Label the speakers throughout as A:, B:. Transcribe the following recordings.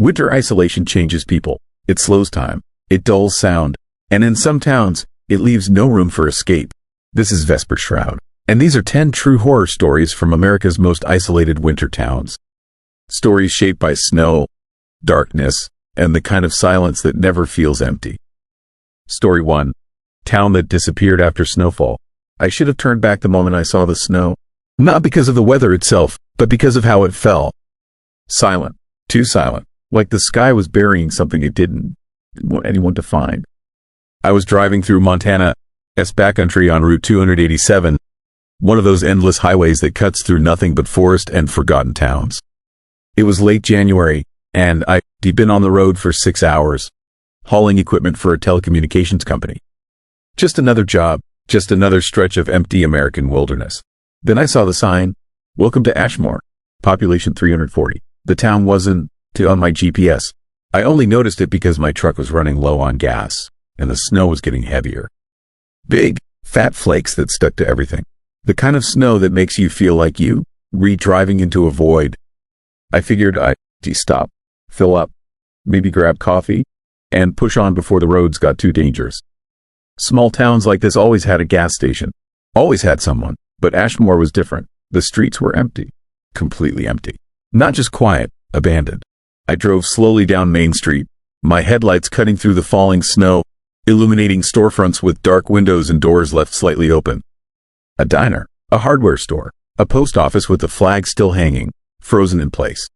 A: Winter isolation changes people. It slows time. It dulls sound. And in some towns, it leaves no room for escape. This is Vesper Shroud. And these are 10 true horror stories from America's most isolated winter towns. Stories shaped by snow, darkness, and the kind of silence that never feels empty. Story 1. Town that disappeared after snowfall. I should have turned back the moment I saw the snow. Not because of the weather itself, but because of how it fell. Silent. Too silent. Like the sky was burying something it didn't want anyone to find. I was driving through Montana's backcountry on Route 287, one of those endless highways that cuts through nothing but forest and forgotten towns. It was late January, and I'd been on the road for 6 hours, hauling equipment for a telecommunications company. Just another job, just another stretch of empty American wilderness. Then I saw the sign, "Welcome to Ashmore, population 340. The town wasn't on my GPS. I only noticed it because my truck was running low on gas, and the snow was getting heavier. Big, fat flakes that stuck to everything. The kind of snow that makes you feel like you driving into a void. I figured I'd stop, fill up, maybe grab coffee, and push on before the roads got too dangerous. Small towns like this always had a gas station, always had someone, but Ashmore was different. The streets were empty, completely empty. Not just quiet, abandoned. I drove slowly down Main Street, my headlights cutting through the falling snow, illuminating storefronts with dark windows and doors left slightly open. A diner, a hardware store, a post office with the flag still hanging, frozen in place.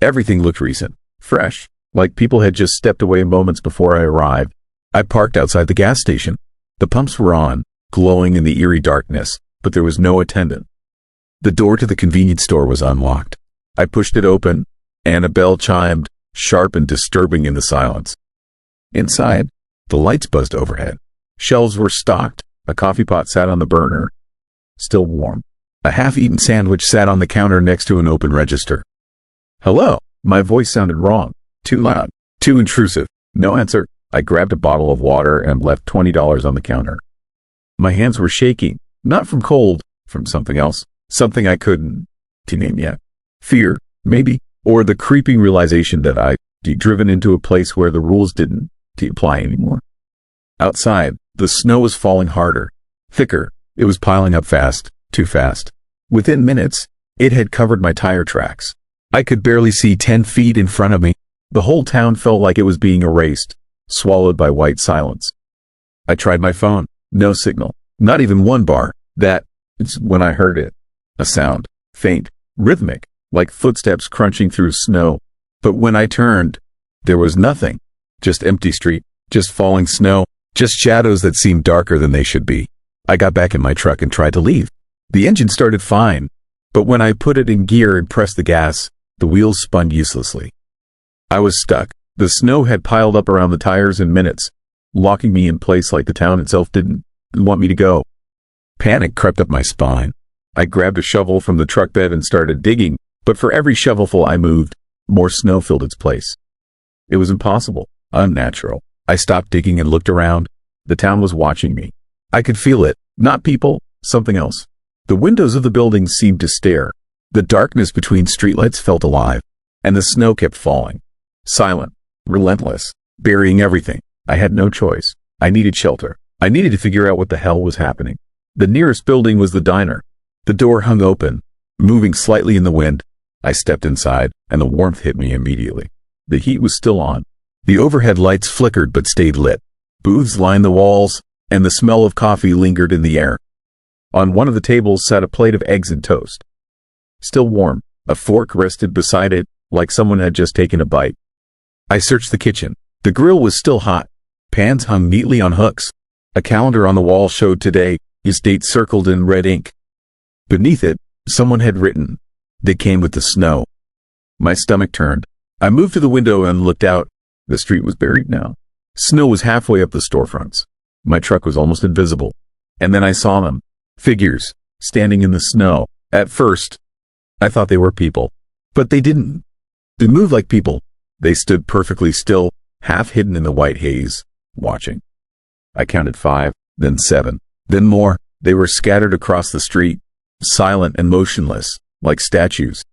A: Everything looked recent, fresh, like people had just stepped away moments before I arrived. I parked outside the gas station. The pumps were on, glowing in the eerie darkness, but there was no attendant. The door to the convenience store was unlocked. I pushed it open, and a bell chimed, sharp and disturbing in the silence. Inside, the lights buzzed overhead. Shelves were stocked. A coffee pot sat on the burner, still warm. A half-eaten sandwich sat on the counter next to an open register. "Hello." My voice sounded wrong. Too loud. Too intrusive. No answer. I grabbed a bottle of water and left $20 on the counter. My hands were shaking, not from cold, from something else. Something I couldn't name yet. Fear, maybe, or the creeping realization that I'd driven into a place where the rules didn't apply anymore. Outside, the snow was falling harder, thicker. It was piling up fast, too fast. Within minutes, it had covered my tire tracks. I could barely see 10 feet in front of me. The whole town felt like it was being erased, swallowed by white silence. I tried my phone. No signal. Not even one bar. That's when I heard it. A sound. Faint. Rhythmic. Like footsteps crunching through snow. But when I turned, there was nothing. Just empty street. Just falling snow. Just shadows that seemed darker than they should be. I got back in my truck and tried to leave. The engine started fine. But when I put it in gear and pressed the gas, the wheels spun uselessly. I was stuck. The snow had piled up around the tires in minutes, locking me in place like the town itself didn't want me to go. Panic crept up my spine. I grabbed a shovel from the truck bed and started digging, but for every shovelful I moved, more snow filled its place. It was impossible, unnatural. I stopped digging and looked around. The town was watching me. I could feel it. Not people, something else. The windows of the buildings seemed to stare. The darkness between streetlights felt alive, and the snow kept falling. Silent, relentless, burying everything. I had no choice. I needed shelter. I needed to figure out what the hell was happening. The nearest building was the diner. The door hung open, moving slightly in the wind. I stepped inside, and the warmth hit me immediately. The heat was still on. The overhead lights flickered but stayed lit. Booths lined the walls, and the smell of coffee lingered in the air. On one of the tables sat a plate of eggs and toast. Still warm. A fork rested beside it, like someone had just taken a bite. I searched the kitchen. The grill was still hot. Pans hung neatly on hooks. A calendar on the wall showed today, its date circled in red ink. Beneath it, someone had written, "They came with the snow." My stomach turned. I moved to the window and looked out. The street was buried now. Snow was halfway up the storefronts. My truck was almost invisible. And then I saw them. Figures, standing in the snow. At first, I thought they were people. But they didn't. They moved like people. They stood perfectly still, half hidden in the white haze, watching. I counted 5, then 7, then more. They were scattered across the street, silent and motionless, like statues.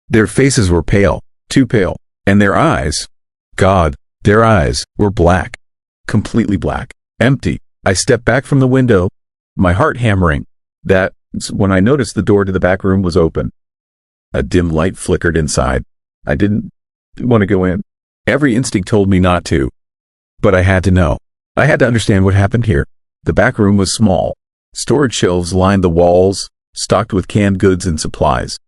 A: Their faces were pale, too pale, And their eyes, God, their eyes were black. Completely black. Empty. I stepped back from the window, my heart hammering. That's when I noticed the door to the back room was open. A dim light flickered inside. I didn't want to go in. Every instinct told me not to. But I had to know. I had to understand what happened here. The back room was small. Storage shelves lined the walls, stocked with canned goods and supplies.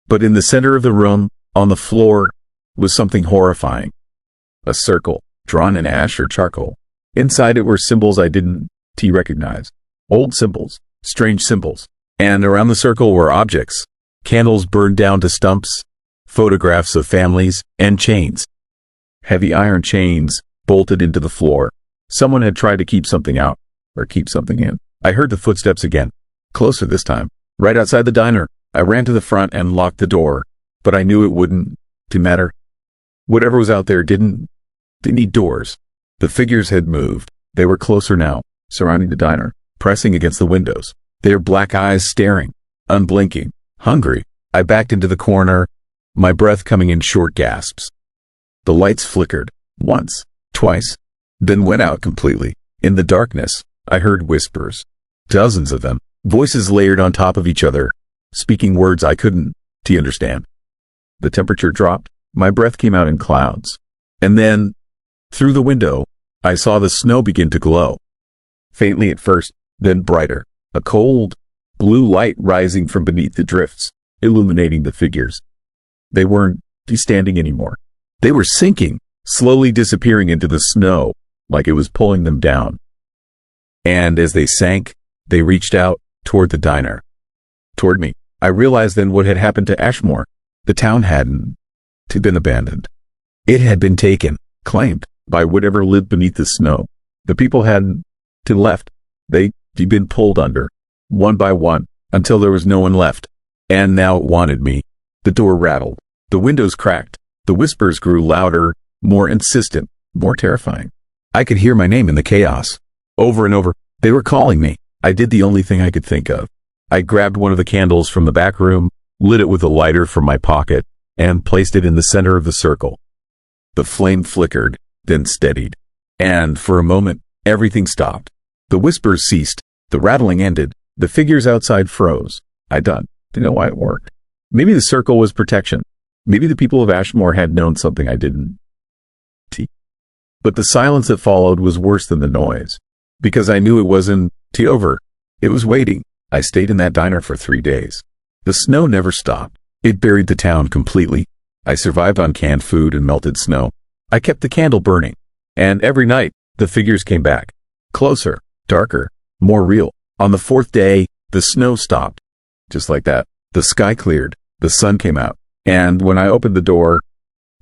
A: But in the center of the room, on the floor, was something horrifying. A circle, drawn in ash or charcoal. Inside it were symbols I didn't recognize. Old symbols, strange symbols. And around the circle were objects. Candles burned down to stumps, photographs of families, and chains. Heavy iron chains bolted into the floor. Someone had tried to keep something out, or keep something in. I heard the footsteps again, closer this time, right outside the diner. I ran to the front and locked the door, but I knew it wouldn't matter. Whatever was out there didn't need doors. The figures had moved. They were closer now, surrounding the diner, pressing against the windows, their black eyes staring, unblinking, hungry. I backed into the corner, my breath coming in short gasps. The lights flickered, once, twice, then went out completely. In the darkness, I heard whispers. Dozens of them, voices layered on top of each other, speaking words I couldn't understand. The temperature dropped, my breath came out in clouds. And then, through the window, I saw the snow begin to glow. Faintly at first, then brighter. A cold, blue light rising from beneath the drifts, illuminating the figures. They weren't standing anymore. They were sinking, slowly disappearing into the snow, like it was pulling them down. And as they sank, they reached out toward the diner. Toward me. I realized then what had happened to Ashmore. The town hadn't been abandoned. It had been taken, claimed, by whatever lived beneath the snow. The people hadn't left. They'd been pulled under, one by one, until there was no one left. And now it wanted me. The door rattled. The windows cracked. The whispers grew louder, more insistent, more terrifying. I could hear my name in the chaos. Over and over, they were calling me. I did the only thing I could think of. I grabbed one of the candles from the back room, lit it with a lighter from my pocket, and placed it in the center of the circle. The flame flickered, then steadied. And for a moment, everything stopped. The whispers ceased. The rattling ended. The figures outside froze. I didn't know why it worked. Maybe the circle was protection. Maybe the people of Ashmore had known something I didn't. But the silence that followed was worse than the noise. Because I knew it wasn't over. It was waiting. I stayed in that diner for 3 days. The snow never stopped. It buried the town completely. I survived on canned food and melted snow. I kept the candle burning. And every night, the figures came back. Closer, darker, more real. On the 4th day, the snow stopped. Just like that. The sky cleared. The sun came out. And when I opened the door,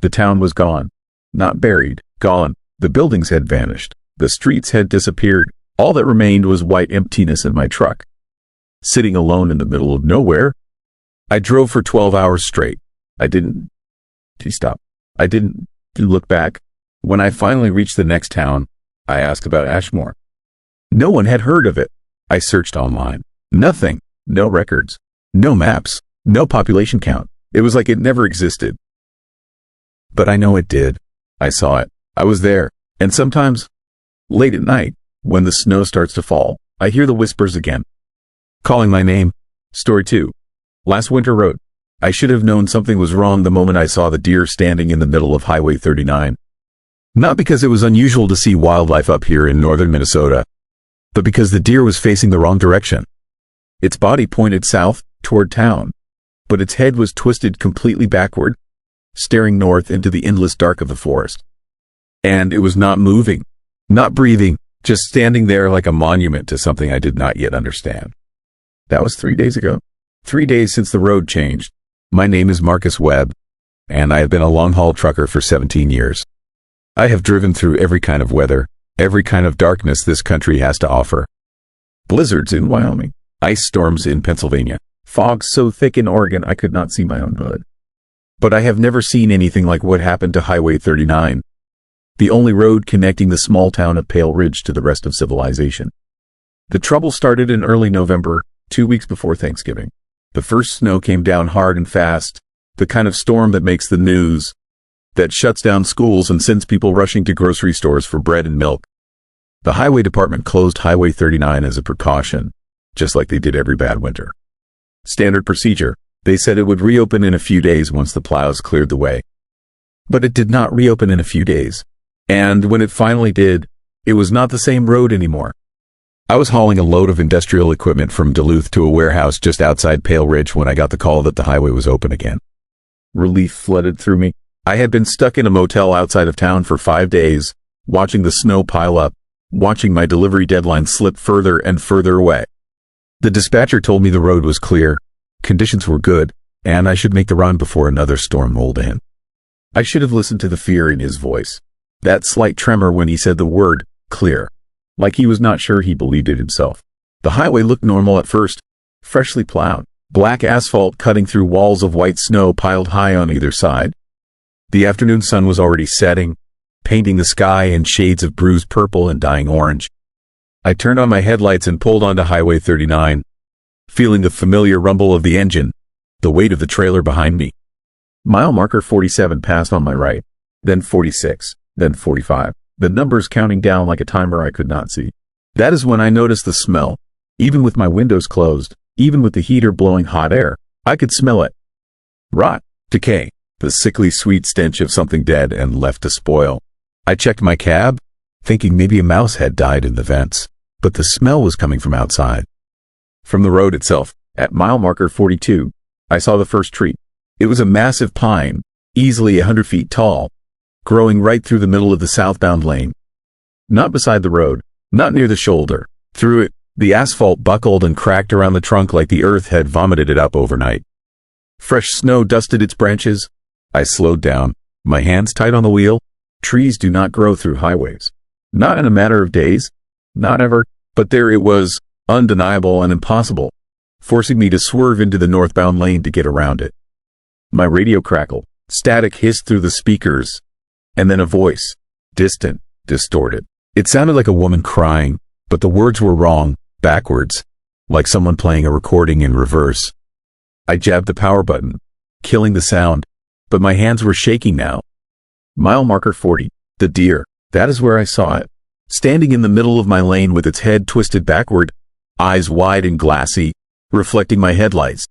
A: the town was gone. Not buried, gone. The buildings had vanished. The streets had disappeared. All that remained was white emptiness in my truck. Sitting alone in the middle of nowhere, I drove for 12 hours straight. I didn't stop. I didn't look back. When I finally reached the next town, I asked about Ashmore. No one had heard of it. I searched online. Nothing. No records. No maps. No population count. It was like it never existed. But I know it did. I saw it. I was there. And sometimes, late at night, when the snow starts to fall, I hear the whispers again. Calling my name. Story 2. Last winter road. I should have known something was wrong the moment I saw the deer standing in the middle of Highway 39. Not because it was unusual to see wildlife up here in northern Minnesota, but because the deer was facing the wrong direction. Its body pointed south, toward town, but its head was twisted completely backward, staring north into the endless dark of the forest. And it was not moving, not breathing, just standing there like a monument to something I did not yet understand. That was 3 days ago. 3 days since the road changed. My name is Marcus Webb, and I have been a long-haul trucker for 17 years. I have driven through every kind of weather, every kind of darkness this country has to offer. Blizzards in Wyoming, ice storms in Pennsylvania, fog so thick in Oregon I could not see my own hood. But I have never seen anything like what happened to Highway 39, the only road connecting the small town of Pale Ridge to the rest of civilization. The trouble started in early November, 2 weeks before Thanksgiving. The first snow came down hard and fast, the kind of storm that makes the news. that shuts down schools and sends people rushing to grocery stores for bread and milk. The highway department closed Highway 39 as a precaution, just like they did every bad winter. Standard procedure. They said it would reopen in a few days once the plows cleared the way. But it did not reopen in a few days. And when it finally did, it was not the same road anymore. I was hauling a load of industrial equipment from Duluth to a warehouse just outside Pale Ridge when I got the call that the highway was open again. Relief flooded through me. I had been stuck in a motel outside of town for 5 days, watching the snow pile up, watching my delivery deadline slip further and further away. The dispatcher told me the road was clear, conditions were good, and I should make the run before another storm rolled in. I should have listened to the fear in his voice, that slight tremor when he said the word, clear. Like he was not sure he believed it himself. The highway looked normal at first, freshly plowed, black asphalt cutting through walls of white snow piled high on either side. The afternoon sun was already setting, painting the sky in shades of bruised purple and dying orange. I turned on my headlights and pulled onto Highway 39, feeling the familiar rumble of the engine, the weight of the trailer behind me. Mile marker 47 passed on my right, then 46, then 45. The numbers counting down like a timer I could not see. That is when I noticed the smell. Even with my windows closed, even with the heater blowing hot air, I could smell it. Rot, decay, the sickly sweet stench of something dead and left to spoil. I checked my cab, thinking maybe a mouse had died in the vents, but the smell was coming from outside. From the road itself, at mile marker 42, I saw the first tree. It was a massive pine, easily 100 feet tall, growing right through the middle of the southbound lane. Not beside the road, not near the shoulder. Through it, the asphalt buckled and cracked around the trunk like the earth had vomited it up overnight. Fresh snow dusted its branches. I slowed down, my hands tight on the wheel. Trees do not grow through highways. Not in a matter of days. Not ever. But there it was, undeniable and impossible, forcing me to swerve into the northbound lane to get around it. My radio crackled. Static hissed through the speakers. And then a voice, distant, distorted. It sounded like a woman crying, but the words were wrong, backwards, like someone playing a recording in reverse. I jabbed the power button, killing the sound, but my hands were shaking now. Mile marker 40, the deer, that is where I saw it, standing in the middle of my lane with its head twisted backward, eyes wide and glassy, reflecting my headlights.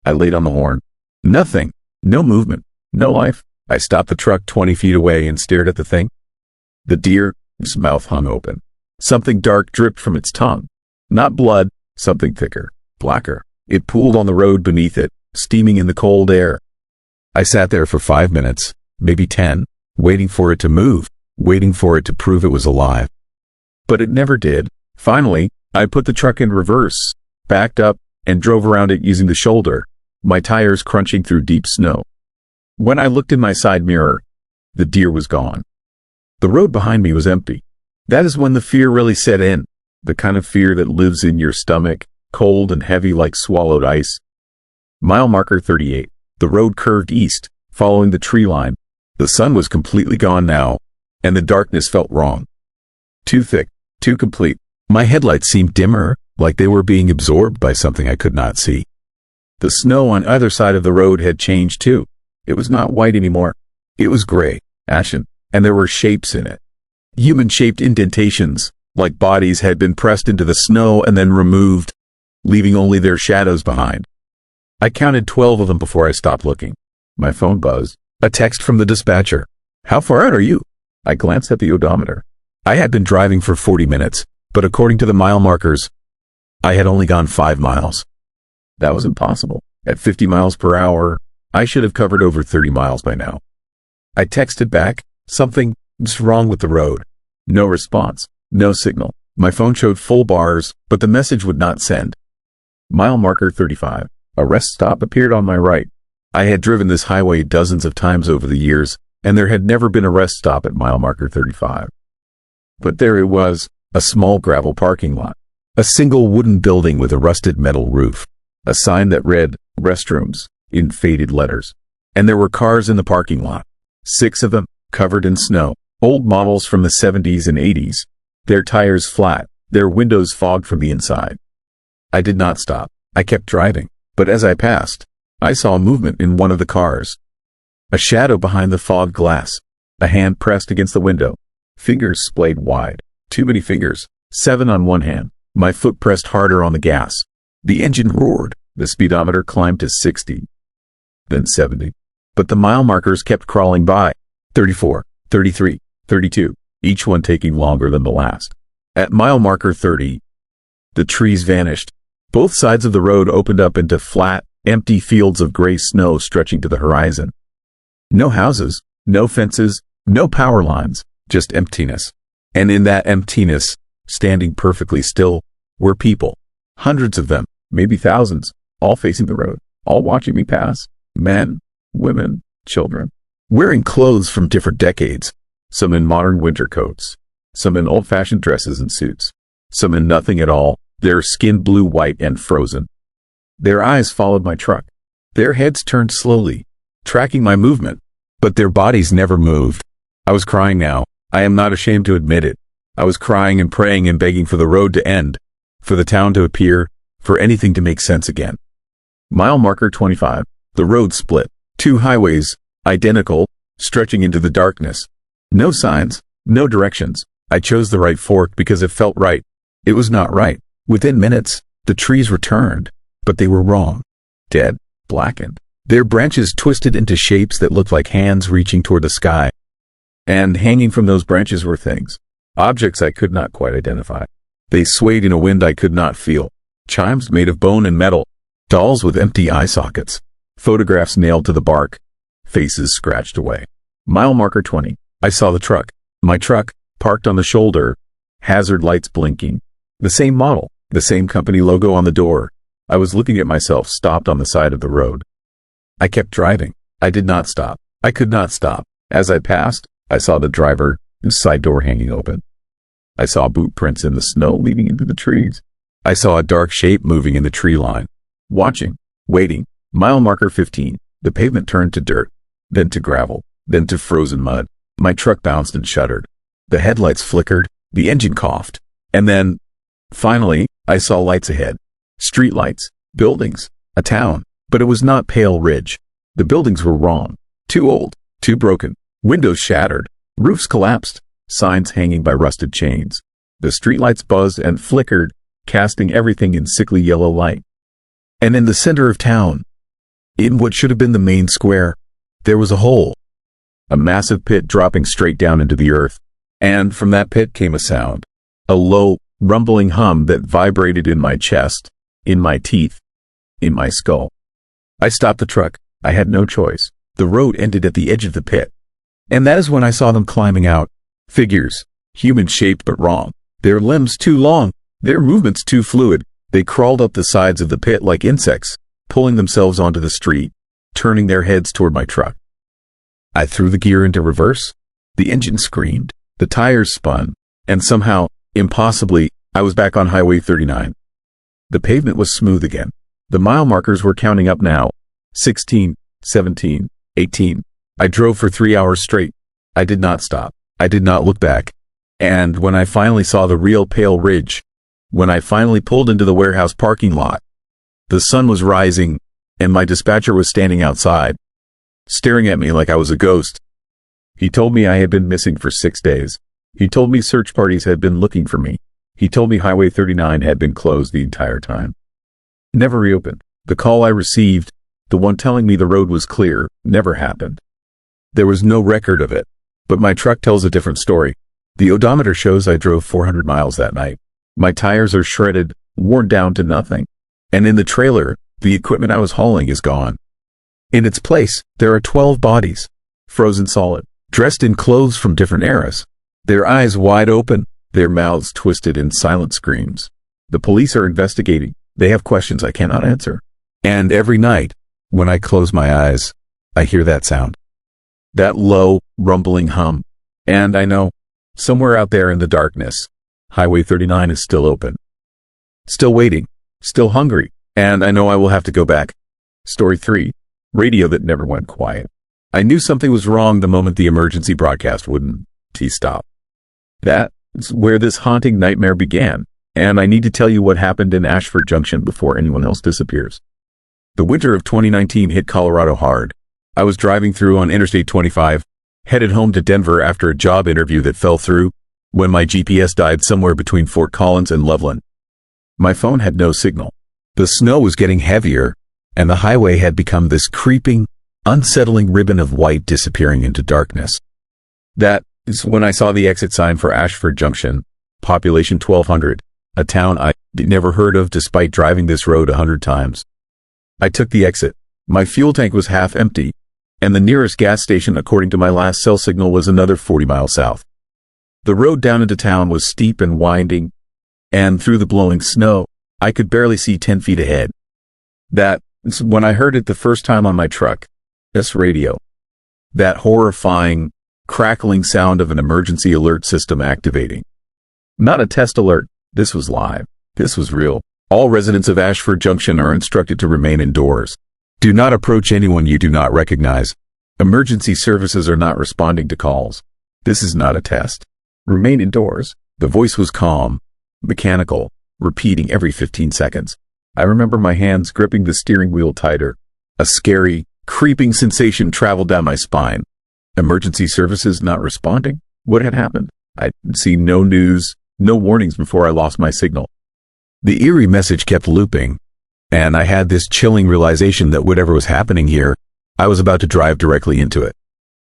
A: I laid on the horn. Nothing, no movement, no life. I stopped the truck 20 feet away and stared at the thing. The deer, its mouth hung open. Something dark dripped from its tongue. Not blood, something thicker, blacker. It pooled on the road beneath it, steaming in the cold air. I sat there for 5 minutes, maybe 10, waiting for it to move, waiting for it to prove it was alive. But it never did. Finally, I put the truck in reverse, backed up, and drove around it using the shoulder, my tires crunching through deep snow. When I looked in my side mirror, the deer was gone. The road behind me was empty. That is when the fear really set in, the kind of fear that lives in your stomach, cold and heavy like swallowed ice. Mile marker 38. The road curved east, following the tree line. The sun was completely gone now, and the darkness felt wrong. Too thick, too complete. My headlights seemed dimmer, like they were being absorbed by something I could not see. The snow on either side of the road had changed too. It was not white anymore. It was gray, ashen, and there were shapes in it. Human-shaped indentations, like bodies had been pressed into the snow and then removed, leaving only their shadows behind. I counted 12 of them before I stopped looking. My phone buzzed. A text from the dispatcher. How far out are you? I glanced at the odometer. I had been driving for 40 minutes, but according to the mile markers, I had only gone 5 miles. That was impossible. At 50 miles per hour, I should have covered over 30 miles by now. I texted back, something's wrong with the road. No response, no signal. My phone showed full bars, but the message would not send. Mile marker 35. A rest stop appeared on my right. I had driven this highway dozens of times over the years, and there had never been a rest stop at mile marker 35. But there it was, a small gravel parking lot. A single wooden building with a rusted metal roof. A sign that read, restrooms, in faded letters. And there were cars in the parking lot. 6 of them, covered in snow. Old models from the 70s and 80s. Their tires flat, their windows fogged from the inside. I did not stop. I kept driving. But as I passed, I saw movement in one of the cars. A shadow behind the fog glass. A hand pressed against the window. Fingers splayed wide. Too many fingers. 7 on one hand. My foot pressed harder on the gas. The engine roared. The speedometer climbed to 60. Then 70. But the mile markers kept crawling by. 34, 33, 32, each one taking longer than the last. At mile marker 30, the trees vanished. Both sides of the road opened up into flat, empty fields of gray snow stretching to the horizon. No houses, no fences, no power lines, just emptiness. And in that emptiness, standing perfectly still, were people. Hundreds of them, maybe thousands, all facing the road, all watching me pass. Men, women, children, wearing clothes from different decades. Some in modern winter coats, some in old-fashioned dresses and suits, some in nothing at all, their skin blue-white and frozen. Their eyes followed my truck. Their heads turned slowly, tracking my movement, but their bodies never moved. I was crying now. I am not ashamed to admit it. I was crying and praying and begging for the road to end, for the town to appear, for anything to make sense again. Mile marker 25. The road split. 2 highways, identical, stretching into the darkness. No signs, no directions. I chose the right fork because it felt right. It was not right. Within minutes, the trees returned, but they were wrong. Dead, blackened. Their branches twisted into shapes that looked like hands reaching toward the sky. And hanging from those branches were things. Objects I could not quite identify. They swayed in a wind I could not feel. Chimes made of bone and metal. Dolls with empty eye sockets. Photographs nailed to the bark. Faces scratched away. Mile marker 20. I saw the truck. My truck, parked on the shoulder. Hazard lights blinking. The same model. The same company logo on the door. I was looking at myself stopped on the side of the road. I kept driving. I did not stop. I could not stop. As I passed, I saw the driver, his side door hanging open. I saw boot prints in the snow leading into the trees. I saw a dark shape moving in the tree line. Watching. Waiting. Mile marker 15. The pavement turned to dirt, then to gravel, then to frozen mud. My truck bounced and shuddered. The headlights flickered, the engine coughed. And then, finally, I saw lights ahead. Street lights, buildings, a town. But it was not Pale Ridge. The buildings were wrong. Too old, too broken. Windows shattered. Roofs collapsed. Signs hanging by rusted chains. The streetlights buzzed and flickered, casting everything in sickly yellow light. And in the center of town, in what should have been the main square, there was a hole. A massive pit dropping straight down into the earth. And from that pit came a sound. A low, rumbling hum that vibrated in my chest, in my teeth, in my skull. I stopped the truck. I had no choice. The road ended at the edge of the pit. And that is when I saw them climbing out. Figures, human-shaped but wrong. Their limbs too long, their movements too fluid. They crawled up the sides of the pit like insects, pulling themselves onto the street, turning their heads toward my truck. I threw the gear into reverse. The engine screamed. The tires spun. And somehow, impossibly, I was back on Highway 39. The pavement was smooth again. The mile markers were counting up now. 16, 17, 18. I drove for 3 hours straight. I did not stop. I did not look back. And when I finally saw the real Pale Ridge, when I finally pulled into the warehouse parking lot, the sun was rising, and my dispatcher was standing outside, staring at me like I was a ghost. He told me I had been missing for 6 days. He told me search parties had been looking for me. He told me Highway 39 had been closed the entire time. Never reopened. The call I received, the one telling me the road was clear, never happened. There was no record of it. But my truck tells a different story. The odometer shows I drove 400 miles that night. My tires are shredded, worn down to nothing. And in the trailer, the equipment I was hauling is gone. In its place, there are 12 bodies, frozen solid, dressed in clothes from different eras. Their eyes wide open, their mouths twisted in silent screams. The police are investigating. They have questions I cannot answer. And every night, when I close my eyes, I hear that sound. That low, rumbling hum. And I know, somewhere out there in the darkness, Highway 39 is still open. Still waiting. Still hungry. And I know I will have to go back. Story 3. Radio that never went quiet. I knew something was wrong the moment the emergency broadcast wouldn't stop. That's where this haunting nightmare began. And I need to tell you what happened in Ashford Junction before anyone else disappears. The winter of 2019 hit Colorado hard. I was driving through on Interstate 25, headed home to Denver after a job interview that fell through, when my GPS died somewhere between Fort Collins and Loveland. My phone had no signal. The snow was getting heavier, and the highway had become this creeping, unsettling ribbon of white disappearing into darkness. That is when I saw the exit sign for Ashford Junction, population 1,200, a town I'd never heard of despite driving this road 100 times. I took the exit. My fuel tank was half empty, and the nearest gas station according to my last cell signal was another 40 miles south. The road down into town was steep and winding, and through the blowing snow, I could barely see 10 feet ahead. That is when I heard it the first time on my truck, this radio. That horrifying, crackling sound of an emergency alert system activating. Not a test alert, this was live. This was real. All residents of Ashford Junction are instructed to remain indoors. Do not approach anyone you do not recognize. Emergency services are not responding to calls. This is not a test. Remain indoors. The voice was calm, mechanical, repeating every 15 seconds. I remember my hands gripping the steering wheel tighter. A scary, creeping sensation traveled down my spine. Emergency services not responding? What had happened? I'd seen no news, no warnings before I lost my signal. The eerie message kept looping, and I had this chilling realization that whatever was happening here, I was about to drive directly into it.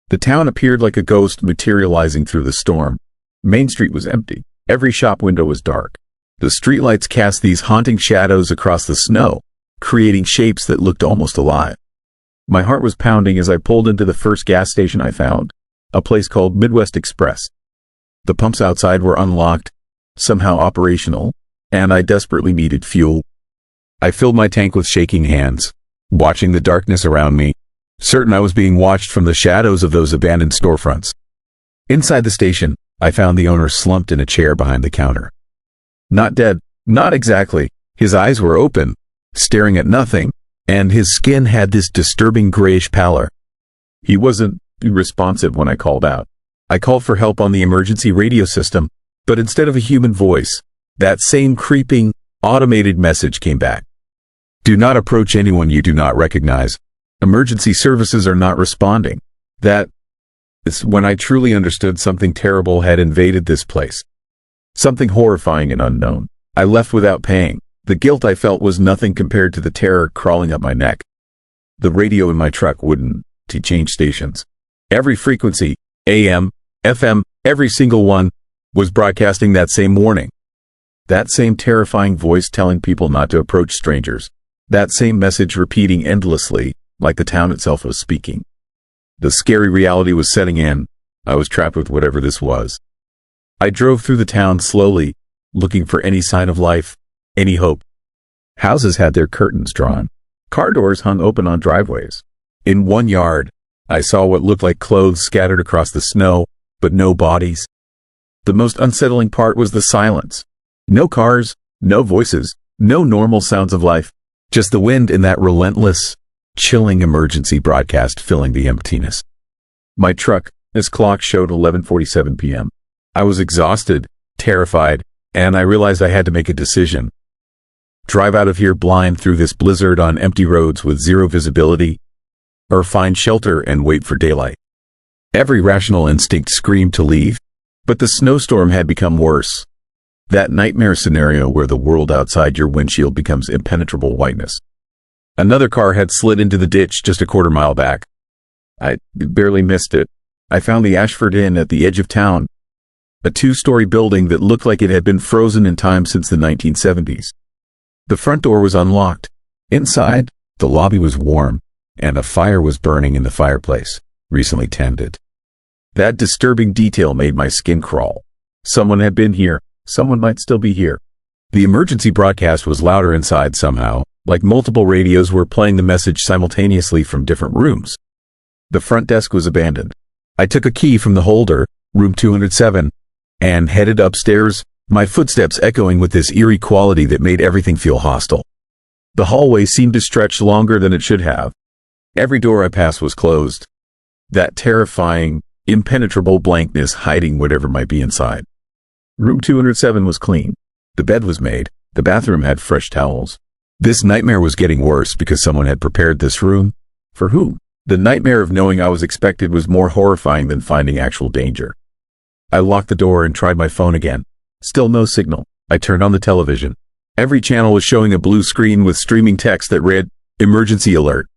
A: The town appeared like a ghost materializing through the storm. Main Street was empty. Every shop window was dark. The streetlights cast these haunting shadows across the snow, creating shapes that looked almost alive. My heart was pounding as I pulled into the first gas station I found, a place called Midwest Express. The pumps outside were unlocked, somehow operational, and I desperately needed fuel. I filled my tank with shaking hands, watching the darkness around me, certain I was being watched from the shadows of those abandoned storefronts. Inside the station, I found the owner slumped in a chair behind the counter. Not dead, not exactly. His eyes were open, staring at nothing, and his skin had this disturbing grayish pallor. He wasn't responsive when I called out. I called for help on the emergency radio system, but instead of a human voice, that same creeping, automated message came back. Do not approach anyone you do not recognize. Emergency services are not responding. That is when I truly understood something terrible had invaded this place. Something horrifying and unknown. I left without paying. The guilt I felt was nothing compared to the terror crawling up my neck. The radio in my truck wouldn't change stations. Every frequency, AM, FM, every single one, was broadcasting that same warning. That same terrifying voice telling people not to approach strangers. That same message repeating endlessly, like the town itself was speaking. The scary reality was setting in. I was trapped with whatever this was. I drove through the town slowly, looking for any sign of life, any hope. Houses had their curtains drawn. Car doors hung open on driveways. In one yard, I saw what looked like clothes scattered across the snow, but no bodies. The most unsettling part was the silence. No cars, no voices, no normal sounds of life. Just the wind in that relentless, chilling emergency broadcast filling the emptiness. My truck, its clock showed 11:47 p.m. I was exhausted, terrified, and I realized I had to make a decision. Drive out of here blind through this blizzard on empty roads with zero visibility, or find shelter and wait for daylight. Every rational instinct screamed to leave, but the snowstorm had become worse. That nightmare scenario where the world outside your windshield becomes impenetrable whiteness. Another car had slid into the ditch just a quarter mile back. I barely missed it. I found the Ashford Inn at the edge of town, a 2-story building that looked like it had been frozen in time since the 1970s. The front door was unlocked. Inside, the lobby was warm, and a fire was burning in the fireplace, recently tended. That disturbing detail made my skin crawl. Someone had been here. Someone might still be here. The emergency broadcast was louder inside somehow, like multiple radios were playing the message simultaneously from different rooms. The front desk was abandoned. I took a key from the holder, room 207, and headed upstairs, my footsteps echoing with this eerie quality that made everything feel hostile. The hallway seemed to stretch longer than it should have. Every door I passed was closed. That terrifying, impenetrable blankness hiding whatever might be inside. Room 207 was clean. The bed was made. The bathroom had fresh towels. This nightmare was getting worse because someone had prepared this room. For whom? The nightmare of knowing I was expected was more horrifying than finding actual danger. I locked the door and tried my phone again. Still no signal. I turned on the television. Every channel was showing a blue screen with streaming text that read, "Emergency alert.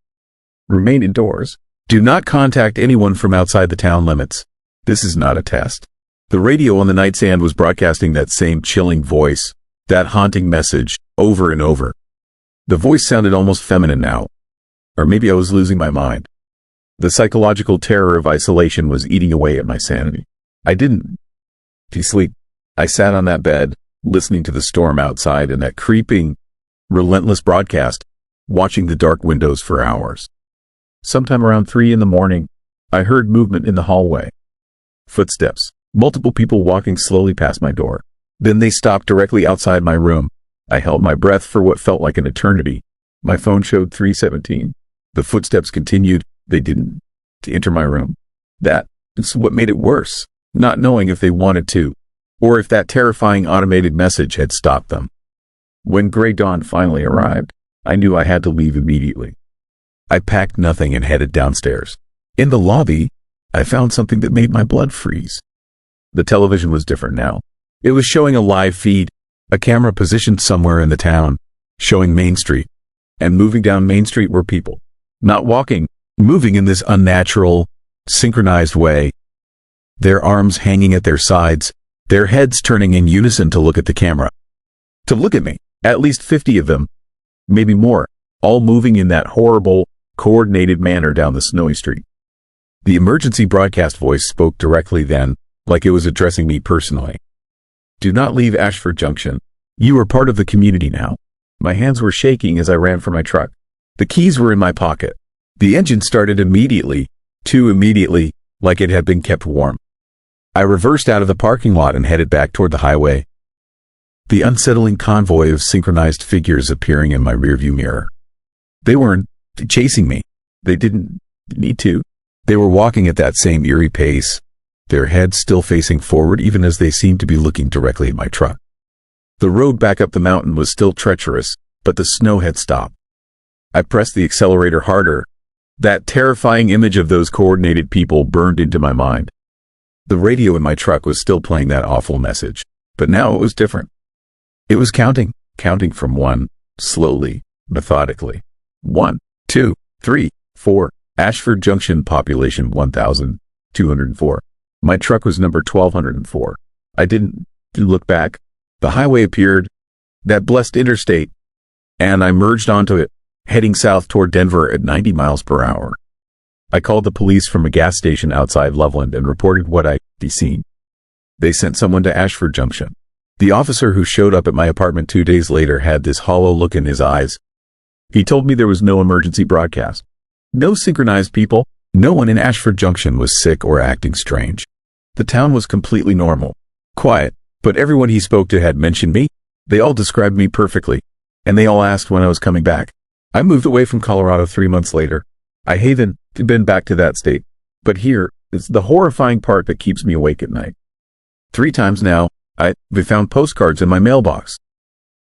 A: Remain indoors. Do not contact anyone from outside the town limits. This is not a test." The radio on the nightstand was broadcasting that same chilling voice, that haunting message, over and over. The voice sounded almost feminine now. Or maybe I was losing my mind. The psychological terror of isolation was eating away at my sanity. I didn't sleep. I sat on that bed, listening to the storm outside and that creeping, relentless broadcast, watching the dark windows for hours. Sometime around 3 in the morning, I heard movement in the hallway. Footsteps. Multiple people walking slowly past my door. Then they stopped directly outside my room. I held my breath for what felt like an eternity. My phone showed 3:17. The footsteps continued. They didn't enter my room. That's what made it worse, not knowing if they wanted to, or if that terrifying automated message had stopped them. When gray dawn finally arrived, I knew I had to leave immediately. I packed nothing and headed downstairs. In the lobby, I found something that made my blood freeze. The television was different now. It was showing a live feed, a camera positioned somewhere in the town, showing Main Street. And moving down Main Street were people. Not walking, moving in this unnatural, synchronized way. Their arms hanging at their sides, their heads turning in unison to look at the camera. To look at me. At least 50 of them, maybe more, all moving in that horrible, coordinated manner down the snowy street. The emergency broadcast voice spoke directly then, like it was addressing me personally. "Do not leave Ashford Junction. You are part of the community now." My hands were shaking as I ran for my truck. The keys were in my pocket. The engine started immediately, too immediately, like it had been kept warm. I reversed out of the parking lot and headed back toward the highway. The unsettling convoy of synchronized figures appearing in my rearview mirror. They weren't chasing me. They didn't need to. They were walking at that same eerie pace, their heads still facing forward even as they seemed to be looking directly at my truck. The road back up the mountain was still treacherous, but the snow had stopped. I pressed the accelerator harder. That terrifying image of those coordinated people burned into my mind. The radio in my truck was still playing that awful message, but now it was different. It was counting from 1, slowly, methodically. 1, 2, 3, 4. Ashford Junction population 1,204. My truck was number 1204. I didn't look back. The highway appeared, that blessed interstate, and I merged onto it, heading south toward Denver at 90 miles per hour. I called the police from a gas station outside Loveland and reported what I'd seen. They sent someone to Ashford Junction. The officer who showed up at my apartment 2 days later had this hollow look in his eyes. He told me there was no emergency broadcast. No synchronized people. No one in Ashford Junction was sick or acting strange. The town was completely normal. Quiet, but everyone he spoke to had mentioned me. They all described me perfectly, and they all asked when I was coming back. I moved away from Colorado 3 months later. I haven't been back to that state, but here, it's the horrifying part that keeps me awake at night. 3 times now, I've found postcards in my mailbox.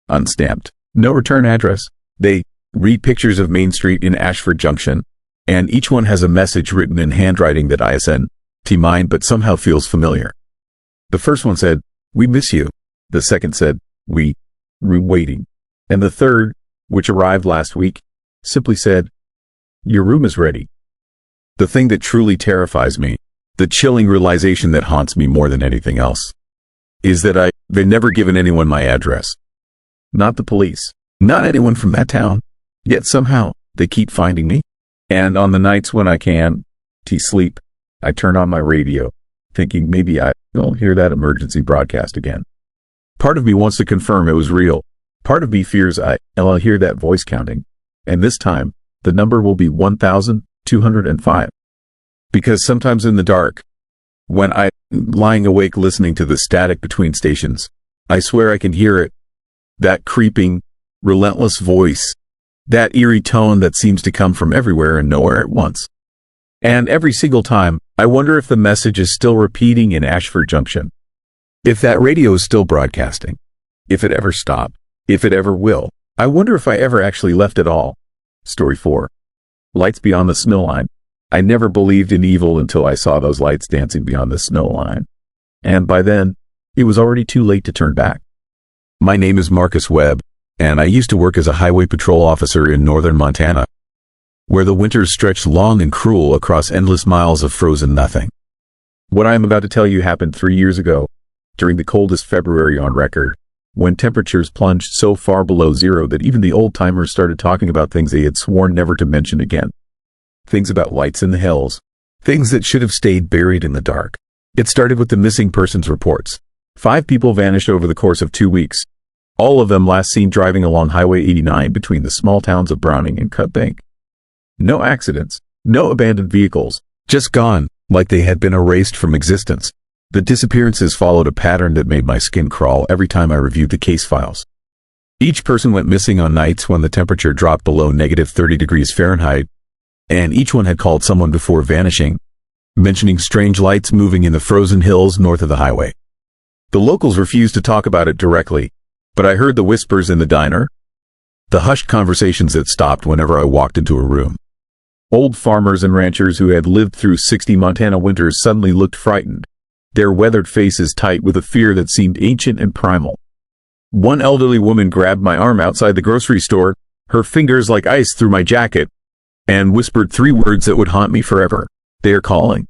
A: Unstamped. No return address. They read pictures of Main Street in Ashford Junction, and each one has a message written in handwriting that I sent to mine but somehow feels familiar. The first one said, "We miss you." The second said, "We're waiting." And the third, which arrived last week, simply said, "Your room is ready." The thing that truly terrifies me, the chilling realization that haunts me more than anything else, is that they've never given anyone my address. Not the police, not anyone from that town. Yet somehow, they keep finding me. And on the nights when I can sleep, I turn on my radio, thinking maybe I'll hear that emergency broadcast again. Part of me wants to confirm it was real. Part of me fears I'll hear that voice counting. And this time, the number will be 1,205. Because sometimes in the dark, when I'm lying awake listening to the static between stations, I swear I can hear it. That creeping, relentless voice. That eerie tone that seems to come from everywhere and nowhere at once. And every single time, I wonder if the message is still repeating in Ashford Junction. If that radio is still broadcasting. If it ever stopped. If it ever will. I wonder if I ever actually left at all. Story 4. Lights Beyond the Snow Line. I never believed in evil until I saw those lights dancing beyond the snow line. And by then, it was already too late to turn back. My name is Marcus Webb, and I used to work as a highway patrol officer in northern Montana, where the winters stretched long and cruel across endless miles of frozen nothing. What I am about to tell you happened 3 years ago, during the coldest February on record, when temperatures plunged so far below zero that even the old-timers started talking about things they had sworn never to mention again. Things about lights in the hills. Things that should have stayed buried in the dark. It started with the missing persons reports. 5 people vanished over the course of 2 weeks. All of them last seen driving along Highway 89 between the small towns of Browning and Cut Bank. No accidents, no abandoned vehicles, just gone, like they had been erased from existence. The disappearances followed a pattern that made my skin crawl every time I reviewed the case files. Each person went missing on nights when the temperature dropped below -30 degrees Fahrenheit, and each one had called someone before vanishing, mentioning strange lights moving in the frozen hills north of the highway. The locals refused to talk about it directly, but I heard the whispers in the diner, the hushed conversations that stopped whenever I walked into a room. Old farmers and ranchers who had lived through 60 Montana winters suddenly looked frightened, their weathered faces tight with a fear that seemed ancient and primal. One elderly woman grabbed my arm outside the grocery store, her fingers like ice through my jacket, and whispered 3 words that would haunt me forever. "They are calling."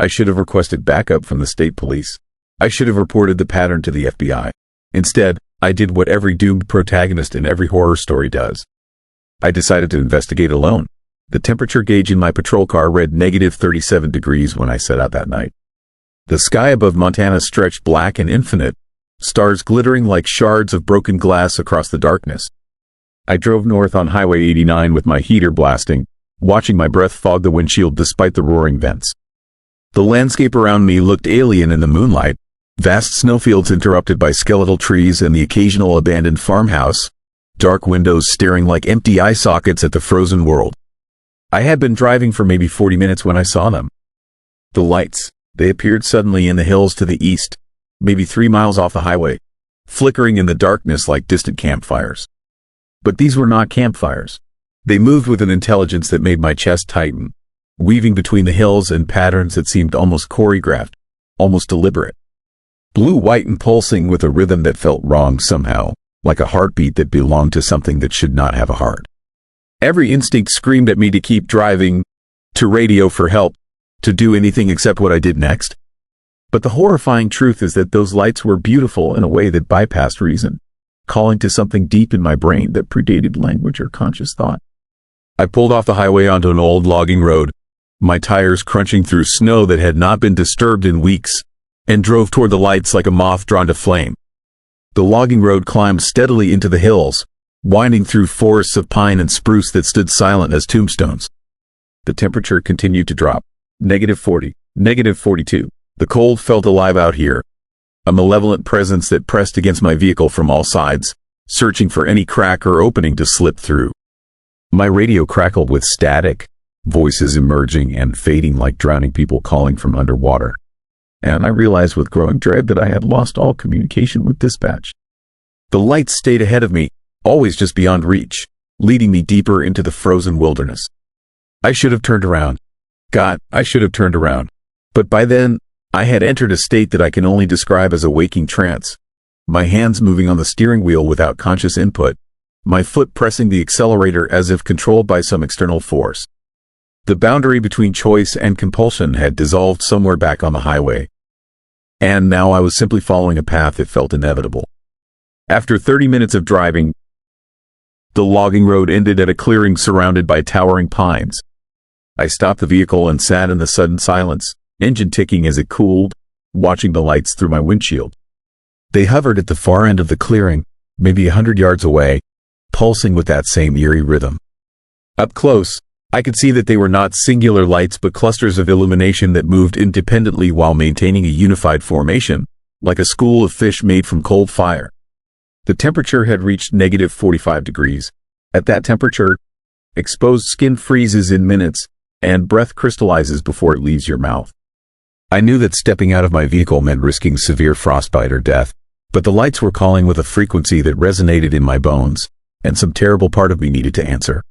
A: I should have requested backup from the state police. I should have reported the pattern to the FBI. Instead, I did what every doomed protagonist in every horror story does. I decided to investigate alone. The temperature gauge in my patrol car read -37 degrees when I set out that night. The sky above Montana stretched black and infinite, stars glittering like shards of broken glass across the darkness. I drove north on Highway 89 with my heater blasting, watching my breath fog the windshield despite the roaring vents. The landscape around me looked alien in the moonlight, vast snowfields interrupted by skeletal trees and the occasional abandoned farmhouse, dark windows staring like empty eye sockets at the frozen world. I had been driving for maybe 40 minutes when I saw them. The lights, they appeared suddenly in the hills to the east, maybe 3 miles off the highway, flickering in the darkness like distant campfires. But these were not campfires. They moved with an intelligence that made my chest tighten, weaving between the hills in patterns that seemed almost choreographed, almost deliberate. Blue, white, and pulsing with a rhythm that felt wrong somehow, like a heartbeat that belonged to something that should not have a heart. Every instinct screamed at me to keep driving, to radio for help, to do anything except what I did next. But the horrifying truth is that those lights were beautiful in a way that bypassed reason, calling to something deep in my brain that predated language or conscious thought. I pulled off the highway onto an old logging road, my tires crunching through snow that had not been disturbed in weeks, and drove toward the lights like a moth drawn to flame. The logging road climbed steadily into the hills, winding through forests of pine and spruce that stood silent as tombstones. The temperature continued to drop. -40, -42. The cold felt alive out here, a malevolent presence that pressed against my vehicle from all sides, searching for any crack or opening to slip through. My radio crackled with static, voices emerging and fading like drowning people calling from underwater. And I realized with growing dread that I had lost all communication with dispatch. The lights stayed ahead of me, always just beyond reach, leading me deeper into the frozen wilderness. I should have turned around. God, I should have turned around. But by then, I had entered a state that I can only describe as a waking trance, my hands moving on the steering wheel without conscious input, my foot pressing the accelerator as if controlled by some external force. The boundary between choice and compulsion had dissolved somewhere back on the highway, and now I was simply following a path that felt inevitable. After 30 minutes of driving, the logging road ended at a clearing surrounded by towering pines. I stopped the vehicle and sat in the sudden silence, engine ticking as it cooled, watching the lights through my windshield. They hovered at the far end of the clearing, maybe 100 yards away, pulsing with that same eerie rhythm. Up close, I could see that they were not singular lights but clusters of illumination that moved independently while maintaining a unified formation, like a school of fish made from cold fire. The temperature had reached -45 degrees. At that temperature, exposed skin freezes in minutes, and breath crystallizes before it leaves your mouth. I knew that stepping out of my vehicle meant risking severe frostbite or death, but the lights were calling with a frequency that resonated in my bones, and some terrible part of me needed to answer.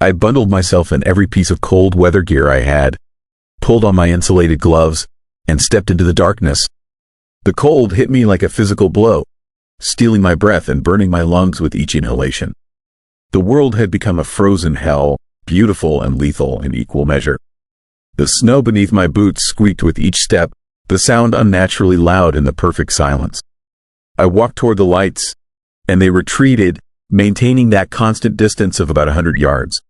A: I bundled myself in every piece of cold weather gear I had, pulled on my insulated gloves, and stepped into the darkness. The cold hit me like a physical blow, stealing my breath and burning my lungs with each inhalation. The world had become a frozen hell, beautiful and lethal in equal measure. The snow beneath my boots squeaked with each step, the sound unnaturally loud in the perfect silence. I walked toward the lights, and they retreated, maintaining that constant distance of about 100 yards.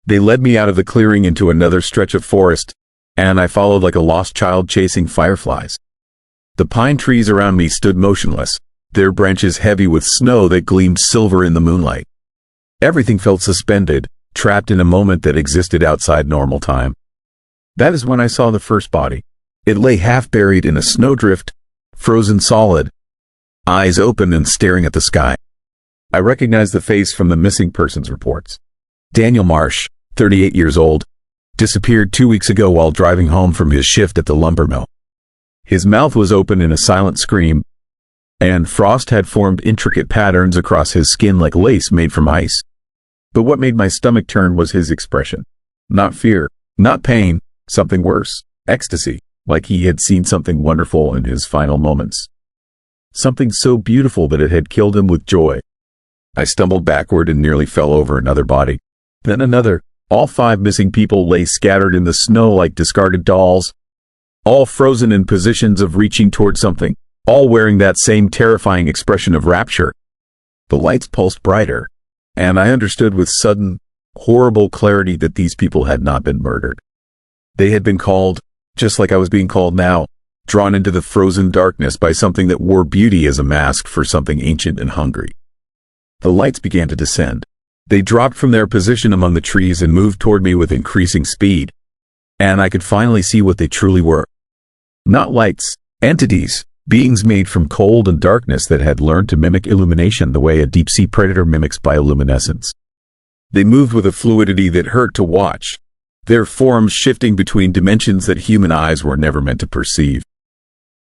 A: They led me out of the clearing into another stretch of forest, and I followed like a lost child chasing fireflies. The pine trees around me stood motionless, their branches heavy with snow that gleamed silver in the moonlight. Everything felt suspended, trapped in a moment that existed outside normal time. That is when I saw the first body. It lay half buried in a snowdrift, frozen solid, eyes open and staring at the sky. I recognized the face from the missing persons reports. Daniel Marsh, 38 years old, disappeared 2 weeks ago while driving home from his shift at the lumber mill. His mouth was open in a silent scream, and frost had formed intricate patterns across his skin like lace made from ice. But what made my stomach turn was his expression. Not fear, not pain, something worse, ecstasy, like he had seen something wonderful in his final moments. Something so beautiful that it had killed him with joy. I stumbled backward and nearly fell over another body. Then another. All 5 missing people lay scattered in the snow like discarded dolls, all frozen in positions of reaching toward something, all wearing that same terrifying expression of rapture. The lights pulsed brighter, and I understood with sudden, horrible clarity that these people had not been murdered. They had been called, just like I was being called now, drawn into the frozen darkness by something that wore beauty as a mask for something ancient and hungry. The lights began to descend. They dropped from their position among the trees and moved toward me with increasing speed, and I could finally see what they truly were. Not lights, entities, beings made from cold and darkness that had learned to mimic illumination the way a deep-sea predator mimics bioluminescence. They moved with a fluidity that hurt to watch, their forms shifting between dimensions that human eyes were never meant to perceive.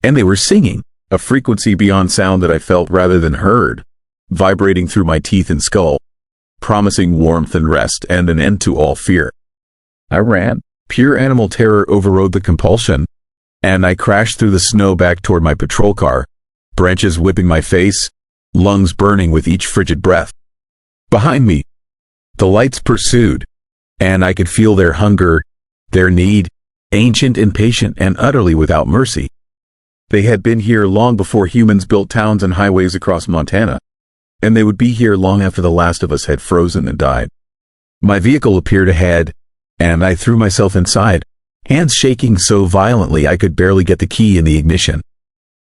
A: And they were singing, a frequency beyond sound that I felt rather than heard, vibrating through my teeth and skull, promising warmth and rest and an end to all fear. I ran. Pure animal terror overrode the compulsion, and I crashed through the snow back toward my patrol car, branches whipping my face, lungs burning with each frigid breath. Behind me, the lights pursued, and I could feel their hunger, their need, ancient, impatient, and utterly without mercy. They had been here long before humans built towns and highways across Montana, and they would be here long after the last of us had frozen and died. My vehicle appeared ahead, and I threw myself inside, hands shaking so violently I could barely get the key in the ignition.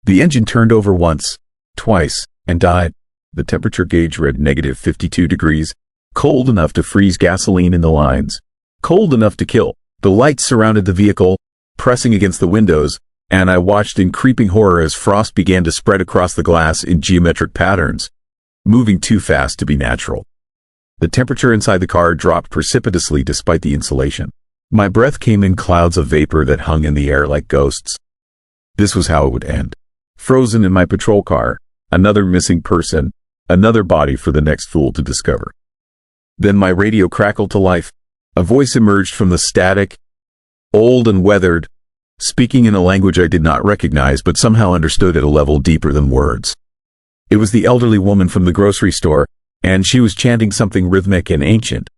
A: The engine turned over once, twice, and died. The temperature gauge read -52 degrees, cold enough to freeze gasoline in the lines, cold enough to kill. The lights surrounded the vehicle, pressing against the windows, and I watched in creeping horror as frost began to spread across the glass in geometric patterns, moving too fast to be natural. The temperature inside the car dropped precipitously despite the insulation. My breath came in clouds of vapor that hung in the air like ghosts. This was how it would end. Frozen in my patrol car, another missing person, another body for the next fool to discover. Then my radio crackled to life. A voice emerged from the static, old and weathered, speaking in a language I did not recognize but somehow understood at a level deeper than words. It was the elderly woman from the grocery store, and she was chanting something rhythmic and ancient,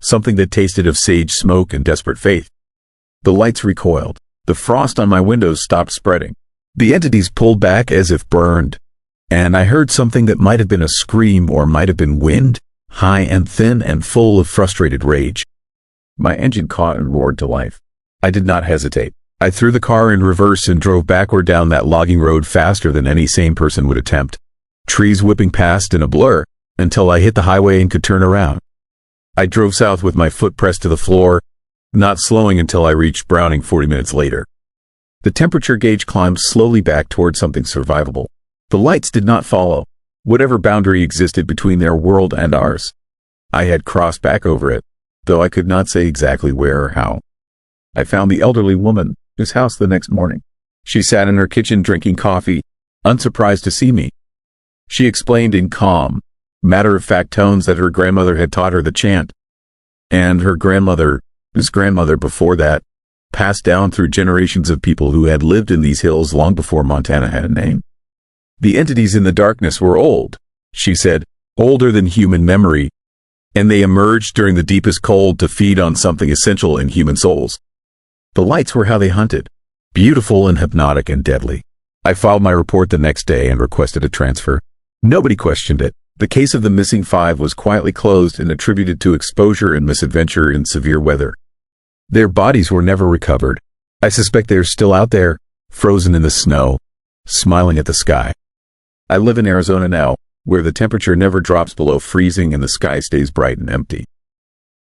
A: something that tasted of sage smoke and desperate faith. The lights recoiled. The frost on my windows stopped spreading. The entities pulled back as if burned, and I heard something that might have been a scream or might have been wind, high and thin and full of frustrated rage. My engine caught and roared to life. I did not hesitate. I threw the car in reverse and drove backward down that logging road faster than any sane person would attempt. Trees whipping past in a blur, until I hit the highway and could turn around. I drove south with my foot pressed to the floor, not slowing until I reached Browning 40 minutes later. The temperature gauge climbed slowly back toward something survivable. The lights did not follow, whatever boundary existed between their world and ours. I had crossed back over it, though I could not say exactly where or how. I found the elderly woman, whose house the next morning. She sat in her kitchen drinking coffee, unsurprised to see me. She explained in calm, matter-of-fact tones that her grandmother had taught her the chant. and her grandmother, his grandmother before that, passed down through generations of people who had lived in these hills long before Montana had a name. The entities in the darkness were old, she said, older than human memory, and they emerged during the deepest cold to feed on something essential in human souls. The lights were how they hunted, beautiful and hypnotic and deadly. I filed my report the next day and requested a transfer. Nobody questioned it. The case of the missing 5 was quietly closed and attributed to exposure and misadventure in severe weather. Their bodies were never recovered. I suspect they are still out there, frozen in the snow, smiling at the sky. I live in Arizona now, where the temperature never drops below freezing and the sky stays bright and empty.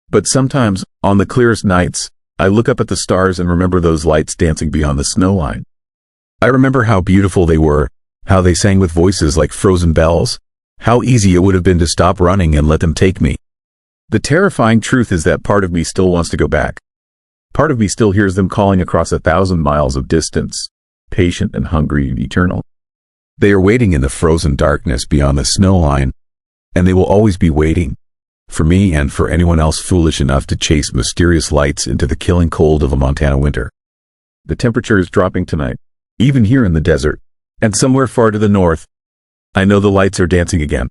A: But sometimes, on the clearest nights, I look up at the stars and remember those lights dancing beyond the snow line. I remember how beautiful they were, how they sang with voices like frozen bells, how easy it would have been to stop running and let them take me. The terrifying truth is that part of me still wants to go back. Part of me still hears them calling across 1,000 miles of distance, patient and hungry and eternal. They are waiting in the frozen darkness beyond the snow line, and they will always be waiting, for me and for anyone else foolish enough to chase mysterious lights into the killing cold of a Montana winter. The temperature is dropping tonight, even here in the desert, and somewhere far to the north. I know the lights are dancing again.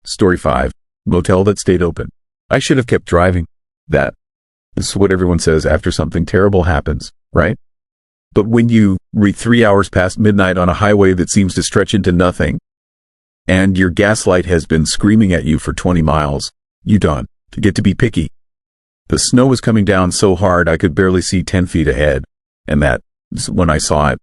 A: Story 5. Motel that stayed open. I should have kept driving. This is what everyone says after something terrible happens, right? But when you read 3 hours past midnight on a highway that seems to stretch into nothing, and your gaslight has been screaming at you for 20 miles, you don't get to be picky. The snow was coming down so hard I could barely see 10 feet ahead, and that's when I saw it.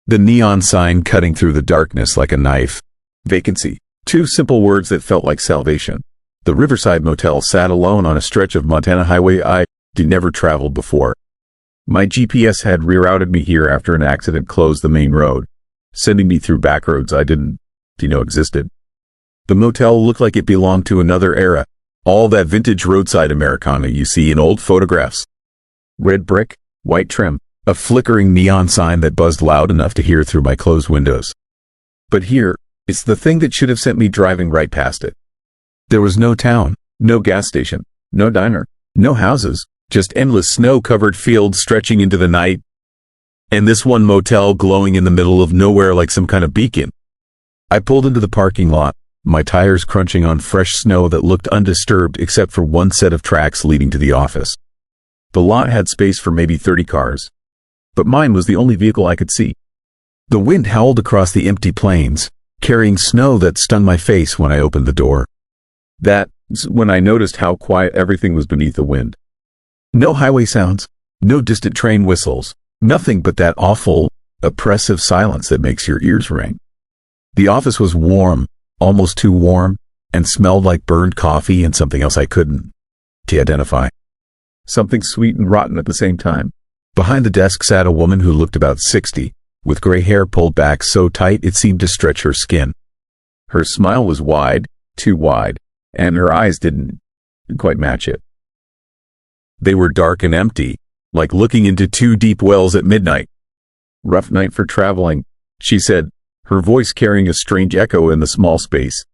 A: The neon sign cutting through the darkness like a knife. Vacancy. 2 simple words that felt like salvation. The Riverside Motel sat alone on a stretch of Montana highway I'd never traveled before. My GPS had rerouted me here after an accident closed the main road, sending me through back roads I didn't know existed. The motel looked like it belonged to another era, all that vintage roadside Americana you see in old photographs. Red brick, white trim, a flickering neon sign that buzzed loud enough to hear through my closed windows. But here, it's the thing that should have sent me driving right past it. There was no town, no gas station, no diner, no houses, just endless snow-covered fields stretching into the night, and this one motel glowing in the middle of nowhere like some kind of beacon. I pulled into the parking lot, my tires crunching on fresh snow that looked undisturbed except for one set of tracks leading to the office. The lot had space for maybe 30 cars, but mine was the only vehicle I could see. The wind howled across the empty plains, carrying snow that stung my face when I opened the door. That's when I noticed how quiet everything was beneath the wind. No highway sounds, no distant train whistles, nothing but that awful, oppressive silence that makes your ears ring. The office was warm, almost too warm, and smelled like burned coffee and something else I couldn't identify. Something sweet and rotten at the same time. Behind the desk sat a woman who looked about 60, with gray hair pulled back so tight it seemed to stretch her skin. Her smile was wide, too wide, and her eyes didn't quite match it. They were dark and empty, like looking into 2 deep wells at midnight. "Rough night for traveling," she said, her voice carrying a strange echo in the small space.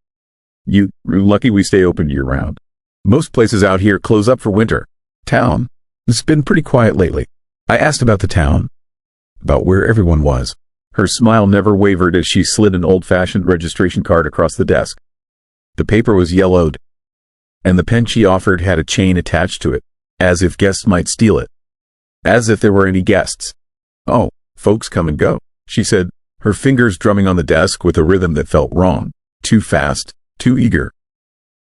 A: "You're lucky we stay open year-round. Most places out here close up for winter. Town, it's been pretty quiet lately." I asked about the town, about where everyone was. Her smile never wavered as she slid an old-fashioned registration card across the desk. The paper was yellowed, and the pen she offered had a chain attached to it, as if guests might steal it. As if there were any guests. "Oh, folks come and go," she said, her fingers drumming on the desk with a rhythm that felt wrong, too fast, too eager.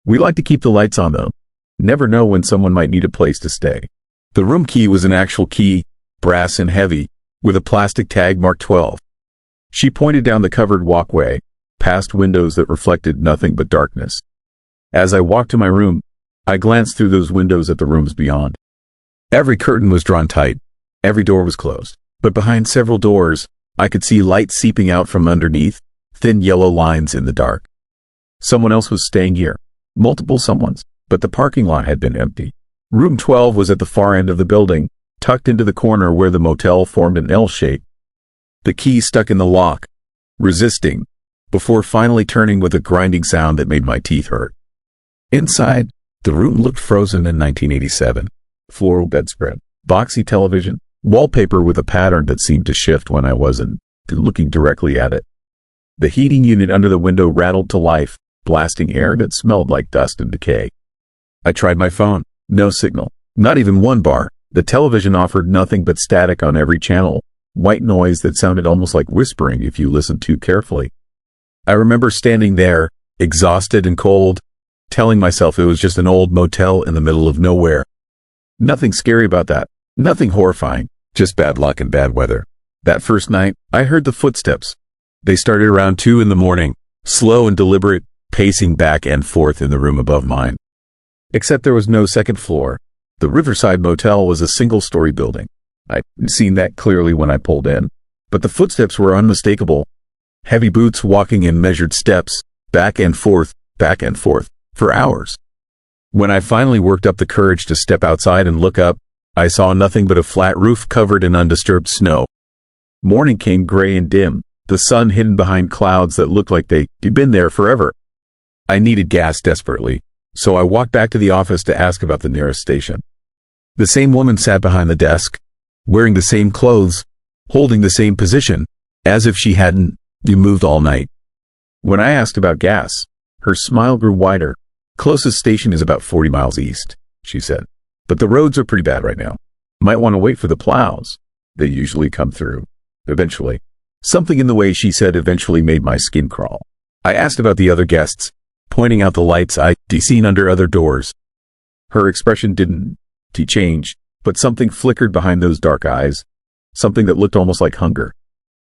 A: "We like to keep the lights on, though. Never know when someone might need a place to stay." The room key was an actual key, brass and heavy, with a plastic tag marked 12. She pointed down the covered walkway, past windows that reflected nothing but darkness. As I walked to my room, I glanced through those windows at the rooms beyond. Every curtain was drawn tight, every door was closed, but behind several doors, I could see light seeping out from underneath, thin yellow lines in the dark. Someone else was staying here, multiple someones, but the parking lot had been empty. Room 12 was at the far end of the building, tucked into the corner where the motel formed an L shape. The key stuck in the lock, resisting, before finally turning with a grinding sound that made my teeth hurt. Inside, The room looked frozen in 1987. Floral bedspread, boxy television, wallpaper with a pattern that seemed to shift when I wasn't looking directly at it. The heating unit under the window rattled to life, blasting air that smelled like dust and decay. I tried my phone. No signal. Not even one bar. The television offered nothing but static on every channel, white noise that sounded almost like whispering if you listened too carefully. I remember standing there, exhausted and cold, telling myself it was just an old motel in the middle of nowhere. Nothing scary about that. Nothing horrifying. Just bad luck and bad weather. That first night, I heard the footsteps. They started around 2 a.m, slow and deliberate, pacing back and forth in the room above mine. Except there was no second floor. The Riverside Motel was a single-story building. I'd seen that clearly when I pulled in. But the footsteps were unmistakable. Heavy boots walking in measured steps, back and forth, for hours. When I finally worked up the courage to step outside and look up, I saw nothing but a flat roof covered in undisturbed snow. Morning came gray and dim, the sun hidden behind clouds that looked like they'd been there forever. I needed gas desperately, so I walked back to the office to ask about the nearest station. The same woman sat behind the desk, wearing the same clothes, holding the same position, as if she hadn't moved all night. When I asked about gas, her smile grew wider. Closest station is about 40 miles east, she said. But the roads are pretty bad right now. Might want to wait for the plows. They usually come through. Eventually. Something in the way she said eventually made my skin crawl. I asked about the other guests, pointing out the lights I'd seen under other doors. Her expression didn't change, but something flickered behind those dark eyes. Something that looked almost like hunger.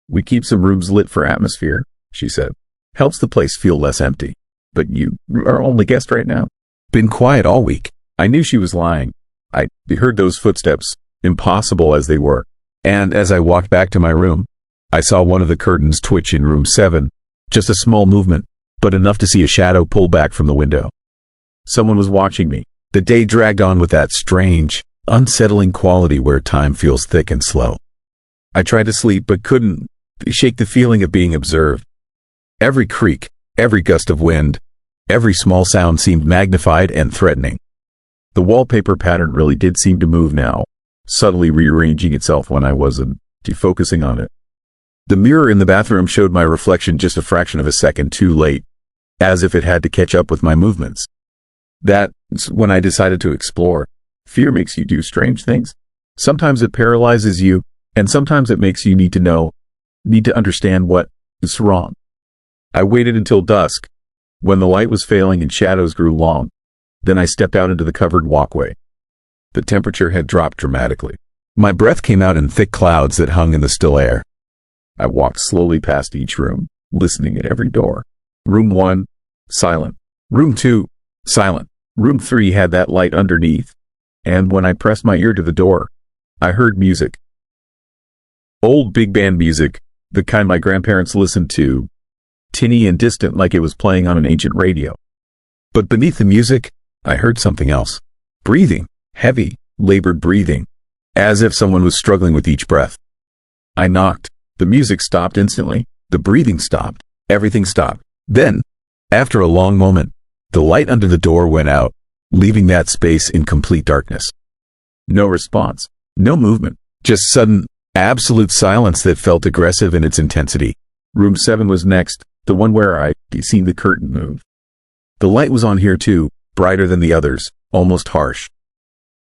A: We keep some rooms lit for atmosphere, she said. Helps the place feel less empty. But you are only guest right now. Been quiet all week. I knew she was lying. I heard those footsteps, impossible as they were. And as I walked back to my room, I saw one of the curtains twitch in room 7. Just a small movement, but enough to see a shadow pull back from the window. Someone was watching me. The day dragged on with that strange, unsettling quality where time feels thick and slow. I tried to sleep but couldn't shake the feeling of being observed. Every creak, every gust of wind, every small sound seemed magnified and threatening. The wallpaper pattern really did seem to move now, subtly rearranging itself when I wasn't focusing on it. The mirror in the bathroom showed my reflection just a fraction of a second too late, as if it had to catch up with my movements. That's when I decided to explore. Fear makes you do strange things. Sometimes it paralyzes you, and sometimes it makes you need to understand what is wrong. I waited until dusk, when the light was failing and shadows grew long. Then I stepped out into the covered walkway. The temperature had dropped dramatically. My breath came out in thick clouds that hung in the still air. I walked slowly past each room, listening at every door. Room 1, silent. Room 2, silent. Room 3 had that light underneath, and when I pressed my ear to the door, I heard music. Old big band music, the kind my grandparents listened to, tinny and distant like it was playing on an ancient radio. But beneath the music, I heard something else. Breathing, heavy, labored breathing, as if someone was struggling with each breath. I knocked. The music stopped instantly. The breathing stopped. Everything stopped. Then, after a long moment, the light under the door went out, leaving that space in complete darkness. No response. No movement. Just sudden, absolute silence that felt aggressive in its intensity. Room 7 was next, the one where I'd seen the curtain move. The light was on here too, brighter than the others, almost harsh.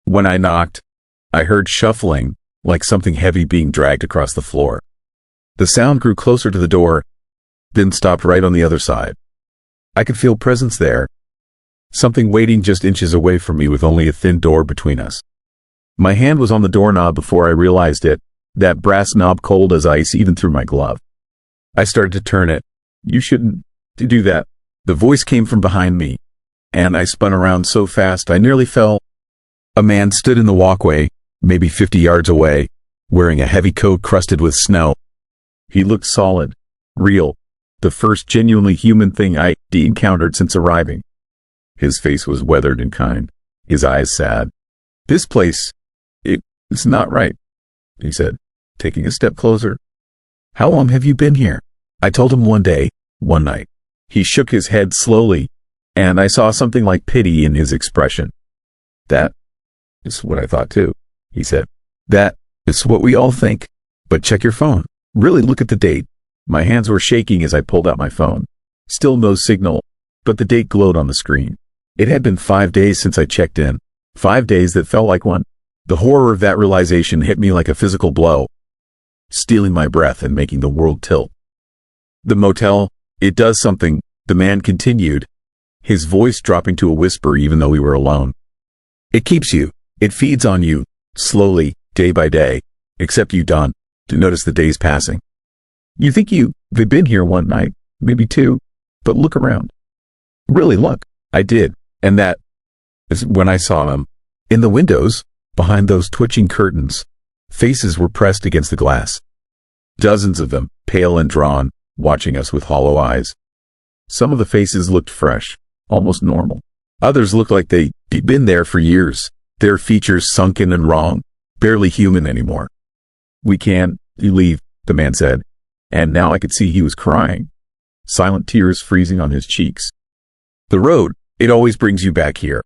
A: When I knocked, I heard shuffling, like something heavy being dragged across the floor. The sound grew closer to the door, then stopped right on the other side. I could feel presence there. Something waiting just inches away from me with only a thin door between us. My hand was on the doorknob before I realized it, that brass knob cold as ice even through my glove. I started to turn it. You shouldn't do that. The voice came from behind me, and I spun around so fast I nearly fell. A man stood in the walkway, maybe 50 yards away, wearing a heavy coat crusted with snow. He looked solid, real, the first genuinely human thing I'd encountered since arriving. His face was weathered and kind, his eyes sad. This place, it's not right, he said, taking a step closer. How long have you been here? I told him one day, one night. He shook his head slowly, and I saw something like pity in his expression. "That is what I thought too," he said. "That is what we all think. But check your phone. Really look at the date." My hands were shaking as I pulled out my phone. Still no signal, but the date glowed on the screen. It had been 5 days since I checked in. 5 days that felt like one. The horror of that realization hit me like a physical blow, stealing my breath and making the world tilt. "The motel, it does something," the man continued, his voice dropping to a whisper even though we were alone. "It keeps you. It feeds on you, slowly, day by day, except you don't notice the days passing. You think they've been here one night, maybe two, but look around. Really look." I did, and that is when I saw them. In the windows, behind those twitching curtains, faces were pressed against the glass. Dozens of them, pale and drawn, watching us with hollow eyes. Some of the faces looked fresh, almost normal. Others looked like they'd been there for years, their features sunken and wrong, barely human anymore. "We can't leave," the man said, and now I could see he was crying, silent tears freezing on his cheeks. "The road, it always brings you back here.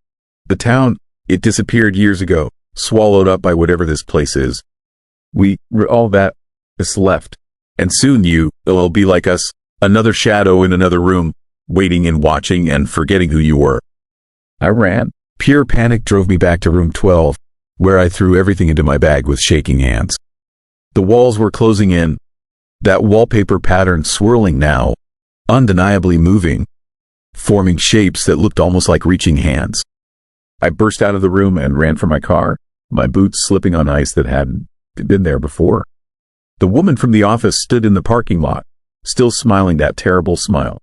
A: The town, it disappeared years ago, swallowed up by whatever this place is. All that is left. And soon it'll be like us, another shadow in another room, waiting and watching and forgetting who you were." I ran. Pure panic drove me back to room 12, where I threw everything into my bag with shaking hands. The walls were closing in, that wallpaper pattern swirling now, undeniably moving, forming shapes that looked almost like reaching hands. I burst out of the room and ran for my car, my boots slipping on ice that hadn't been there before. The woman from the office stood in the parking lot, still smiling that terrible smile.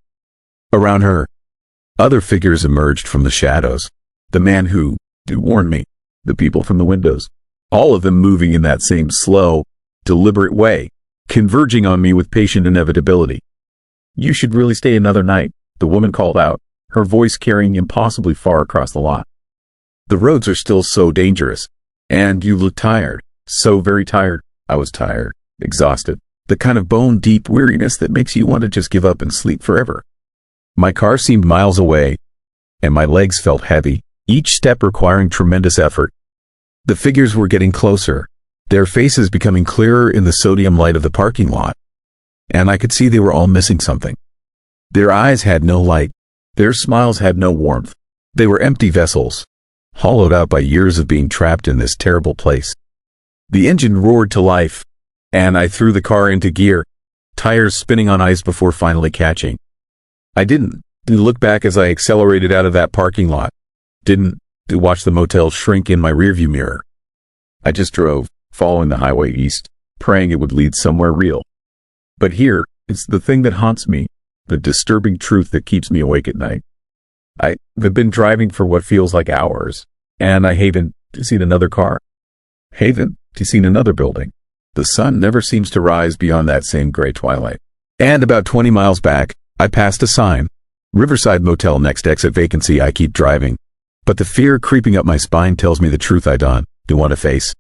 A: Around her, other figures emerged from the shadows. The man who warned me, the people from the windows, all of them moving in that same slow, deliberate way, converging on me with patient inevitability. "You should really stay another night," the woman called out, her voice carrying impossibly far across the lot. "The roads are still so dangerous, and you look tired, so very tired." I was tired, exhausted, the kind of bone-deep weariness that makes you want to just give up and sleep forever. My car seemed miles away, and my legs felt heavy, each step requiring tremendous effort. The figures were getting closer, their faces becoming clearer in the sodium light of the parking lot, and I could see they were all missing something. Their eyes had no light, their smiles had no warmth. They were empty vessels, hollowed out by years of being trapped in this terrible place. The engine roared to life, and I threw the car into gear, tires spinning on ice before finally catching. I didn't look back as I accelerated out of that parking lot, didn't watch the motel shrink in my rearview mirror. I just drove, following the highway east, praying it would lead somewhere real. But here, it's the thing that haunts me, the disturbing truth that keeps me awake at night. I've been driving for what feels like hours, and I haven't seen another car. Haven't seen another building. The sun never seems to rise beyond that same gray twilight. And about 20 miles back, I passed a sign. Riverside Motel, next exit vacancy. I keep driving, but the fear creeping up my spine tells me the truth I don't want to face.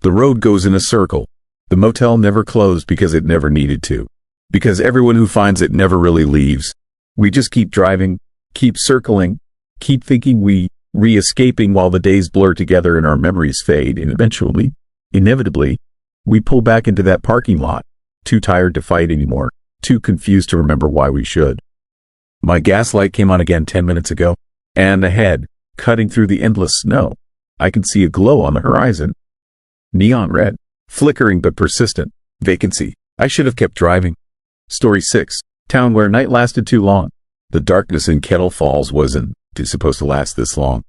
A: The road goes in a circle. The motel never closed because it never needed to. Because everyone who finds it never really leaves. We just keep driving, keep circling, keep thinking we re-escaping while the days blur together and our memories fade, and eventually, inevitably, we pull back into that parking lot, too tired to fight anymore, too confused to remember why we should. My gas light came on again 10 minutes ago, and ahead, cutting through the endless snow, I can see a glow on the horizon. Neon red, flickering but persistent. Vacancy. I should have kept driving. Story 6. Town where night lasted too long. The darkness in Kettle Falls wasn't supposed to last this long.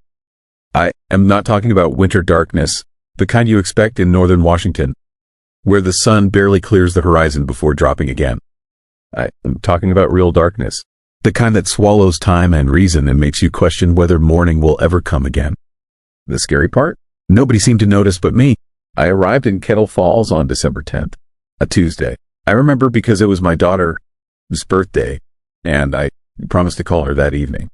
A: I am not talking about winter darkness, the kind you expect in northern Washington, where the sun barely clears the horizon before dropping again. I am talking about real darkness, the kind that swallows time and reason and makes you question whether morning will ever come again. The scary part? Nobody seemed to notice but me. I arrived in Kettle Falls on December 10th, a Tuesday. I remember because it was my daughter's birthday, and I promised to call her that evening.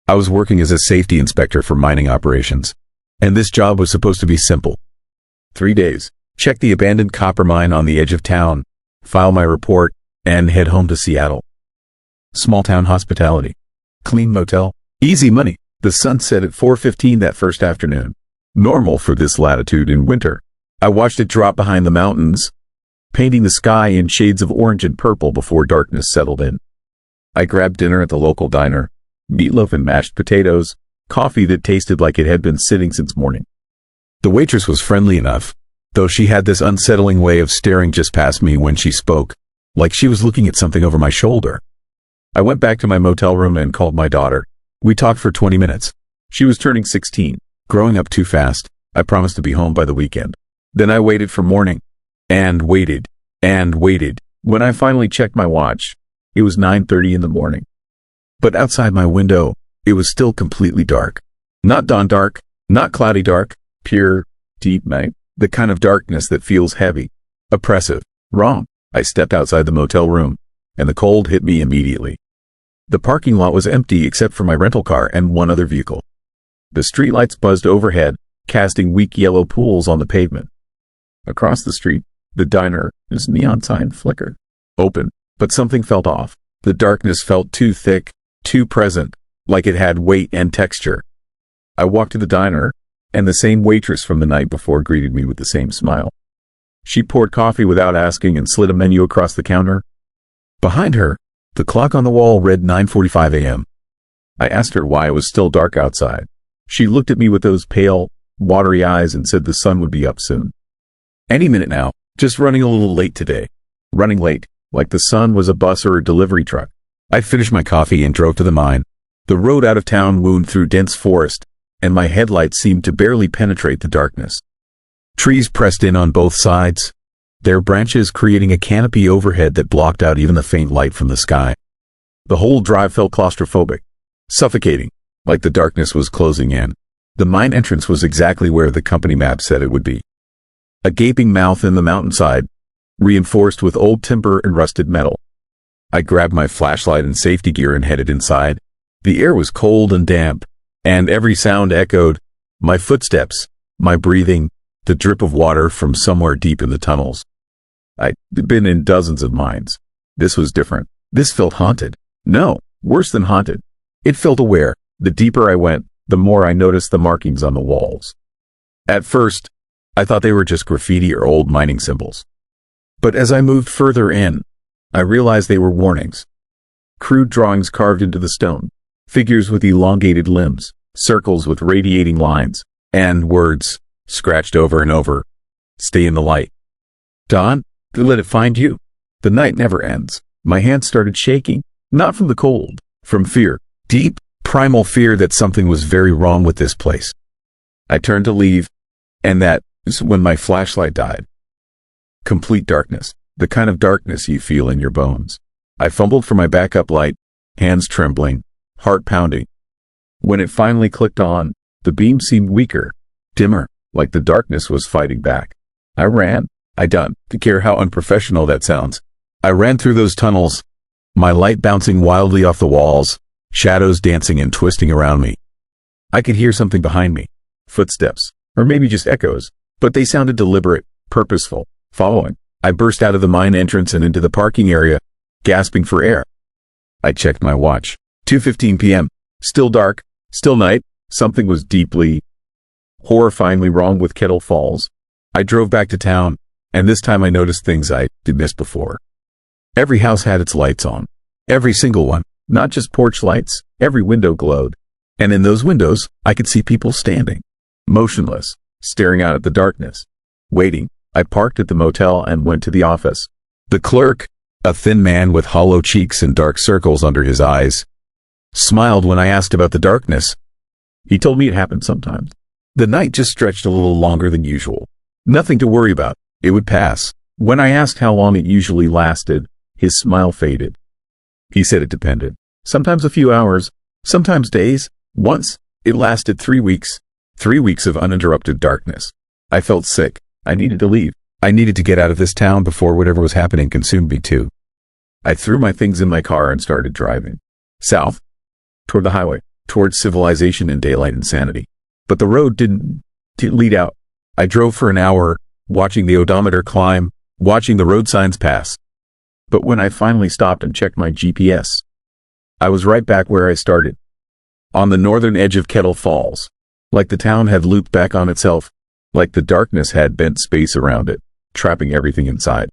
A: I was working as a safety inspector for mining operations, and this job was supposed to be simple. 3 days, check the abandoned copper mine on the edge of town, file my report, and head home to Seattle. Small town hospitality. Clean motel, Easy money. The sun set at 4:15 that first afternoon. Normal for this latitude in winter. I watched it drop behind the mountains, painting the sky in shades of orange and purple before darkness settled in. I grabbed dinner at the local diner, meatloaf and mashed potatoes, coffee that tasted like it had been sitting since morning. The waitress was friendly enough, though she had this unsettling way of staring just past me when she spoke, like she was looking at something over my shoulder. I went back to my motel room and called my daughter. We talked for 20 minutes. She was turning 16, growing up too fast. I promised to be home by the weekend. Then I waited for morning, and waited, and waited. When I finally checked my watch, it was 9:30 in the morning. But outside my window, it was still completely dark. Not dawn dark, not cloudy dark, pure, deep night. The kind of darkness that feels heavy, oppressive, wrong. I stepped outside the motel room, and the cold hit me immediately. The parking lot was empty except for my rental car and one other vehicle. The streetlights buzzed overhead, casting weak yellow pools on the pavement. Across the street, the diner's neon sign flickered. Open, but something felt off. The darkness felt too thick, too present, like it had weight and texture. I walked to the diner, and the same waitress from the night before greeted me with the same smile. She poured coffee without asking and slid a menu across the counter. Behind her, the clock on the wall read 9:45 a.m. I asked her why it was still dark outside. She looked at me with those pale, watery eyes and said the sun would be up soon. Any minute now, just running a little late today. Running late, like the sun was a bus or a delivery truck. I finished my coffee and drove to the mine. The road out of town wound through dense forest, and my headlights seemed to barely penetrate the darkness. Trees pressed in on both sides, their branches creating a canopy overhead that blocked out even the faint light from the sky. The whole drive felt claustrophobic, suffocating, like the darkness was closing in. The mine entrance was exactly where the company map said it would be. A gaping mouth in the mountainside, reinforced with old timber and rusted metal. I grabbed my flashlight and safety gear and headed inside. The air was cold and damp, and every sound echoed. My footsteps, my breathing, the drip of water from somewhere deep in the tunnels. I'd been in dozens of mines. This was different. This felt haunted. No, worse than haunted. It felt aware. The deeper I went, the more I noticed the markings on the walls. At first, I thought they were just graffiti or old mining symbols. But as I moved further in, I realized they were warnings. Crude drawings carved into the stone, figures with elongated limbs, circles with radiating lines, and words, scratched over and over. Stay in the light. Dawn, let it find you. The night never ends. My hands started shaking, not from the cold, from fear, deep, primal fear that something was very wrong with this place. I turned to leave, and that is when my flashlight died. Complete darkness, the kind of darkness you feel in your bones. I fumbled for my backup light, hands trembling, heart pounding. When it finally clicked on, the beam seemed weaker, dimmer, like the darkness was fighting back. I ran. I don't care how unprofessional that sounds. I ran through those tunnels, my light bouncing wildly off the walls, shadows dancing and twisting around me. I could hear something behind me, footsteps, or maybe just echoes, but they sounded deliberate, purposeful, following. I burst out of the mine entrance and into the parking area, gasping for air. I checked my watch. 2:15 p.m. Still dark, still night. Something was deeply, horrifyingly wrong with Kettle Falls. I drove back to town, and this time I noticed things I'd missed before. Every house had its lights on. Every single one. Not just porch lights. Every window glowed. And in those windows, I could see people standing, motionless, staring out at the darkness, waiting. I parked at the motel and went to the office. The clerk, a thin man with hollow cheeks and dark circles under his eyes, smiled when I asked about the darkness. He told me it happened sometimes. The night just stretched a little longer than usual. Nothing to worry about. It would pass. When I asked how long it usually lasted, his smile faded. He said it depended. Sometimes a few hours, sometimes days. Once, it lasted 3 weeks. 3 weeks of uninterrupted darkness. I felt sick. I needed to leave. I needed to get out of this town before whatever was happening consumed me too. I threw my things in my car and started driving. South. Toward the highway. Towards civilization and daylight insanity. But the road didn't lead out. I drove for an hour, watching the odometer climb, watching the road signs pass. But when I finally stopped and checked my GPS, I was right back where I started. on the northern edge of Kettle Falls. Like the town had looped back on itself, like the darkness had bent space around it, trapping everything inside.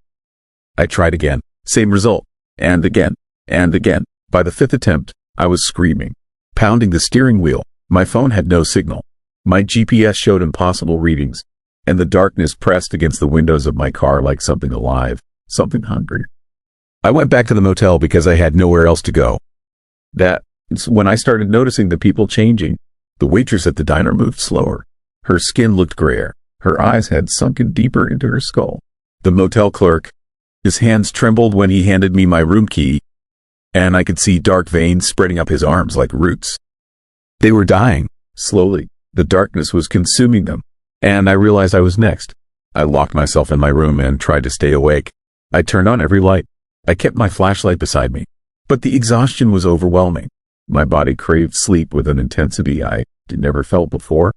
A: I tried again, same result, and again, and again. By the fifth attempt, I was screaming, pounding the steering wheel. My phone had no signal. My GPS showed impossible readings, and the darkness pressed against the windows of my car like something alive, something hungry. I went back to the motel because I had nowhere else to go. That's when I started noticing the people changing. The waitress at the diner moved slower. Her skin looked grayer. Her eyes had sunken deeper into her skull. The motel clerk, his hands trembled when he handed me my room key, and I could see dark veins spreading up his arms like roots. They were dying, slowly. The darkness was consuming them, and I realized I was next. I locked myself in my room and tried to stay awake. I turned on every light. I kept my flashlight beside me, but the exhaustion was overwhelming. My body craved sleep with an intensity I had never felt before.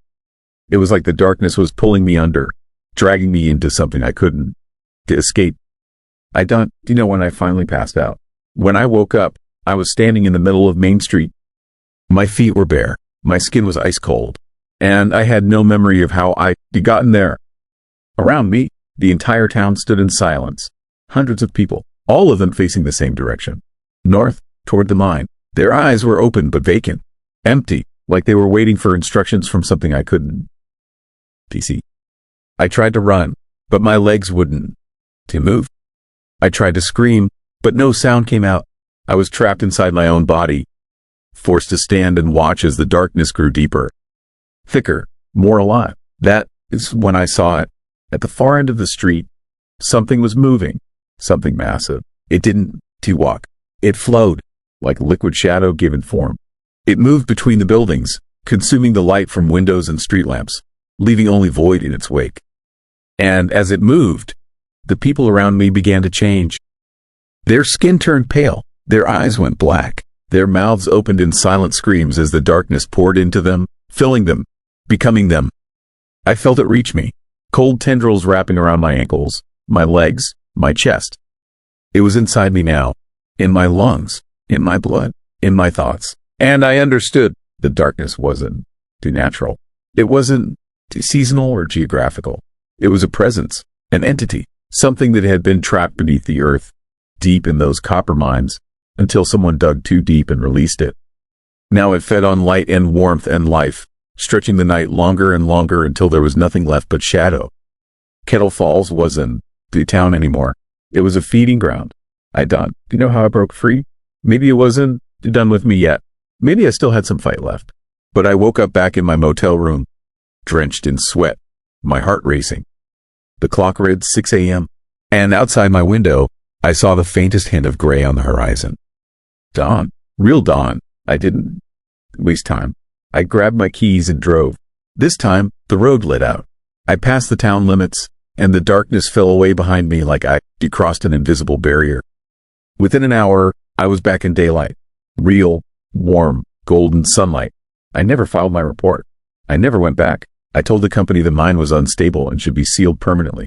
A: It was like the darkness was pulling me under, dragging me into something I couldn't escape. When I finally passed out. When I woke up, I was standing in the middle of Main Street. My feet were bare, my skin was ice cold, and I had no memory of how I had gotten there. Around me, the entire town stood in silence. Hundreds of people, all of them facing the same direction. North, toward the mine. Their eyes were open but vacant, empty, like they were waiting for instructions from something I couldn't see. I tried to run, but my legs wouldn't move. I tried to scream, but no sound came out. I was trapped inside my own body, forced to stand and watch as the darkness grew deeper, thicker, more alive. That is when I saw it. At the far end of the street, something was moving, something massive. It didn't walk. It flowed, like liquid shadow given form. It moved between the buildings, consuming the light from windows and street lamps, leaving only void in its wake. And as it moved, the people around me began to change. Their skin turned pale, their eyes went black, their mouths opened in silent screams as the darkness poured into them, filling them, becoming them. I felt it reach me, cold tendrils wrapping around my ankles, my legs, my chest. It was inside me now, in my lungs, in my blood, in my thoughts. And I understood the darkness wasn't too natural. It wasn't too seasonal or geographical. It was a presence, an entity, something that had been trapped beneath the earth, deep in those copper mines, until someone dug too deep and released it. Now it fed on light and warmth and life, stretching the night longer and longer until there was nothing left but shadow. Kettle Falls wasn't the town anymore. It was a feeding ground. Do you know how I broke free? Maybe it wasn't done with me yet. Maybe I still had some fight left. But I woke up back in my motel room, drenched in sweat, my heart racing. The clock read 6 a.m., and outside my window, I saw the faintest hint of gray on the horizon. Dawn. Real dawn. I didn't waste time. I grabbed my keys and drove. This time, the road lit out. I passed the town limits, and the darkness fell away behind me like I crossed an invisible barrier. Within an hour, I was back in daylight. Real, warm, golden sunlight. I never filed my report. I never went back. I told the company the mine was unstable and should be sealed permanently.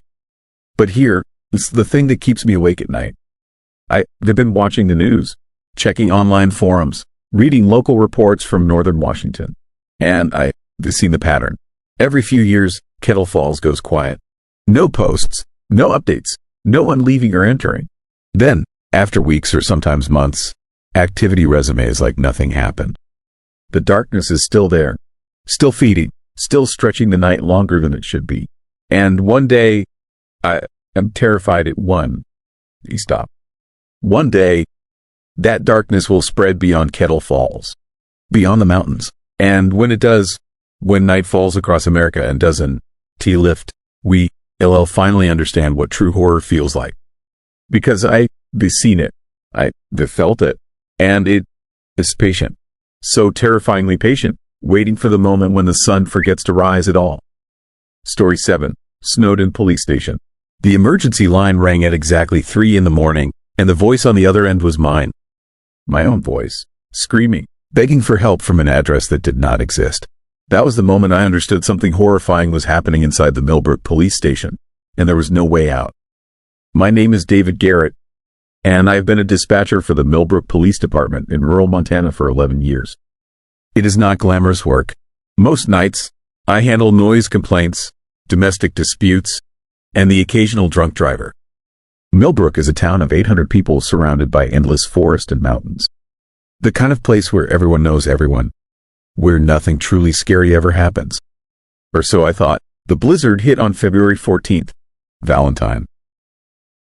A: But here, it's the thing that keeps me awake at night. I've been watching the news, checking online forums, reading local reports from northern Washington. And I've seen the pattern. Every few years, Kettle Falls goes quiet. No posts, no updates, no one leaving or entering. Then, after weeks or sometimes months, activity resumes like nothing happened. The darkness is still there, still feeding, still stretching the night longer than it should be. And one day, I am terrified it won. He stopped. One day, that darkness will spread beyond Kettle Falls, beyond the mountains. And when it does, when night falls across America and doesn't lift, we'll finally understand what true horror feels like. Because I've seen it, I've felt it, and it is patient. So terrifyingly patient, waiting for the moment when the sun forgets to rise at all. Story 7. Snowden Police Station. The emergency line rang at exactly 3 in the morning, and the voice on the other end was mine. My own voice, screaming, begging for help from an address that did not exist. That was the moment I understood something horrifying was happening inside the Millbrook Police Station, and there was no way out. My name is David Garrett, and I've been a dispatcher for the Millbrook Police Department in rural Montana for 11 years. It is not glamorous work. Most nights, I handle noise complaints, domestic disputes, and the occasional drunk driver. Millbrook is a town of 800 people surrounded by endless forest and mountains. The kind of place where everyone knows everyone, where nothing truly scary ever happens. Or so I thought. The blizzard hit on February 14th, Valentine.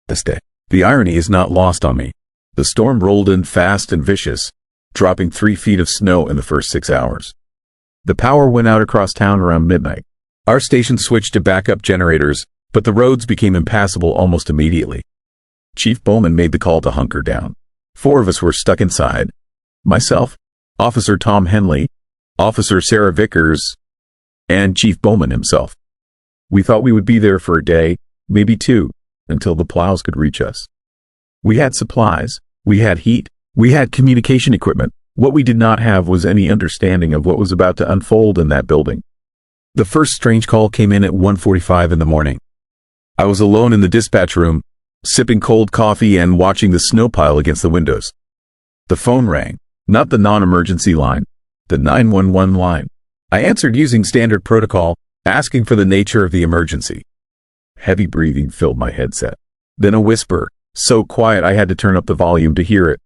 A: This day, the irony is not lost on me. The storm rolled in fast and vicious, dropping 3 feet of snow in the first 6 hours. The power went out across town around midnight. Our station switched to backup generators, but the roads became impassable almost immediately. Chief Bowman made the call to hunker down. 4 of us were stuck inside. Myself, Officer Tom Henley, Officer Sarah Vickers, and Chief Bowman himself. We thought we would be there for a day, maybe 2, until the plows could reach us. We had supplies, we had heat, we had communication equipment. What we did not have was any understanding of what was about to unfold in that building. The first strange call came in at 1:45 in the morning. I was alone in the dispatch room, sipping cold coffee and watching the snow pile against the windows. The phone rang, not the non-emergency line, the 911 line. I answered using standard protocol, asking for the nature of the emergency. Heavy breathing filled my headset. Then a whisper, so quiet I had to turn up the volume to hear it.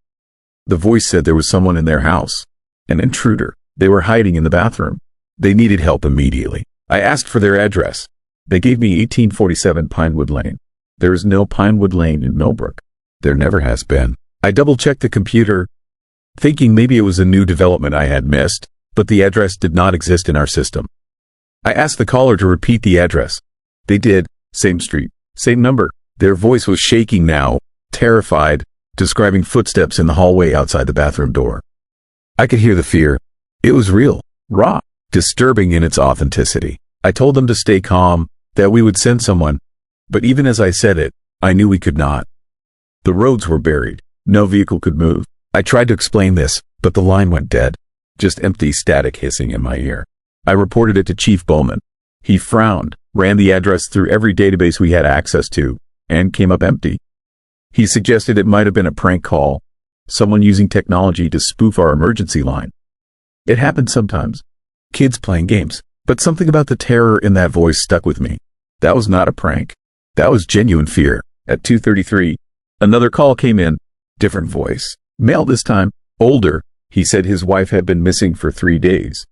A: The voice said there was someone in their house, an intruder. They were hiding in the bathroom. They needed help immediately. I asked for their address. They gave me 1847 Pinewood Lane. There is no Pinewood Lane in Millbrook. There never has been. I double-checked the computer, thinking maybe it was a new development I had missed, but the address did not exist in our system. I asked the caller to repeat the address. They did. Same street, same number. Their voice was shaking now, terrified, describing footsteps in the hallway outside the bathroom door. I could hear the fear. It was real, raw, disturbing in its authenticity. I told them to stay calm, that we would send someone, but even as I said it, I knew we could not. The roads were buried. No vehicle could move. I tried to explain this, but the line went dead. Just empty static hissing in my ear. I reported it to Chief Bowman. He frowned, ran the address through every database we had access to, and came up empty. He suggested it might have been a prank call, someone using technology to spoof our emergency line. It happened sometimes. Kids playing games. But something about the terror in that voice stuck with me. That was not a prank. That was genuine fear. At 2:33, another call came in. Different voice. Male this time. Older. He said his wife had been missing for 3 days,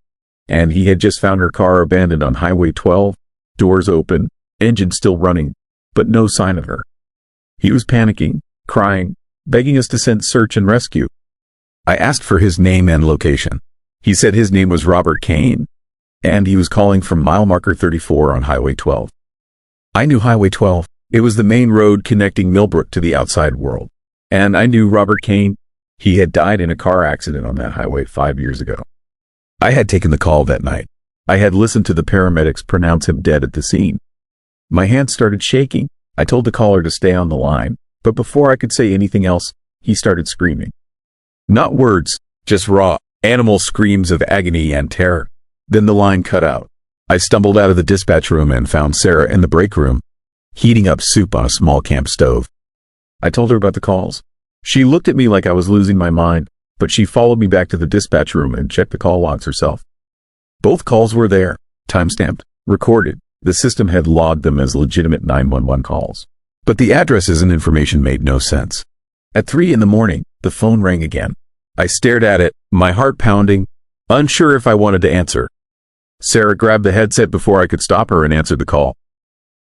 A: and he had just found her car abandoned on Highway 12, doors open, engine still running, but no sign of her. He was panicking, crying, begging us to send search and rescue. I asked for his name and location. He said his name was Robert Kane, and he was calling from mile marker 34 on Highway 12. I knew Highway 12. It was the main road connecting Millbrook to the outside world. And I knew Robert Kane. He had died in a car accident on that highway 5 years ago. I had taken the call that night. I had listened to the paramedics pronounce him dead at the scene. My hands started shaking. I told the caller to stay on the line, but before I could say anything else, he started screaming. Not words, just raw, animal screams of agony and terror. Then the line cut out. I stumbled out of the dispatch room and found Sarah in the break room, heating up soup on a small camp stove. I told her about the calls. She looked at me like I was losing my mind, but she followed me back to the dispatch room and checked the call logs herself. Both calls were there, timestamped, recorded. The system had logged them as legitimate 911 calls. But the addresses and information made no sense. At 3 in the morning, the phone rang again. I stared at it, my heart pounding, unsure if I wanted to answer. Sarah grabbed the headset before I could stop her and answered the call.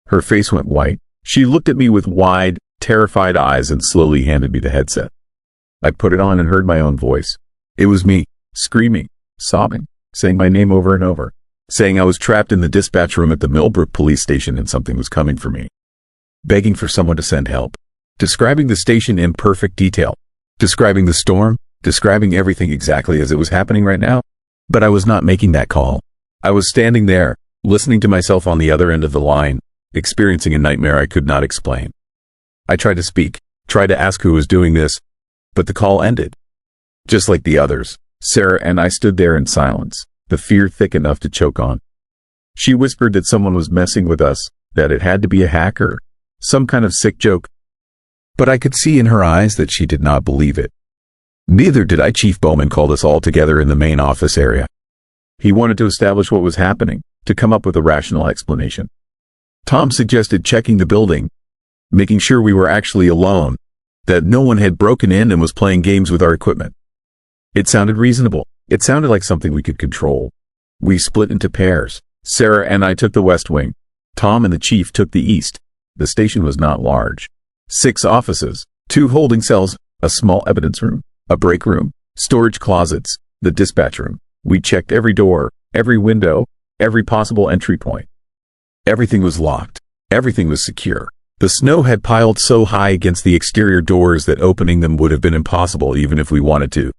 A: Her face went white. She looked at me with wide, terrified eyes and slowly handed me the headset. I put it on and heard my own voice. It was me, screaming, sobbing, saying my name over and over, saying I was trapped in the dispatch room at the Millbrook police station and something was coming for me. Begging for someone to send help. Describing the station in perfect detail. Describing the storm. Describing everything exactly as it was happening right now. But I was not making that call. I was standing there, listening to myself on the other end of the line, experiencing a nightmare I could not explain. I tried to speak, tried to ask who was doing this, but the call ended. Just like the others, Sarah and I stood there in silence, the fear thick enough to choke on. She whispered that someone was messing with us, that it had to be a hacker, some kind of sick joke. But I could see in her eyes that she did not believe it. Neither did I. Chief Bowman called us all together in the main office area. He wanted to establish what was happening, to come up with a rational explanation. Tom suggested checking the building, making sure we were actually alone, that no one had broken in and was playing games with our equipment. It sounded reasonable. It sounded like something we could control. We split into pairs. Sarah and I took the west wing. Tom and the chief took the east. The station was not large. 6 offices, 2 holding cells, a small evidence room, a break room, storage closets, the dispatch room. We checked every door, every window, every possible entry point. Everything was locked. Everything was secure. The snow had piled so high against the exterior doors that opening them would have been impossible even if we wanted to.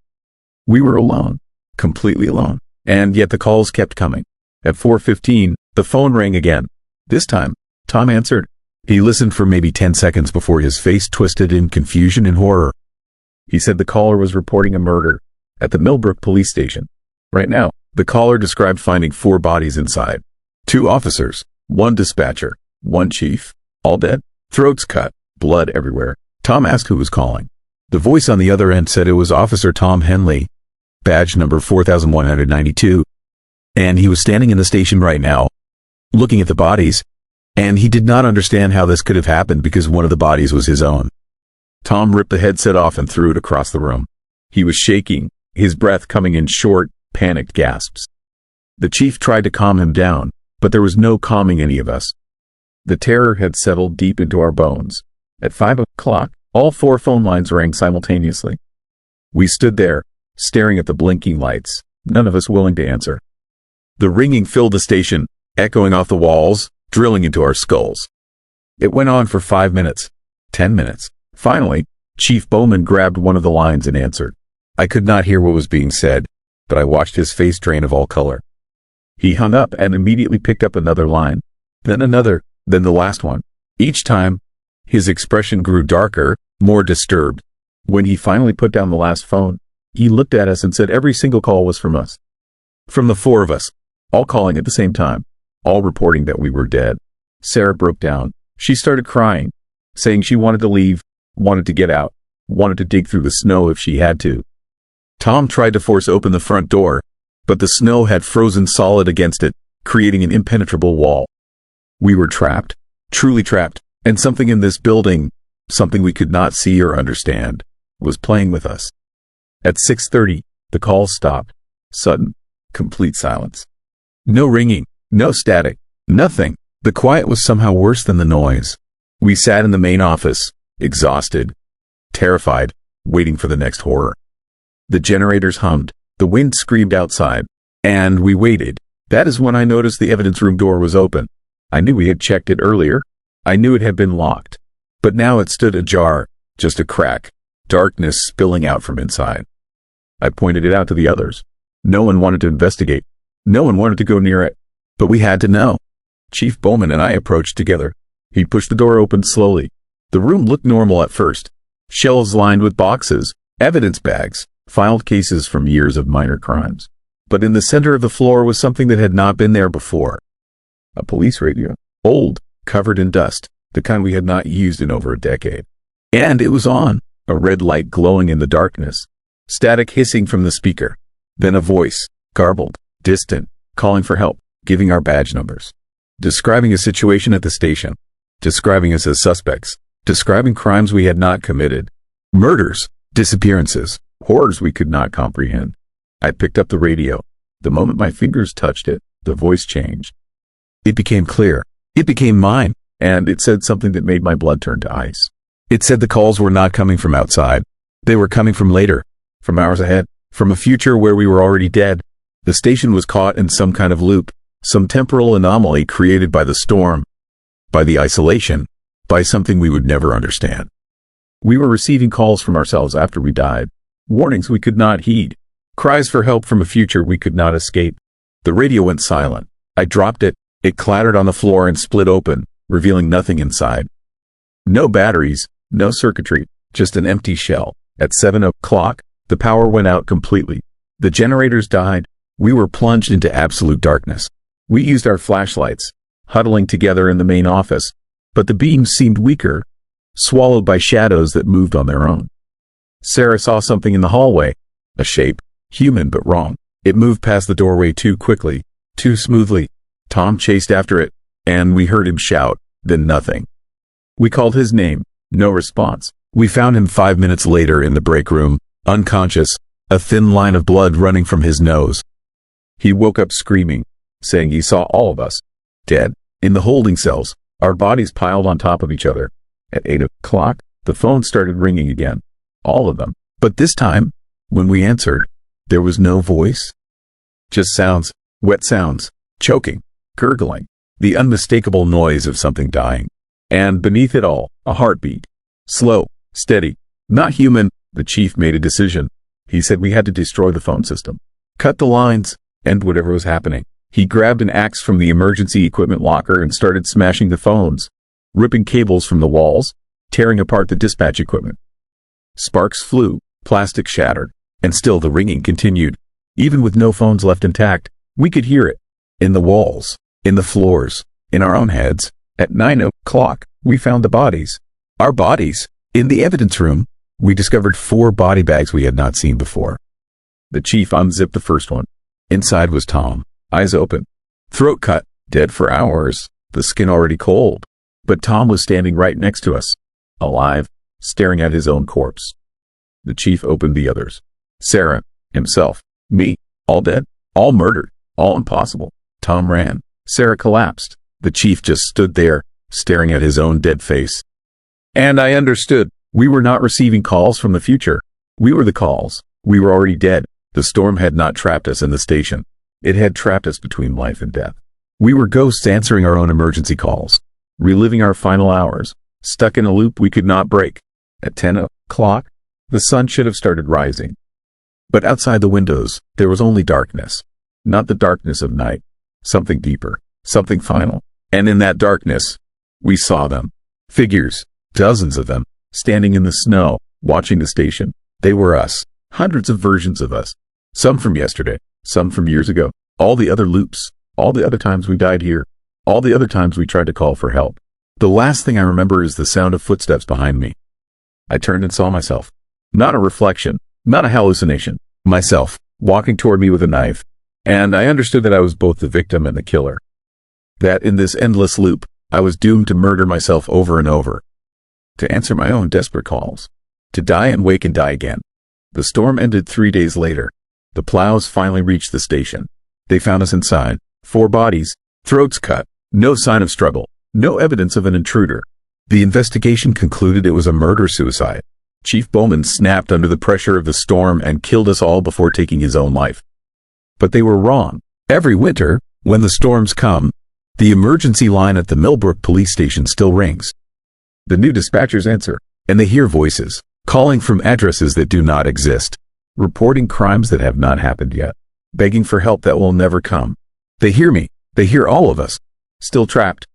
A: We were alone, completely alone, and yet the calls kept coming. At 4:15, the phone rang again. This time, Tom answered. He listened for maybe 10 seconds before his face twisted in confusion and horror. He said the caller was reporting a murder at the Millbrook police station. Right now, the caller described finding 4 bodies inside. 2 officers, 1 dispatcher, 1 chief, all dead, throats cut, blood everywhere. Tom asked who was calling. The voice on the other end said it was Officer Tom Henley, badge number 4192, and he was standing in the station right now, looking at the bodies, and he did not understand how this could have happened because one of the bodies was his own. Tom ripped the headset off and threw it across the room. He was shaking, his breath coming in short, panicked gasps. The chief tried to calm him down, but there was no calming any of us. The terror had settled deep into our bones. At 5 o'clock, all 4 phone lines rang simultaneously. We stood there, staring at the blinking lights, none of us willing to answer. The ringing filled the station, echoing off the walls, drilling into our skulls. It went on for 5 minutes, 10 minutes. Finally, Chief Bowman grabbed one of the lines and answered. I could not hear what was being said, but I watched his face drain of all color. He hung up and immediately picked up another line, then another, then the last one. Each time, his expression grew darker, more disturbed. When he finally put down the last phone, he looked at us and said every single call was from us. From the 4 of us, all calling at the same time, all reporting that we were dead. Sarah broke down. She started crying, saying she wanted to leave, wanted to get out, wanted to dig through the snow if she had to. Tom tried to force open the front door, but the snow had frozen solid against it, creating an impenetrable wall. We were trapped, truly trapped, and something in this building, something we could not see or understand, was playing with us. At 6:30, the call stopped. Sudden, complete silence. No ringing, no static, nothing. The quiet was somehow worse than the noise. We sat in the main office, exhausted, terrified, waiting for the next horror. The generators hummed, the wind screamed outside, and we waited. That is when I noticed the evidence room door was open. I knew we had checked it earlier. I knew it had been locked. But now it stood ajar, just a crack, darkness spilling out from inside. I pointed it out to the others. No one wanted to investigate. No one wanted to go near it. But we had to know. Chief Bowman and I approached together. He pushed the door open slowly. The room looked normal at first. Shelves lined with boxes, evidence bags, filed cases from years of minor crimes. But in the center of the floor was something that had not been there before. A police radio. Old, covered in dust, the kind we had not used in over a decade. And it was on, a red light glowing in the darkness. Static hissing from the speaker. Then a voice, garbled, distant, calling for help, giving our badge numbers. Describing a situation at the station. Describing us as suspects. Describing crimes we had not committed. Murders, disappearances, horrors we could not comprehend. I picked up the radio. The moment my fingers touched it, the voice changed. It became clear. It became mine, and it said something that made my blood turn to ice. It said the calls were not coming from outside. They were coming from later, from hours ahead, from a future where we were already dead. The station was caught in some kind of loop, some temporal anomaly created by the storm, by the isolation, by something we would never understand. We were receiving calls from ourselves after we died, warnings we could not heed, cries for help from a future we could not escape. The radio went silent. I dropped it. It clattered on the floor and split open, revealing nothing inside. No batteries, no circuitry, just an empty shell. At 7 o'clock, the power went out completely. The generators died. We were plunged into absolute darkness. We used our flashlights, huddling together in the main office, but the beams seemed weaker, swallowed by shadows that moved on their own. Sarah saw something in the hallway. A shape, human but wrong. It moved past the doorway too quickly, too smoothly. Tom chased after it, and we heard him shout, then nothing. We called his name, no response. We found him 5 minutes later in the break room, unconscious, a thin line of blood running from his nose. He woke up screaming, saying he saw all of us, dead, in the holding cells, our bodies piled on top of each other. At 8 o'clock, the phone started ringing again. All of them. But this time, when we answered, there was no voice. Just sounds, wet sounds, choking, gurgling, the unmistakable noise of something dying. And beneath it all, a heartbeat. Slow, steady, not human. The chief made a decision. He said we had to destroy the phone system, cut the lines, end whatever was happening. He grabbed an axe from the emergency equipment locker and started smashing the phones, ripping cables from the walls, tearing apart the dispatch equipment. Sparks flew, plastic shattered, and still the ringing continued. Even with no phones left intact, we could hear it. In the walls, in the floors, in our own heads. At 9 o'clock, we found the bodies. Our bodies. In the evidence room, we discovered 4 body bags we had not seen before. The chief unzipped the first one. Inside was Tom, eyes open, throat cut, dead for hours, the skin already cold. But Tom was standing right next to us, alive, staring at his own corpse. The chief opened the others. Sarah, himself, me, all dead, all murdered, all impossible. Tom ran. Sarah collapsed. The chief just stood there, staring at his own dead face. And I understood. We were not receiving calls from the future. We were the calls. We were already dead. The storm had not trapped us in the station. It had trapped us between life and death. We were ghosts answering our own emergency calls, reliving our final hours, stuck in a loop we could not break. At 10 o'clock, the sun should have started rising. But outside the windows, there was only darkness. Not the darkness of night. Something deeper, something final. And in that darkness, we saw them. Figures, dozens of them, standing in the snow, watching the station. They were us. Hundreds of versions of us. Some from yesterday, some from years ago. All the other loops, all the other times we died here, all the other times we tried to call for help. The last thing I remember is the sound of footsteps behind me. I turned and saw myself. Not a reflection, not a hallucination. Myself, walking toward me with a knife. And I understood that I was both the victim and the killer. That in this endless loop, I was doomed to murder myself over and over. To answer my own desperate calls. To die and wake and die again. The storm ended 3 days later. The plows finally reached the station. They found us inside. 4 bodies, throats cut, no sign of struggle, no evidence of an intruder. The investigation concluded it was a murder-suicide. Chief Bowman snapped under the pressure of the storm and killed us all before taking his own life. But they were wrong. Every winter, when the storms come, the emergency line at the Millbrook police station still rings. The new dispatchers answer, and they hear voices, calling from addresses that do not exist, reporting crimes that have not happened yet, begging for help that will never come. They hear me. They hear all of us. Still trapped.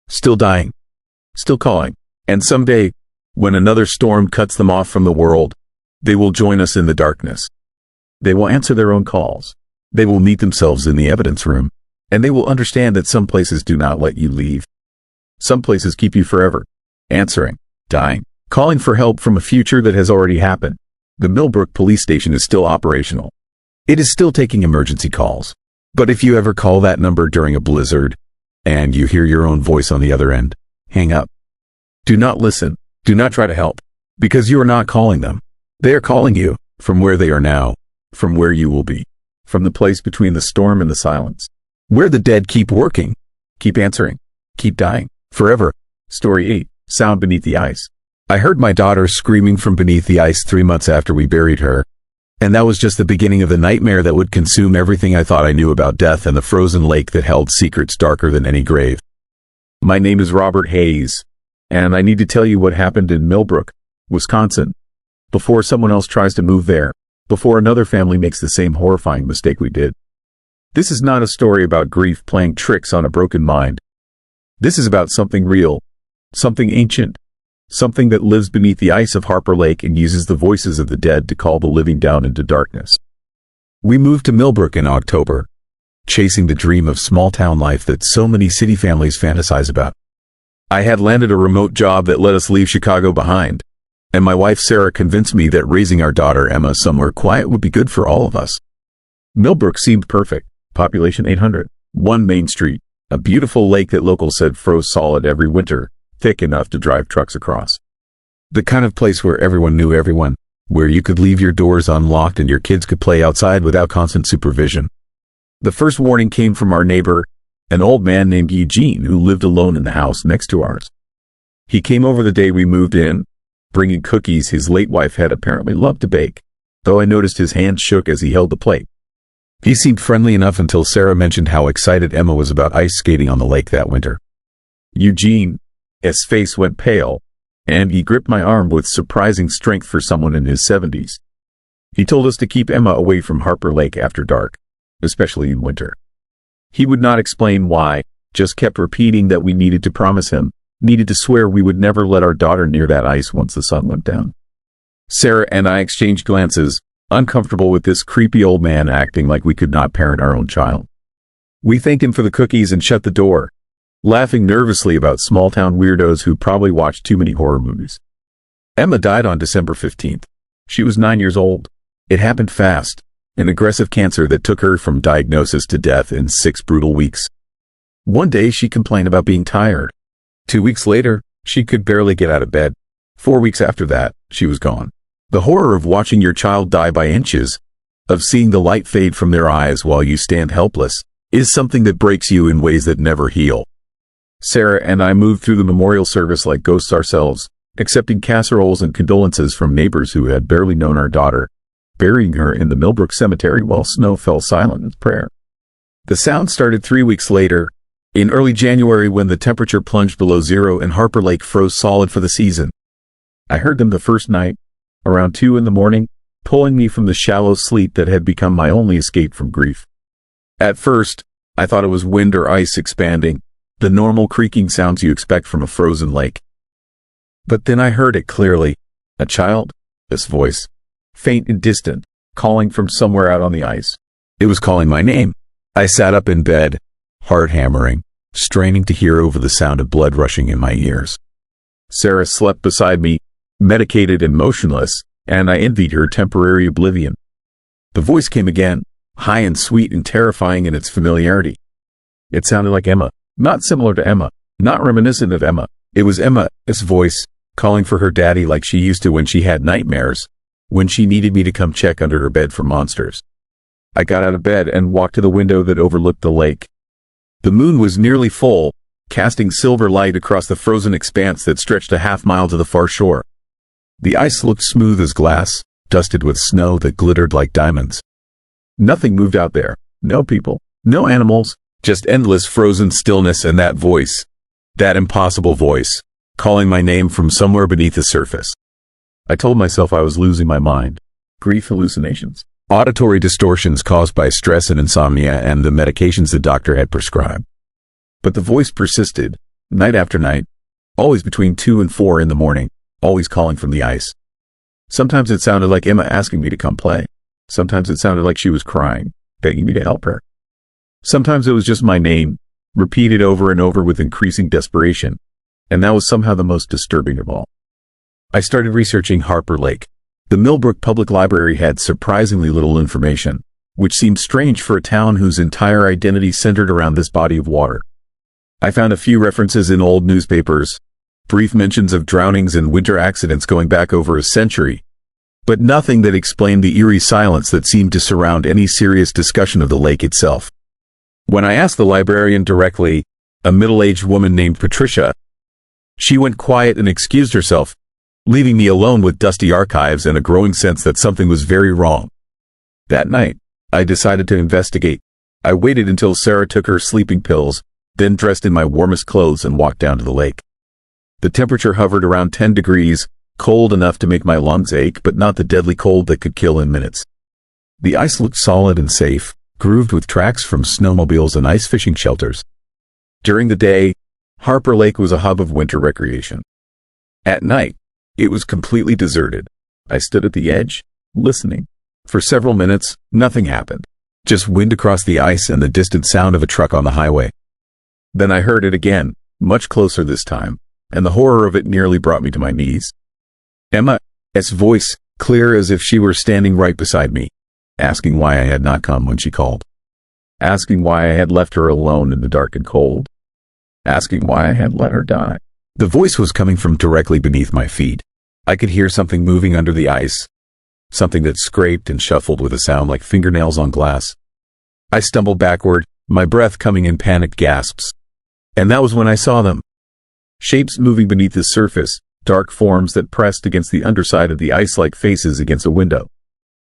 A: Still dying. Still calling. And someday, when another storm cuts them off from the world, they will join us in the darkness. They will answer their own calls. They will meet themselves in the evidence room, and they will understand that some places do not let you leave. Some places keep you forever, answering, dying, calling for help from a future that has already happened. The Millbrook police station is still operational. It is still taking emergency calls. But if you ever call that number during a blizzard, and you hear your own voice on the other end, hang up. Do not listen. Do not try to help, because you are not calling them. They are calling you from where they are now, from where you will be, from the place between the storm and the silence, where the dead keep working, keep answering, keep dying, forever. Story 8, Sound Beneath the Ice. I heard my daughter screaming from beneath the ice 3 months after we buried her, and that was just the beginning of the nightmare that would consume everything I thought I knew about death and the frozen lake that held secrets darker than any grave. My name is Robert Hayes, and I need to tell you what happened in Millbrook, Wisconsin, before someone else tries to move there, before another family makes the same horrifying mistake we did. This is not a story about grief playing tricks on a broken mind. This is about something real, something ancient, something that lives beneath the ice of Harper Lake and uses the voices of the dead to call the living down into darkness. We moved to Millbrook in October, chasing the dream of small-town life that so many city families fantasize about. I had landed a remote job that let us leave Chicago behind. and my wife Sarah convinced me that raising our daughter Emma somewhere quiet would be good for all of us. Millbrook seemed perfect. Population 800. One main street. A beautiful lake that locals said froze solid every winter, thick enough to drive trucks across. The kind of place where everyone knew everyone, where you could leave your doors unlocked and your kids could play outside without constant supervision. The first warning came from our neighbor, an old man named Eugene who lived alone in the house next to ours. He came over the day we moved in, bringing cookies his late wife had apparently loved to bake, though I noticed his hand shook as he held the plate. He seemed friendly enough until Sarah mentioned how excited Emma was about ice skating on the lake that winter. Eugene's face went pale, and he gripped my arm with surprising strength for someone in his 70s. He told us to keep Emma away from Harper Lake after dark, especially in winter. He would not explain why, just kept repeating that we needed to promise him, needed to swear we would never let our daughter near that ice once the sun went down. Sarah and I exchanged glances, uncomfortable with this creepy old man acting like we could not parent our own child. We thanked him for the cookies and shut the door, laughing nervously about small-town weirdos who probably watched too many horror movies. Emma died on December 15th. She was 9 years old. It happened fast, an aggressive cancer that took her from diagnosis to death in 6 brutal weeks. One day she complained about being tired. 2 weeks later, she could barely get out of bed. 4 weeks after that, she was gone. The horror of watching your child die by inches, of seeing the light fade from their eyes while you stand helpless, is something that breaks you in ways that never heal. Sarah and I moved through the memorial service like ghosts ourselves, accepting casseroles and condolences from neighbors who had barely known our daughter, burying her in the Millbrook Cemetery while snow fell silent as prayer. The sound started 3 weeks later, in early January when the temperature plunged below zero and Harper Lake froze solid for the season. I heard them the first night, around 2 in the morning, pulling me from the shallow sleep that had become my only escape from grief. At first, I thought it was wind or ice expanding, the normal creaking sounds you expect from a frozen lake. But then I heard it clearly, a child's voice, faint and distant, calling from somewhere out on the ice. It was calling my name. I sat up in bed, heart hammering, straining to hear over the sound of blood rushing in my ears. Sarah slept beside me, medicated and motionless, and I envied her temporary oblivion. The voice came again, high and sweet and terrifying in its familiarity. It sounded like Emma, not similar to Emma, not reminiscent of Emma. It was Emma's voice, calling for her daddy like she used to when she had nightmares, when she needed me to come check under her bed for monsters. I got out of bed and walked to the window that overlooked the lake. The moon was nearly full, casting silver light across the frozen expanse that stretched a half-mile to the far shore. The ice looked smooth as glass, dusted with snow that glittered like diamonds. Nothing moved out there. No people, no animals, just endless frozen stillness and that voice, that impossible voice, calling my name from somewhere beneath the surface. I told myself I was losing my mind. Grief hallucinations, auditory distortions caused by stress and insomnia and the medications the doctor had prescribed. But the voice persisted, night after night, always between 2 and 4 in the morning, always calling from the ice. Sometimes it sounded like Emma asking me to come play. Sometimes it sounded like she was crying, begging me to help her. Sometimes it was just my name, repeated over and over with increasing desperation, and that was somehow the most disturbing of all. I started researching Harper Lake. The Millbrook Public Library had surprisingly little information, which seemed strange for a town whose entire identity centered around this body of water. I found a few references in old newspapers, brief mentions of drownings and winter accidents going back over a century, but nothing that explained the eerie silence that seemed to surround any serious discussion of the lake itself. When I asked the librarian directly, a middle-aged woman named Patricia, she went quiet and excused herself, leaving me alone with dusty archives and a growing sense that something was very wrong. That night, I decided to investigate. I waited until Sarah took her sleeping pills, then dressed in my warmest clothes and walked down to the lake. The temperature hovered around 10 degrees, cold enough to make my lungs ache, but not the deadly cold that could kill in minutes. The ice looked solid and safe, grooved with tracks from snowmobiles and ice fishing shelters. During the day, Harper Lake was a hub of winter recreation. At night, it was completely deserted. I stood at the edge, listening. For several minutes, nothing happened. Just wind across the ice and the distant sound of a truck on the highway. Then I heard it again, much closer this time, and the horror of it nearly brought me to my knees. Emma's voice, clear as if she were standing right beside me, asking why I had not come when she called. Asking why I had left her alone in the dark and cold. Asking why I had let her die. The voice was coming from directly beneath my feet. I could hear something moving under the ice. Something that scraped and shuffled with a sound like fingernails on glass. I stumbled backward, my breath coming in panicked gasps. And that was when I saw them. Shapes moving beneath the surface, dark forms that pressed against the underside of the ice like faces against a window.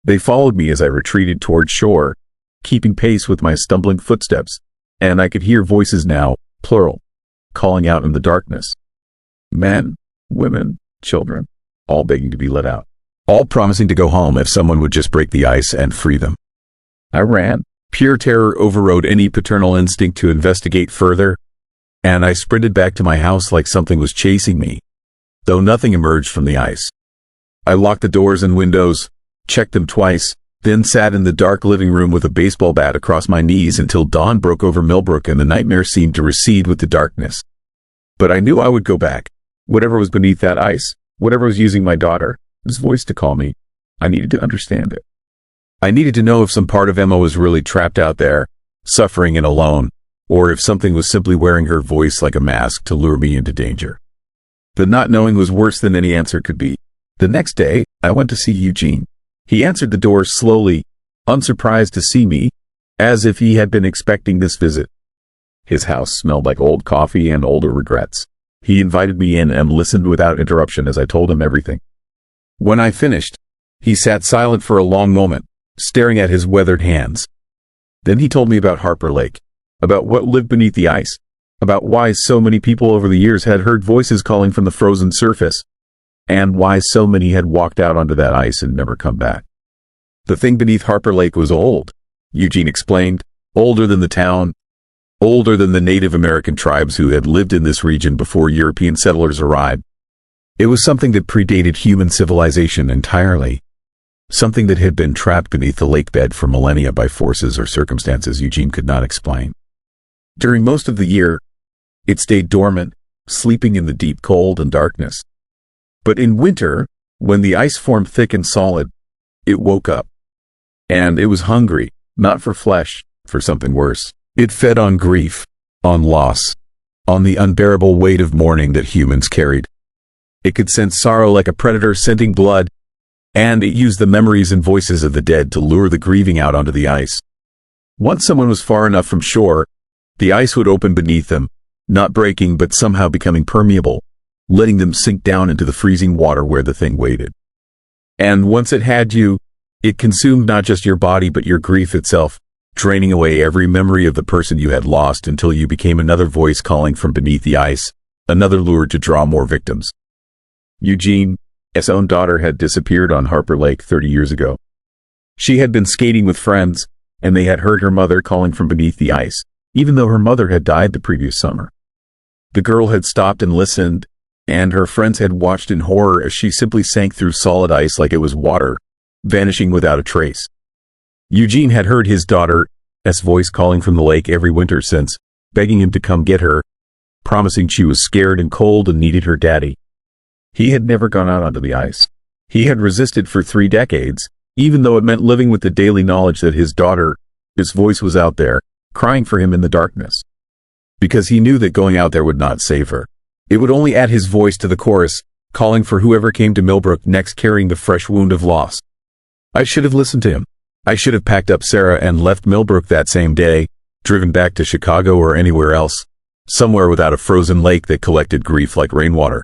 A: They followed me as I retreated toward shore, keeping pace with my stumbling footsteps, and I could hear voices now, plural, calling out in the darkness. Men, women, children, all begging to be let out. All promising to go home if someone would just break the ice and free them. I ran. Pure terror overrode any paternal instinct to investigate further, and I sprinted back to my house like something was chasing me, though nothing emerged from the ice. I locked the doors and windows, checked them twice, then sat in the dark living room with a baseball bat across my knees until dawn broke over Millbrook and the nightmare seemed to recede with the darkness. But I knew I would go back. Whatever was beneath that ice, whatever was using my daughter's voice to call me, I needed to understand it. I needed to know if some part of Emma was really trapped out there, suffering and alone, or if something was simply wearing her voice like a mask to lure me into danger. The not knowing was worse than any answer could be. The next day, I went to see Eugene. He answered the door slowly, unsurprised to see me, as if he had been expecting this visit. His house smelled like old coffee and older regrets. He invited me in and listened without interruption as I told him everything. When I finished, he sat silent for a long moment, staring at his weathered hands. Then he told me about Harper Lake, about what lived beneath the ice, about why so many people over the years had heard voices calling from the frozen surface, and why so many had walked out onto that ice and never come back. The thing beneath Harper Lake was old, Eugene explained, older than the town, older than the Native American tribes who had lived in this region before European settlers arrived. It was something that predated human civilization entirely. Something that had been trapped beneath the lake bed for millennia by forces or circumstances Eugene could not explain. During most of the year, it stayed dormant, sleeping in the deep cold and darkness. But in winter, when the ice formed thick and solid, it woke up. And it was hungry, not for flesh, for something worse. It fed on grief, on loss, on the unbearable weight of mourning that humans carried. It could sense sorrow like a predator scenting blood, and it used the memories and voices of the dead to lure the grieving out onto the ice. Once someone was far enough from shore, the ice would open beneath them, not breaking but somehow becoming permeable, letting them sink down into the freezing water where the thing waited. And once it had you, it consumed not just your body but your grief itself, draining away every memory of the person you had lost until you became another voice calling from beneath the ice, another lure to draw more victims. Eugene's own daughter had disappeared on Harper Lake 30 years ago. She had been skating with friends, and they had heard her mother calling from beneath the ice, even though her mother had died the previous summer. The girl had stopped and listened, and her friends had watched in horror as she simply sank through solid ice like it was water, vanishing without a trace. Eugene had heard his daughter's voice calling from the lake every winter since, begging him to come get her, promising she was scared and cold and needed her daddy. He had never gone out onto the ice. He had resisted for 3 decades, even though it meant living with the daily knowledge that his daughter's voice was out there, crying for him in the darkness. Because he knew that going out there would not save her. It would only add his voice to the chorus, calling for whoever came to Millbrook next carrying the fresh wound of loss. I should have listened to him. I should have packed up Sarah and left Millbrook that same day, driven back to Chicago or anywhere else, somewhere without a frozen lake that collected grief like rainwater.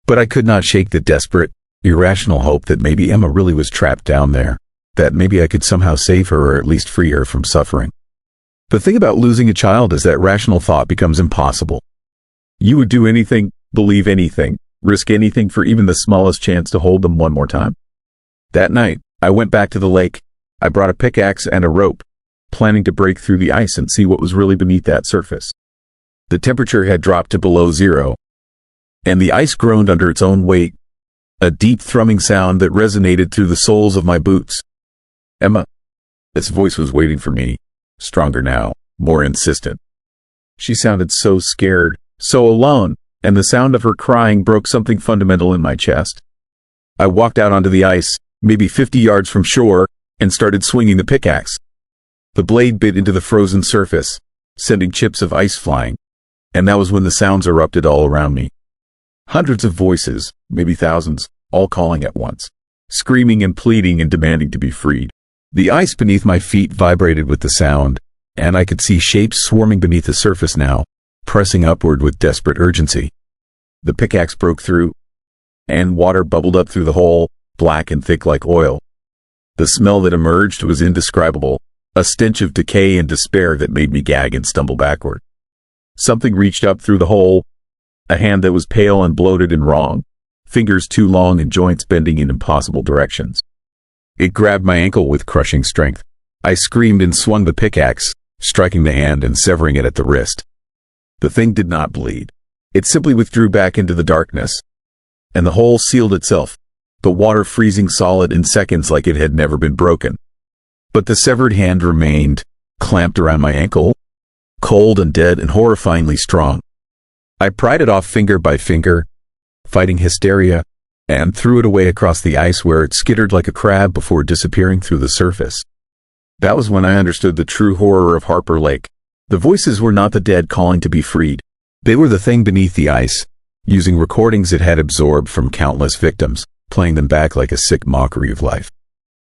A: But I could not shake the desperate, irrational hope that maybe Emma really was trapped down there, that maybe I could somehow save her or at least free her from suffering. The thing about losing a child is that rational thought becomes impossible. You would do anything, believe anything, risk anything for even the smallest chance to hold them one more time. That night, I went back to the lake. I brought a pickaxe and a rope, planning to break through the ice and see what was really beneath that surface. The temperature had dropped to below zero, and the ice groaned under its own weight, a deep thrumming sound that resonated through the soles of my boots. Emma's voice was waiting for me, stronger now, more insistent. She sounded so scared, so alone, and the sound of her crying broke something fundamental in my chest. I walked out onto the ice, maybe 50 yards from shore, and started swinging the pickaxe. The blade bit into the frozen surface, sending chips of ice flying, and that was when the sounds erupted all around me. Hundreds of voices, maybe thousands, all calling at once, screaming and pleading and demanding to be freed. The ice beneath my feet vibrated with the sound, and I could see shapes swarming beneath the surface now, pressing upward with desperate urgency. The pickaxe broke through, and water bubbled up through the hole, black and thick like oil. The smell that emerged was indescribable, a stench of decay and despair that made me gag and stumble backward. Something reached up through the hole, a hand that was pale and bloated and wrong, fingers too long and joints bending in impossible directions. It grabbed my ankle with crushing strength. I screamed and swung the pickaxe, striking the hand and severing it at the wrist. The thing did not bleed. It simply withdrew back into the darkness, and the hole sealed itself, the water freezing solid in seconds like it had never been broken. But the severed hand remained, clamped around my ankle, cold and dead and horrifyingly strong. I pried it off finger by finger, fighting hysteria, and threw it away across the ice where it skittered like a crab before disappearing through the surface. That was when I understood the true horror of Harper Lake. The voices were not the dead calling to be freed. They were the thing beneath the ice, using recordings it had absorbed from countless victims, playing them back like a sick mockery of life.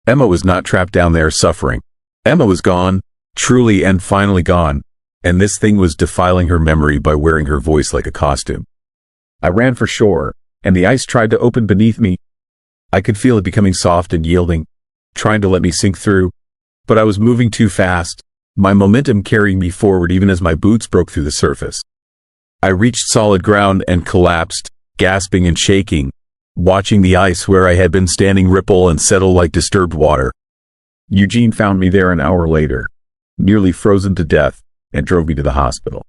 A: Emma was not trapped down there suffering. Emma was gone, truly and finally gone, and this thing was defiling her memory by wearing her voice like a costume. I ran for shore, and the ice tried to open beneath me. I could feel it becoming soft and yielding, trying to let me sink through, but I was moving too fast, my momentum carrying me forward even as my boots broke through the surface. I reached solid ground and collapsed, gasping and shaking, watching the ice where I had been standing ripple and settle like disturbed water. Eugene found me there an hour later, nearly frozen to death, and drove me to the hospital.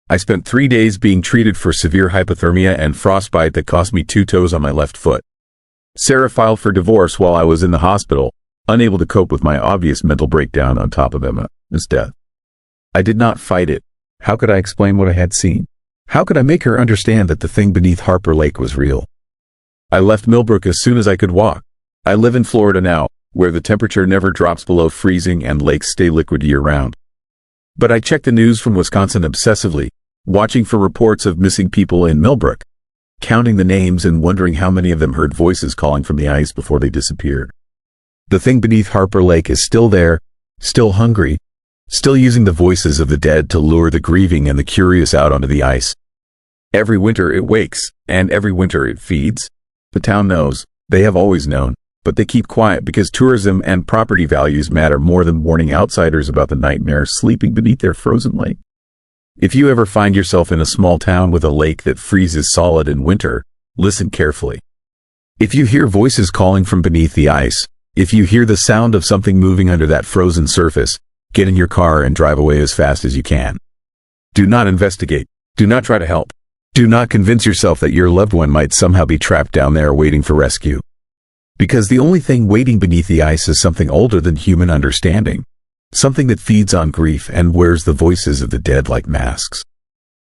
A: I spent 3 days being treated for severe hypothermia and frostbite that cost me 2 toes on my left foot. Sarah filed for divorce while I was in the hospital, unable to cope with my obvious mental breakdown on top of Emma's death. I did not fight it. How could I explain what I had seen? How could I make her understand that the thing beneath Harper Lake was real? I left Millbrook as soon as I could walk. I live in Florida now, where the temperature never drops below freezing and lakes stay liquid year-round. But I check the news from Wisconsin obsessively, watching for reports of missing people in Millbrook, counting the names and wondering how many of them heard voices calling from the ice before they disappeared. The thing beneath Harper Lake is still there, still hungry, still using the voices of the dead to lure the grieving and the curious out onto the ice. Every winter it wakes, and every winter it feeds. The town knows, they have always known, but they keep quiet because tourism and property values matter more than warning outsiders about the nightmares sleeping beneath their frozen lake. If you ever find yourself in a small town with a lake that freezes solid in winter, listen carefully. If you hear voices calling from beneath the ice, if you hear the sound of something moving under that frozen surface, get in your car and drive away as fast as you can. Do not investigate. Do not try to help. Do not convince yourself that your loved one might somehow be trapped down there waiting for rescue. Because the only thing waiting beneath the ice is something older than human understanding. Something that feeds on grief and wears the voices of the dead like masks.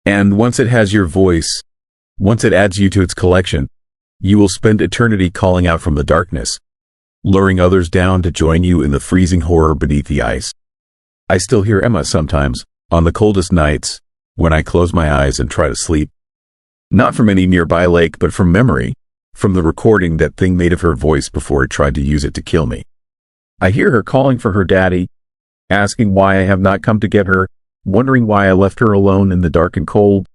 A: And once it has your voice, once it adds you to its collection, you will spend eternity calling out from the darkness, luring others down to join you in the freezing horror beneath the ice. I still hear Emma sometimes, on the coldest nights, when I close my eyes and try to sleep. Not from any nearby lake, but from memory, from the recording that thing made of her voice before it tried to use it to kill me. I hear her calling for her daddy, asking why I have not come to get her, wondering why I left her alone in the dark and cold.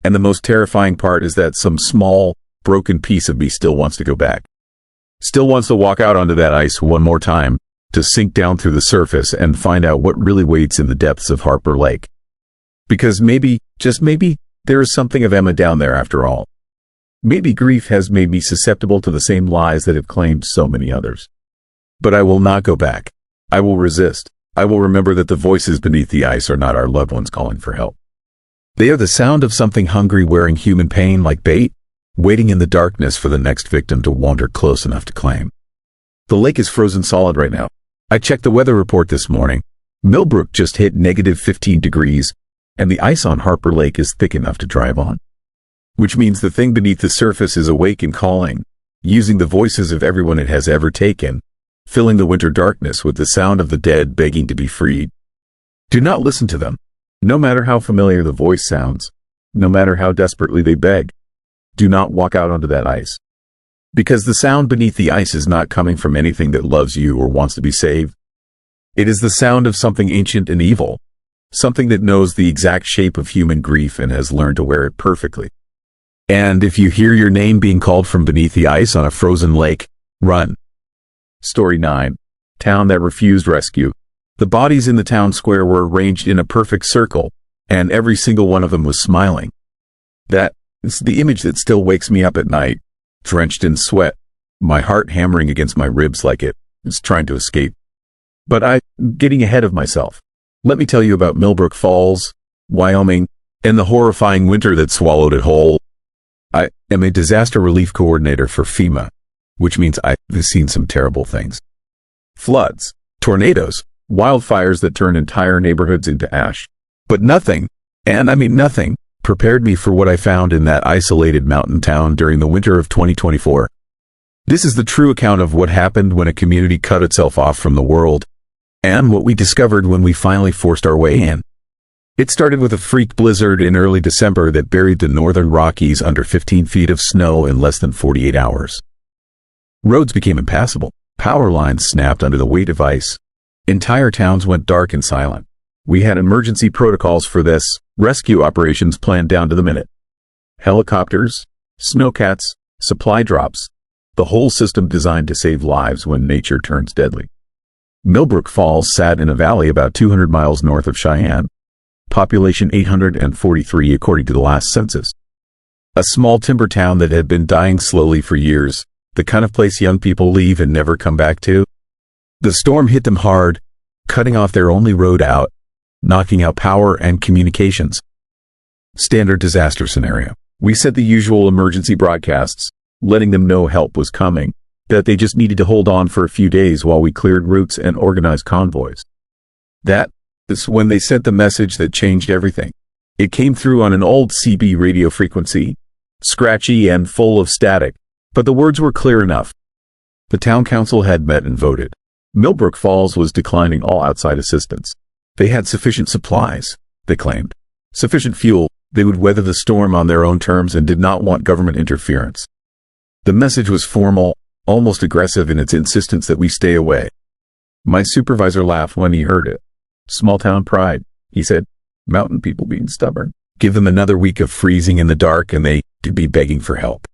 A: And the most terrifying part is that some small, broken piece of me still wants to go back. Still wants to walk out onto that ice one more time, to sink down through the surface and find out what really waits in the depths of Harper Lake. Because maybe, just maybe, there is something of Emma down there after all. Maybe grief has made me susceptible to the same lies that have claimed so many others. But I will not go back. I will resist. I will remember that the voices beneath the ice are not our loved ones calling for help. They are the sound of something hungry wearing human pain like bait, waiting in the darkness for the next victim to wander close enough to claim. The lake is frozen solid right now. I checked the weather report this morning. Millbrook just hit -15 degrees, and the ice on Harper Lake is thick enough to drive on. Which means the thing beneath the surface is awake and calling, using the voices of everyone it has ever taken, filling the winter darkness with the sound of the dead begging to be freed. Do not listen to them. No matter how familiar the voice sounds, no matter how desperately they beg, do not walk out onto that ice. Because the sound beneath the ice is not coming from anything that loves you or wants to be saved. It is the sound of something ancient and evil, something that knows the exact shape of human grief and has learned to wear it perfectly. And if you hear your name being called from beneath the ice on a frozen lake, run. Story 9. Town that refused rescue. The bodies in the town square were arranged in a perfect circle, and every single one of them was smiling. That is the image that still wakes me up at night, drenched in sweat, my heart hammering against my ribs like it is trying to escape. But I'm getting ahead of myself. Let me tell you about Millbrook Falls, Wyoming, and the horrifying winter that swallowed it whole. I am a disaster relief coordinator for FEMA, which means I've seen some terrible things. Floods, tornadoes, wildfires that turn entire neighborhoods into ash. But nothing, and I mean nothing, prepared me for what I found in that isolated mountain town during the winter of 2024. This is the true account of what happened when a community cut itself off from the world, and what we discovered when we finally forced our way in. It started with a freak blizzard in early December that buried the northern Rockies under 15 feet of snow in less than 48 hours. Roads became impassable. Power lines snapped under the weight of ice. Entire towns went dark and silent. We had emergency protocols for this, rescue operations planned down to the minute. Helicopters, snowcats, supply drops, the whole system designed to save lives when nature turns deadly. Millbrook Falls sat in a valley about 200 miles north of Cheyenne. Population 843 according to the last census. A small timber town that had been dying slowly for years, the kind of place young people leave and never come back to. The storm hit them hard, cutting off their only road out, knocking out power and communications. Standard disaster scenario. We set the usual emergency broadcasts, letting them know help was coming, that they just needed to hold on for a few days while we cleared routes and organized convoys. That is when they sent the message that changed everything. It came through on an old CB radio frequency, scratchy and full of static, but the words were clear enough. The town council had met and voted. Millbrook Falls was declining all outside assistance. They had sufficient supplies, they claimed. Sufficient fuel, they would weather the storm on their own terms and did not want government interference. The message was formal, almost aggressive in its insistence that we stay away. My supervisor laughed when he heard it. Small town pride, he said. Mountain people being stubborn. Give them another week of freezing in the dark and they could be begging for help.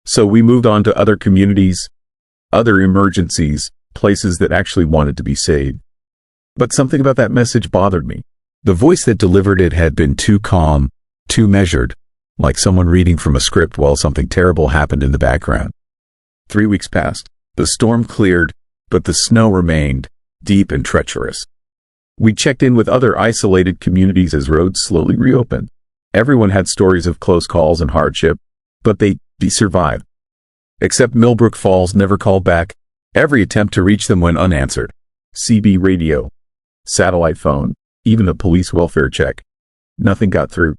A: So we moved on to other communities, other emergencies, places that actually wanted to be saved. But something about that message bothered me. The voice that delivered it had been too calm, too measured, like someone reading from a script while something terrible happened in the background. 3 weeks passed. The storm cleared, but the snow remained, deep and treacherous. We checked in with other isolated communities as roads slowly reopened. Everyone had stories of close calls and hardship, but they survived. Except Millbrook Falls never called back. Every attempt to reach them went unanswered. CB radio, satellite phone, even a police welfare check. Nothing got through.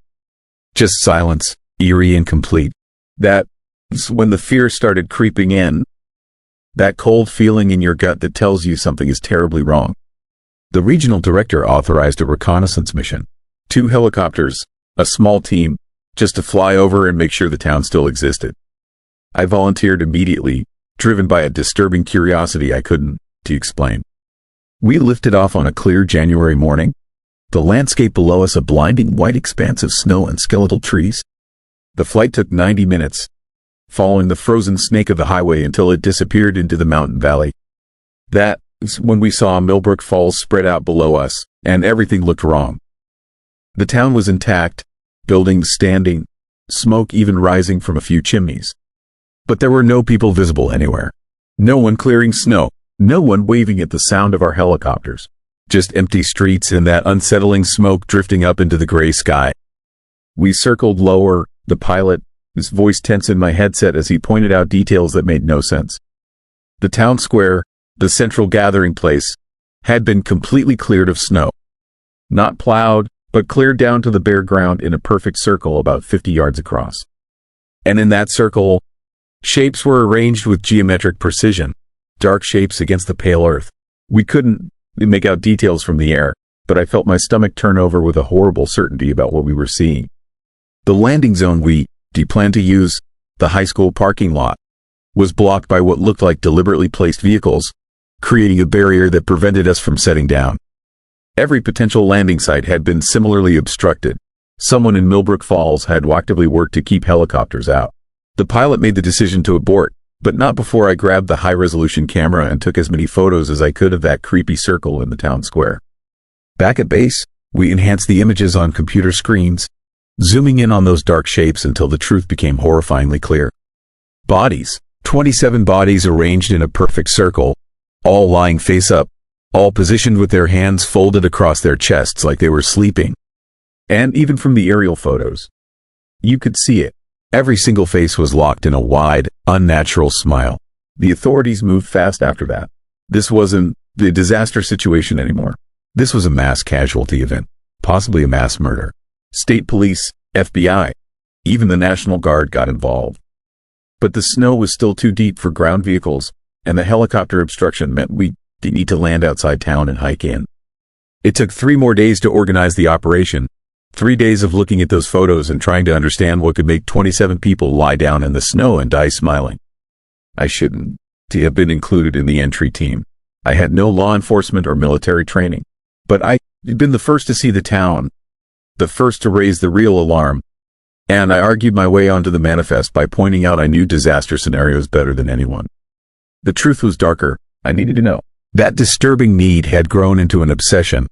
A: Just silence, eerie and complete. That's when the fear started creeping in. That cold feeling in your gut that tells you something is terribly wrong. The regional director authorized a reconnaissance mission. 2 helicopters, a small team, just to fly over and make sure the town still existed. I volunteered immediately, driven by a disturbing curiosity I couldn't explain. We lifted off on a clear January morning. The landscape below us a blinding white expanse of snow and skeletal trees. The flight took 90 minutes, following the frozen snake of the highway until it disappeared into the mountain valley. That is when we saw Millbrook Falls spread out below us, and everything looked wrong. The town was intact, buildings standing, smoke even rising from a few chimneys. But there were no people visible anywhere. No one clearing snow, no one waving at the sound of our helicopters. Just empty streets and that unsettling smoke drifting up into the gray sky. We circled lower, the pilot, his voice tense in my headset as he pointed out details that made no sense. The town square, the central gathering place, had been completely cleared of snow. Not plowed, but cleared down to the bare ground in a perfect circle about 50 yards across. And in that circle, Shapes were arranged with geometric precision, dark shapes against the pale earth. We couldn't make out details from the air, but I felt my stomach turn over with a horrible certainty about what we were seeing. The landing zone we planned to use, the high school parking lot, was blocked by what looked like deliberately placed vehicles, creating a barrier that prevented us from setting down. Every potential landing site had been similarly obstructed. Someone in Millbrook Falls had actively worked to keep helicopters out. The pilot made the decision to abort, but not before I grabbed the high-resolution camera and took as many photos as I could of that creepy circle in the town square. Back at base, we enhanced the images on computer screens, zooming in on those dark shapes until the truth became horrifyingly clear. Bodies. 27 bodies arranged in a perfect circle, all lying face up, all positioned with their hands folded across their chests like they were sleeping. And even from the aerial photos, you could see it. Every single face was locked in a wide, unnatural smile. The authorities moved fast after that. This wasn't the disaster situation anymore. This was a mass casualty event, possibly a mass murder. State police, FBI, even the National Guard got involved. But the snow was still too deep for ground vehicles, and the helicopter obstruction meant we didn't need to land outside town and hike in. It took 3 more days to organize the operation, 3 days of looking at those photos and trying to understand what could make 27 people lie down in the snow and die smiling. I shouldn't have been included in the entry team. I had no law enforcement or military training, but I'd been the first to see the town, the first to raise the real alarm, and I argued my way onto the manifest by pointing out I knew disaster scenarios better than anyone. The truth was darker. I needed to know. That disturbing need had grown into an obsession,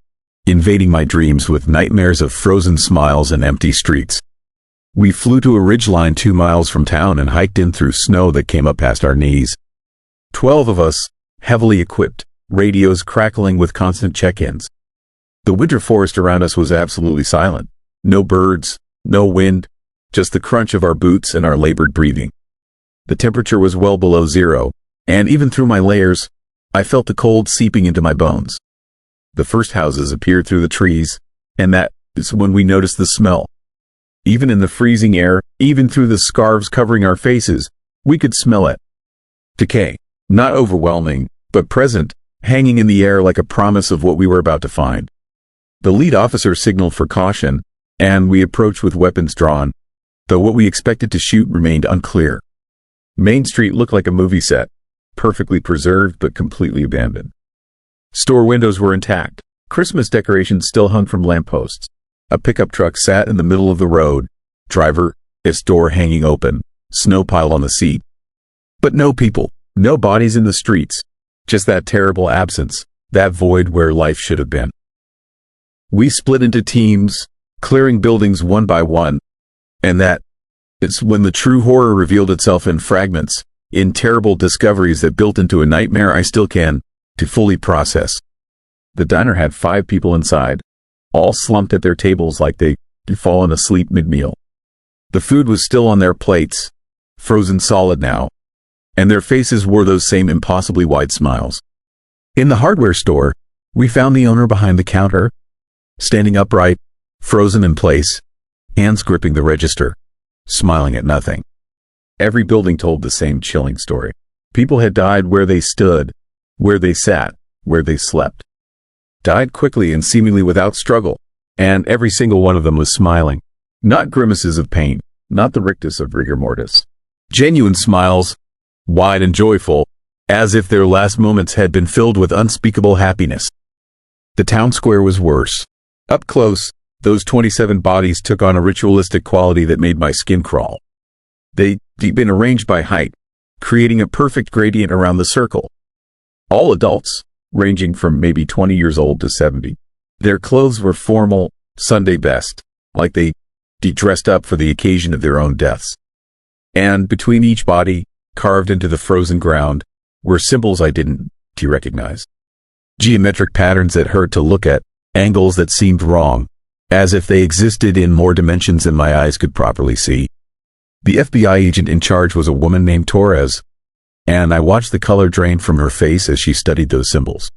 A: invading my dreams with nightmares of frozen smiles and empty streets. We flew to a ridgeline 2 miles from town and hiked in through snow that came up past our knees. 12 of us, heavily equipped, radios crackling with constant check-ins. The winter forest around us was absolutely silent. No birds, no wind, just the crunch of our boots and our labored breathing. The temperature was well below zero, and even through my layers, I felt the cold seeping into my bones. The first houses appeared through the trees, and that is when we noticed the smell. Even in the freezing air, even through the scarves covering our faces, we could smell it. Decay, not overwhelming, but present, hanging in the air like a promise of what we were about to find. The lead officer signaled for caution, and we approached with weapons drawn, though what we expected to shoot remained unclear. Main Street looked like a movie set, perfectly preserved but completely abandoned. Store windows were intact. Christmas decorations still hung from lampposts. A pickup truck sat in the middle of the road, driver, its door hanging open, snow piled on the seat. But no people, no bodies in the streets, just that terrible absence, that void where life should have been. We split into teams, clearing buildings one by one, and that is when the true horror revealed itself in fragments, in terrible discoveries that built into a nightmare I still can to fully process. The diner had 5 people inside, all slumped at their tables like they'd fallen asleep mid-meal. The food was still on their plates, frozen solid now, and their faces wore those same impossibly wide smiles. In the hardware store, we found the owner behind the counter, standing upright, frozen in place, hands gripping the register, smiling at nothing. Every building told the same chilling story. People had died where they stood, where they sat, where they slept. Died quickly and seemingly without struggle, and every single one of them was smiling. Not grimaces of pain, not the rictus of rigor mortis. Genuine smiles, wide and joyful, as if their last moments had been filled with unspeakable happiness. The town square was worse. Up close, those 27 bodies took on a ritualistic quality that made my skin crawl. They'd been arranged by height, creating a perfect gradient around the circle. All adults, ranging from maybe 20 years old to 70. Their clothes were formal, Sunday best, like they dressed up for the occasion of their own deaths. And between each body, carved into the frozen ground, were symbols I didn't recognize. Geometric patterns that hurt to look at, angles that seemed wrong, as if they existed in more dimensions than my eyes could properly see. The FBI agent in charge was a woman named Torres, and I watched the color drain from her face as she studied those symbols.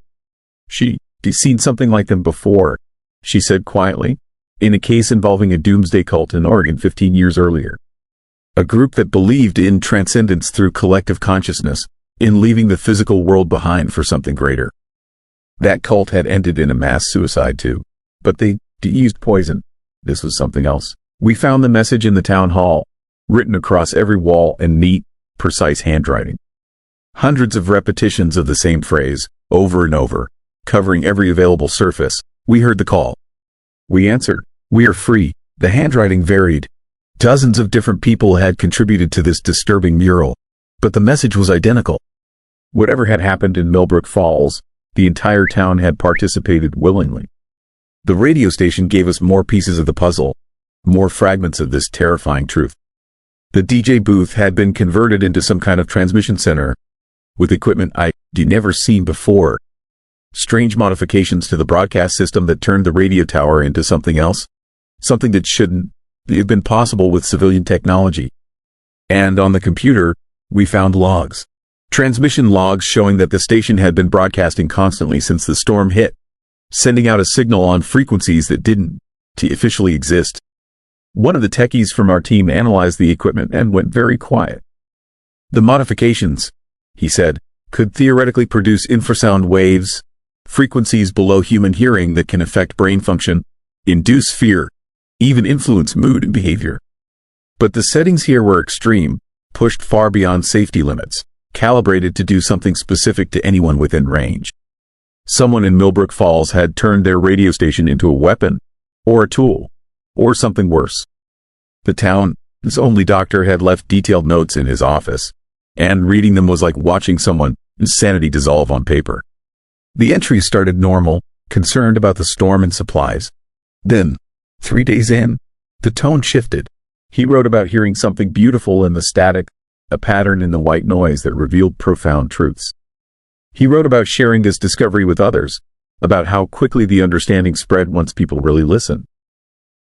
A: She'd seen something like them before, she said quietly, in a case involving a doomsday cult in Oregon 15 years earlier. A group that believed in transcendence through collective consciousness, in leaving the physical world behind for something greater. That cult had ended in a mass suicide too. But they used poison. This was something else. We found the message in the town hall, written across every wall in neat, precise handwriting. Hundreds of repetitions of the same phrase, over and over, covering every available surface. We heard the call. We answered. We are free. The handwriting varied. Dozens of different people had contributed to this disturbing mural, but the message was identical. Whatever had happened in Millbrook Falls, the entire town had participated willingly. The radio station gave us more pieces of the puzzle, more fragments of this terrifying truth. The DJ booth had been converted into some kind of transmission center, with equipment I'd never seen before. Strange modifications to the broadcast system that turned the radio tower into something else, something that shouldn't have been possible with civilian technology. And on the computer, we found logs. Transmission logs showing that the station had been broadcasting constantly since the storm hit, sending out a signal on frequencies that didn't officially exist. One of the techies from our team analyzed the equipment and went very quiet. The modifications, he said, could theoretically produce infrasound waves, frequencies below human hearing that can affect brain function, induce fear, even influence mood and behavior. But the settings here were extreme, pushed far beyond safety limits, calibrated to do something specific to anyone within range. Someone in Millbrook Falls had turned their radio station into a weapon, or a tool, or something worse. The town's only doctor had left detailed notes in his office, and reading them was like watching someone's sanity dissolve on paper. The entries started normal, concerned about the storm and supplies. Then, 3 days in, the tone shifted. He wrote about hearing something beautiful in the static, a pattern in the white noise that revealed profound truths. He wrote about sharing this discovery with others, about how quickly the understanding spread once people really listened.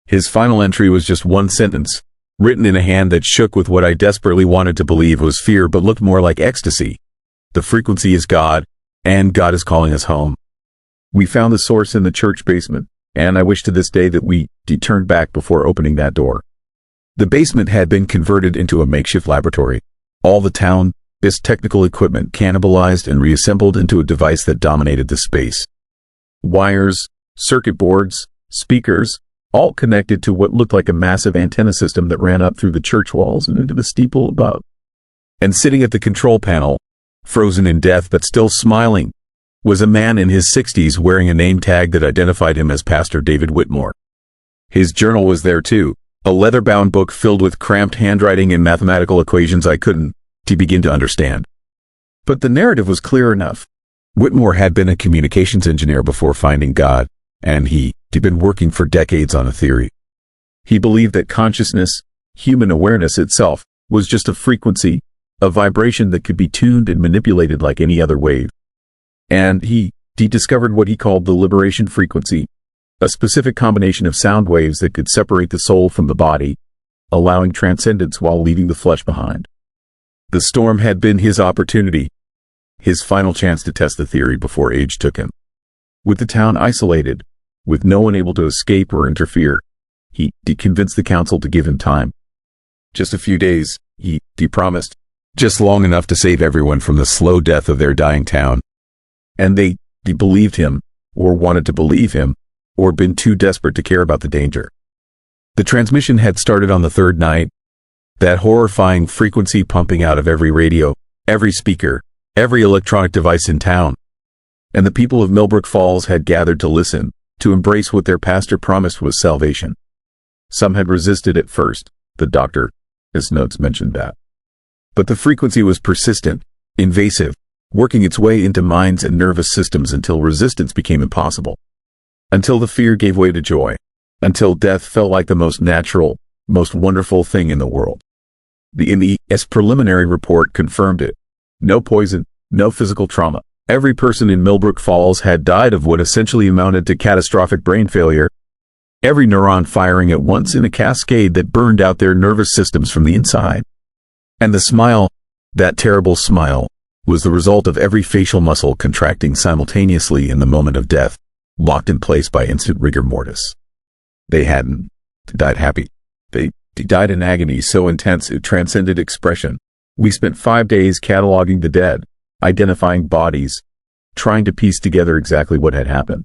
A: His final entry was just one sentence, written in a hand that shook with what I desperately wanted to believe was fear but looked more like ecstasy. The frequency is God, and God is calling us home. We found the source in the church basement, and I wish to this day that we turned back before opening that door. The basement had been converted into a makeshift laboratory. All the town's technical equipment cannibalized and reassembled into a device that dominated the space. Wires, circuit boards, speakers, all connected to what looked like a massive antenna system that ran up through the church walls and into the steeple above. And sitting at the control panel, frozen in death but still smiling, was a man in his 60s wearing a name tag that identified him as Pastor David Whitmore. His journal was there too, a leather-bound book filled with cramped handwriting and mathematical equations I couldn't begin to understand. But the narrative was clear enough. Whitmore had been a communications engineer before finding God, and he'd been working for decades on a theory. He believed that consciousness, human awareness itself, was just a frequency, a vibration that could be tuned and manipulated like any other wave. And he discovered what he called the liberation frequency, a specific combination of sound waves that could separate the soul from the body, allowing transcendence while leaving the flesh behind. The storm had been his opportunity, his final chance to test the theory before age took him. With the town isolated, with no one able to escape or interfere, he convinced the council to give him time. Just a few days, he promised, just long enough to save everyone from the slow death of their dying town. And they believed him, or wanted to believe him, or been too desperate to care about the danger. The transmission had started on the third night, that horrifying frequency pumping out of every radio, every speaker, every electronic device in town. And the people of Millbrook Falls had gathered to listen, to embrace what their pastor promised was salvation. Some had resisted at first, the doctor, his notes mentioned that. But the frequency was persistent, invasive, working its way into minds and nervous systems until resistance became impossible. Until the fear gave way to joy. Until death felt like the most natural, most wonderful thing in the world. The MES preliminary report confirmed it. No poison, no physical trauma. Every person in Millbrook Falls had died of what essentially amounted to catastrophic brain failure. Every neuron firing at once in a cascade that burned out their nervous systems from the inside. And the smile, that terrible smile, was the result of every facial muscle contracting simultaneously in the moment of death, locked in place by instant rigor mortis. They hadn't died happy. They He died in agony so intense it transcended expression. We spent 5 days cataloging the dead, identifying bodies, trying to piece together exactly what had happened.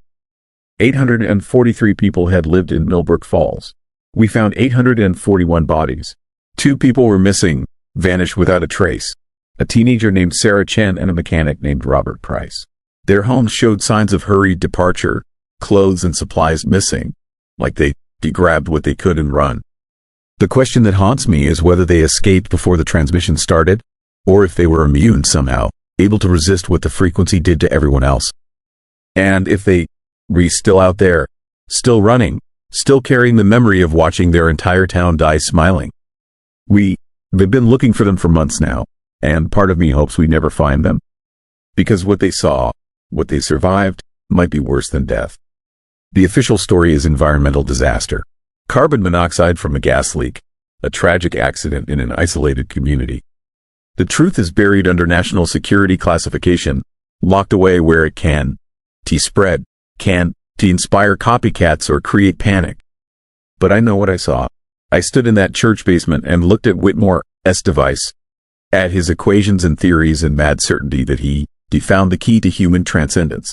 A: 843 people had lived in Millbrook Falls. We found 841 bodies. 2 people were missing, vanished without a trace. A teenager named Sarah Chen and a mechanic named Robert Price. Their homes showed signs of hurried departure, clothes and supplies missing, like they grabbed what they could and run. The question that haunts me is whether they escaped before the transmission started, or if they were immune somehow, able to resist what the frequency did to everyone else. And if they were still out there, still running, still carrying the memory of watching their entire town die smiling. They've been looking for them for months now, and part of me hopes we never find them. Because what they saw, what they survived, might be worse than death. The official story is environmental disaster. Carbon monoxide from a gas leak, a tragic accident in an isolated community. The truth is buried under national security classification, locked away where it can spread, to inspire copycats or create panic. But I know what I saw. I stood in that church basement and looked at Whitmore's device, at his equations and theories in mad certainty that he found the key to human transcendence.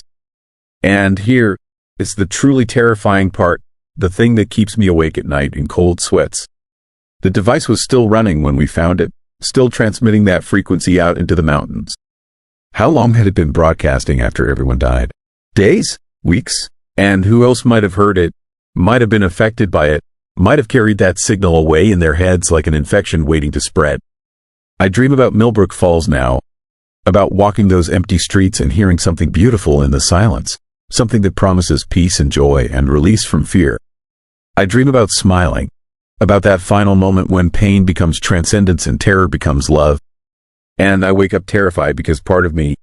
A: And here is the truly terrifying part, the thing that keeps me awake at night in cold sweats. The device was still running when we found it, still transmitting that frequency out into the mountains. How long had it been broadcasting after everyone died? Days? Weeks? And who else might have heard it, might have been affected by it, might have carried that signal away in their heads like an infection waiting to spread? I dream about Millbrook Falls now, about walking those empty streets and hearing something beautiful in the silence, something that promises peace and joy and release from fear. I dream about smiling, about that final moment when pain becomes transcendence and terror becomes love. And I wake up terrified because part of me,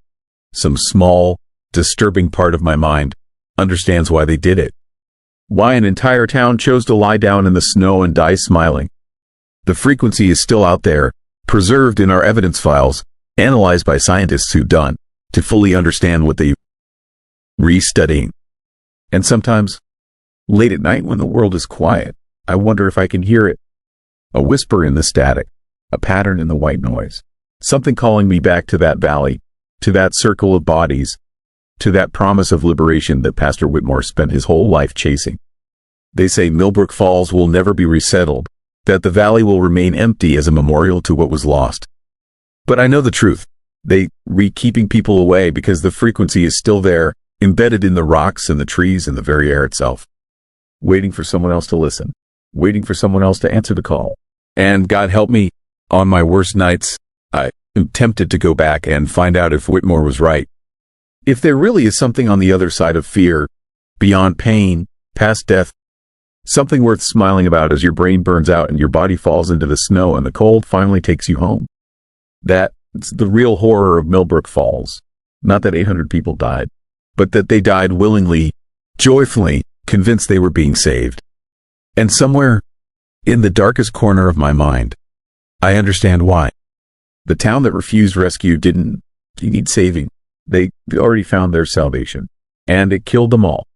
A: some small, disturbing part of my mind, understands why they did it. Why an entire town chose to lie down in the snow and die smiling. The frequency is still out there, preserved in our evidence files, analyzed by scientists who've done to fully understand what they restudying. And sometimes, late at night when the world is quiet, I wonder if I can hear it. A whisper in the static, a pattern in the white noise, something calling me back to that valley, to that circle of bodies, to that promise of liberation that Pastor Whitmore spent his whole life chasing. They say Millbrook Falls will never be resettled, that the valley will remain empty as a memorial to what was lost. But I know the truth. They keeping people away because the frequency is still there, embedded in the rocks and the trees and the very air itself. Waiting for someone else to listen. Waiting for someone else to answer the call. And God help me, on my worst nights, I am tempted to go back and find out if Whitmore was right. If there really is something on the other side of fear, beyond pain, past death, something worth smiling about as your brain burns out and your body falls into the snow and the cold finally takes you home. That's the real horror of Millbrook Falls. Not that 800 people died, but that they died willingly, joyfully, convinced they were being saved. And somewhere, in the darkest corner of my mind, I understand why. The town that refused rescue didn't need saving. They already found their salvation. And it killed them all.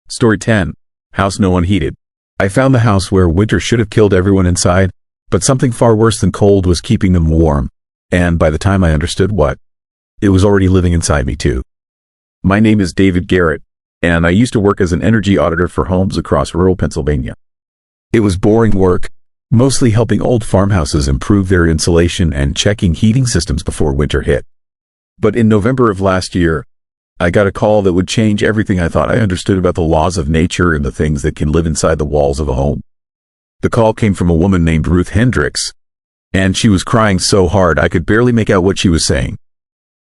A: Story 10. House no one heated. I found the house where winter should have killed everyone inside, but something far worse than cold was keeping them warm. And by the time I understood what, it was already living inside me too. My name is David Garrett, and I used to work as an energy auditor for homes across rural Pennsylvania. It was boring work, mostly helping old farmhouses improve their insulation and checking heating systems before winter hit. But in November of last year, I got a call that would change everything I thought I understood about the laws of nature and the things that can live inside the walls of a home. The call came from a woman named Ruth Hendricks, and she was crying so hard I could barely make out what she was saying.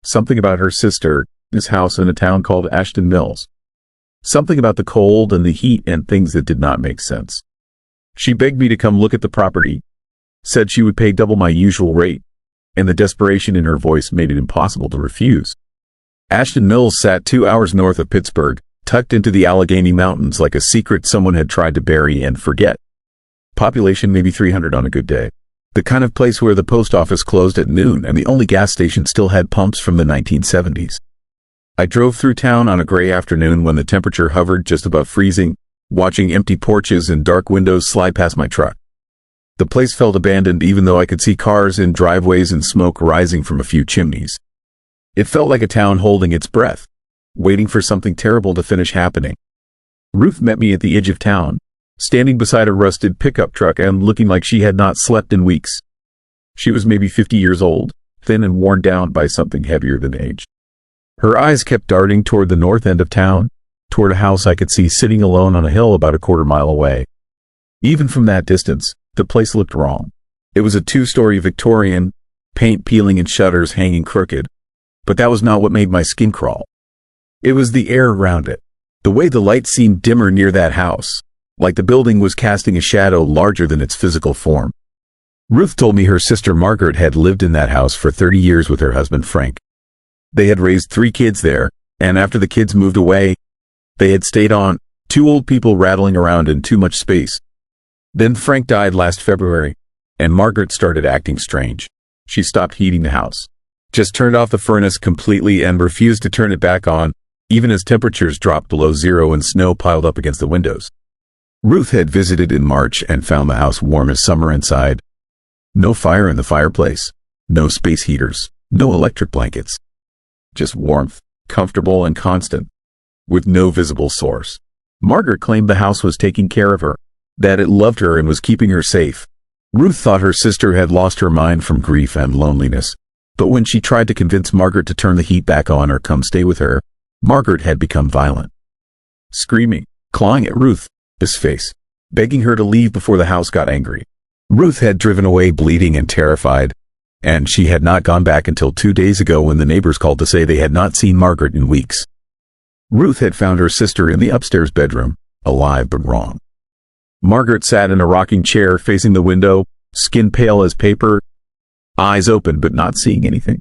A: Something about her sister, this house in a town called Ashton Mills. Something about the cold and the heat and things that did not make sense. She begged me to come look at the property, said she would pay double my usual rate, and the desperation in her voice made it impossible to refuse. Ashton Mills sat 2 hours north of Pittsburgh, tucked into the Allegheny Mountains like a secret someone had tried to bury and forget. Population maybe 300 on a good day. The kind of place where the post office closed at noon and the only gas station still had pumps from the 1970s. I drove through town on a gray afternoon when the temperature hovered just above freezing, watching empty porches and dark windows slide past my truck. The place felt abandoned even though I could see cars in driveways and smoke rising from a few chimneys. It felt like a town holding its breath, waiting for something terrible to finish happening. Ruth met me at the edge of town, standing beside a rusted pickup truck and looking like she had not slept in weeks. She was maybe 50 years old, thin and worn down by something heavier than age. Her eyes kept darting toward the north end of town, toward a house I could see sitting alone on a hill about a quarter-mile away. Even from that distance, the place looked wrong. It was a two-story Victorian, paint peeling and shutters hanging crooked. But that was not what made my skin crawl. It was the air around it. The way the light seemed dimmer near that house, like the building was casting a shadow larger than its physical form. Ruth told me her sister Margaret had lived in that house for 30 years with her husband Frank. They had raised 3 kids there, and after the kids moved away, they had stayed on, 2 old people rattling around in too much space. Then Frank died last February, and Margaret started acting strange. She stopped heating the house, just turned off the furnace completely and refused to turn it back on, even as temperatures dropped below zero and snow piled up against the windows. Ruth had visited in March and found the house warm as summer inside. No fire in the fireplace, no space heaters, no electric blankets. Just warmth, comfortable and constant, with no visible source. Margaret claimed the house was taking care of her, that it loved her and was keeping her safe. Ruth thought her sister had lost her mind from grief and loneliness, but when she tried to convince Margaret to turn the heat back on or come stay with her, Margaret had become violent. Screaming, clawing at Ruth's face, begging her to leave before the house got angry. Ruth had driven away bleeding and terrified, and she had not gone back until 2 days ago when the neighbors called to say they had not seen Margaret in weeks. Ruth had found her sister in the upstairs bedroom, alive but wrong. Margaret sat in a rocking chair facing the window, skin pale as paper, eyes open but not seeing anything.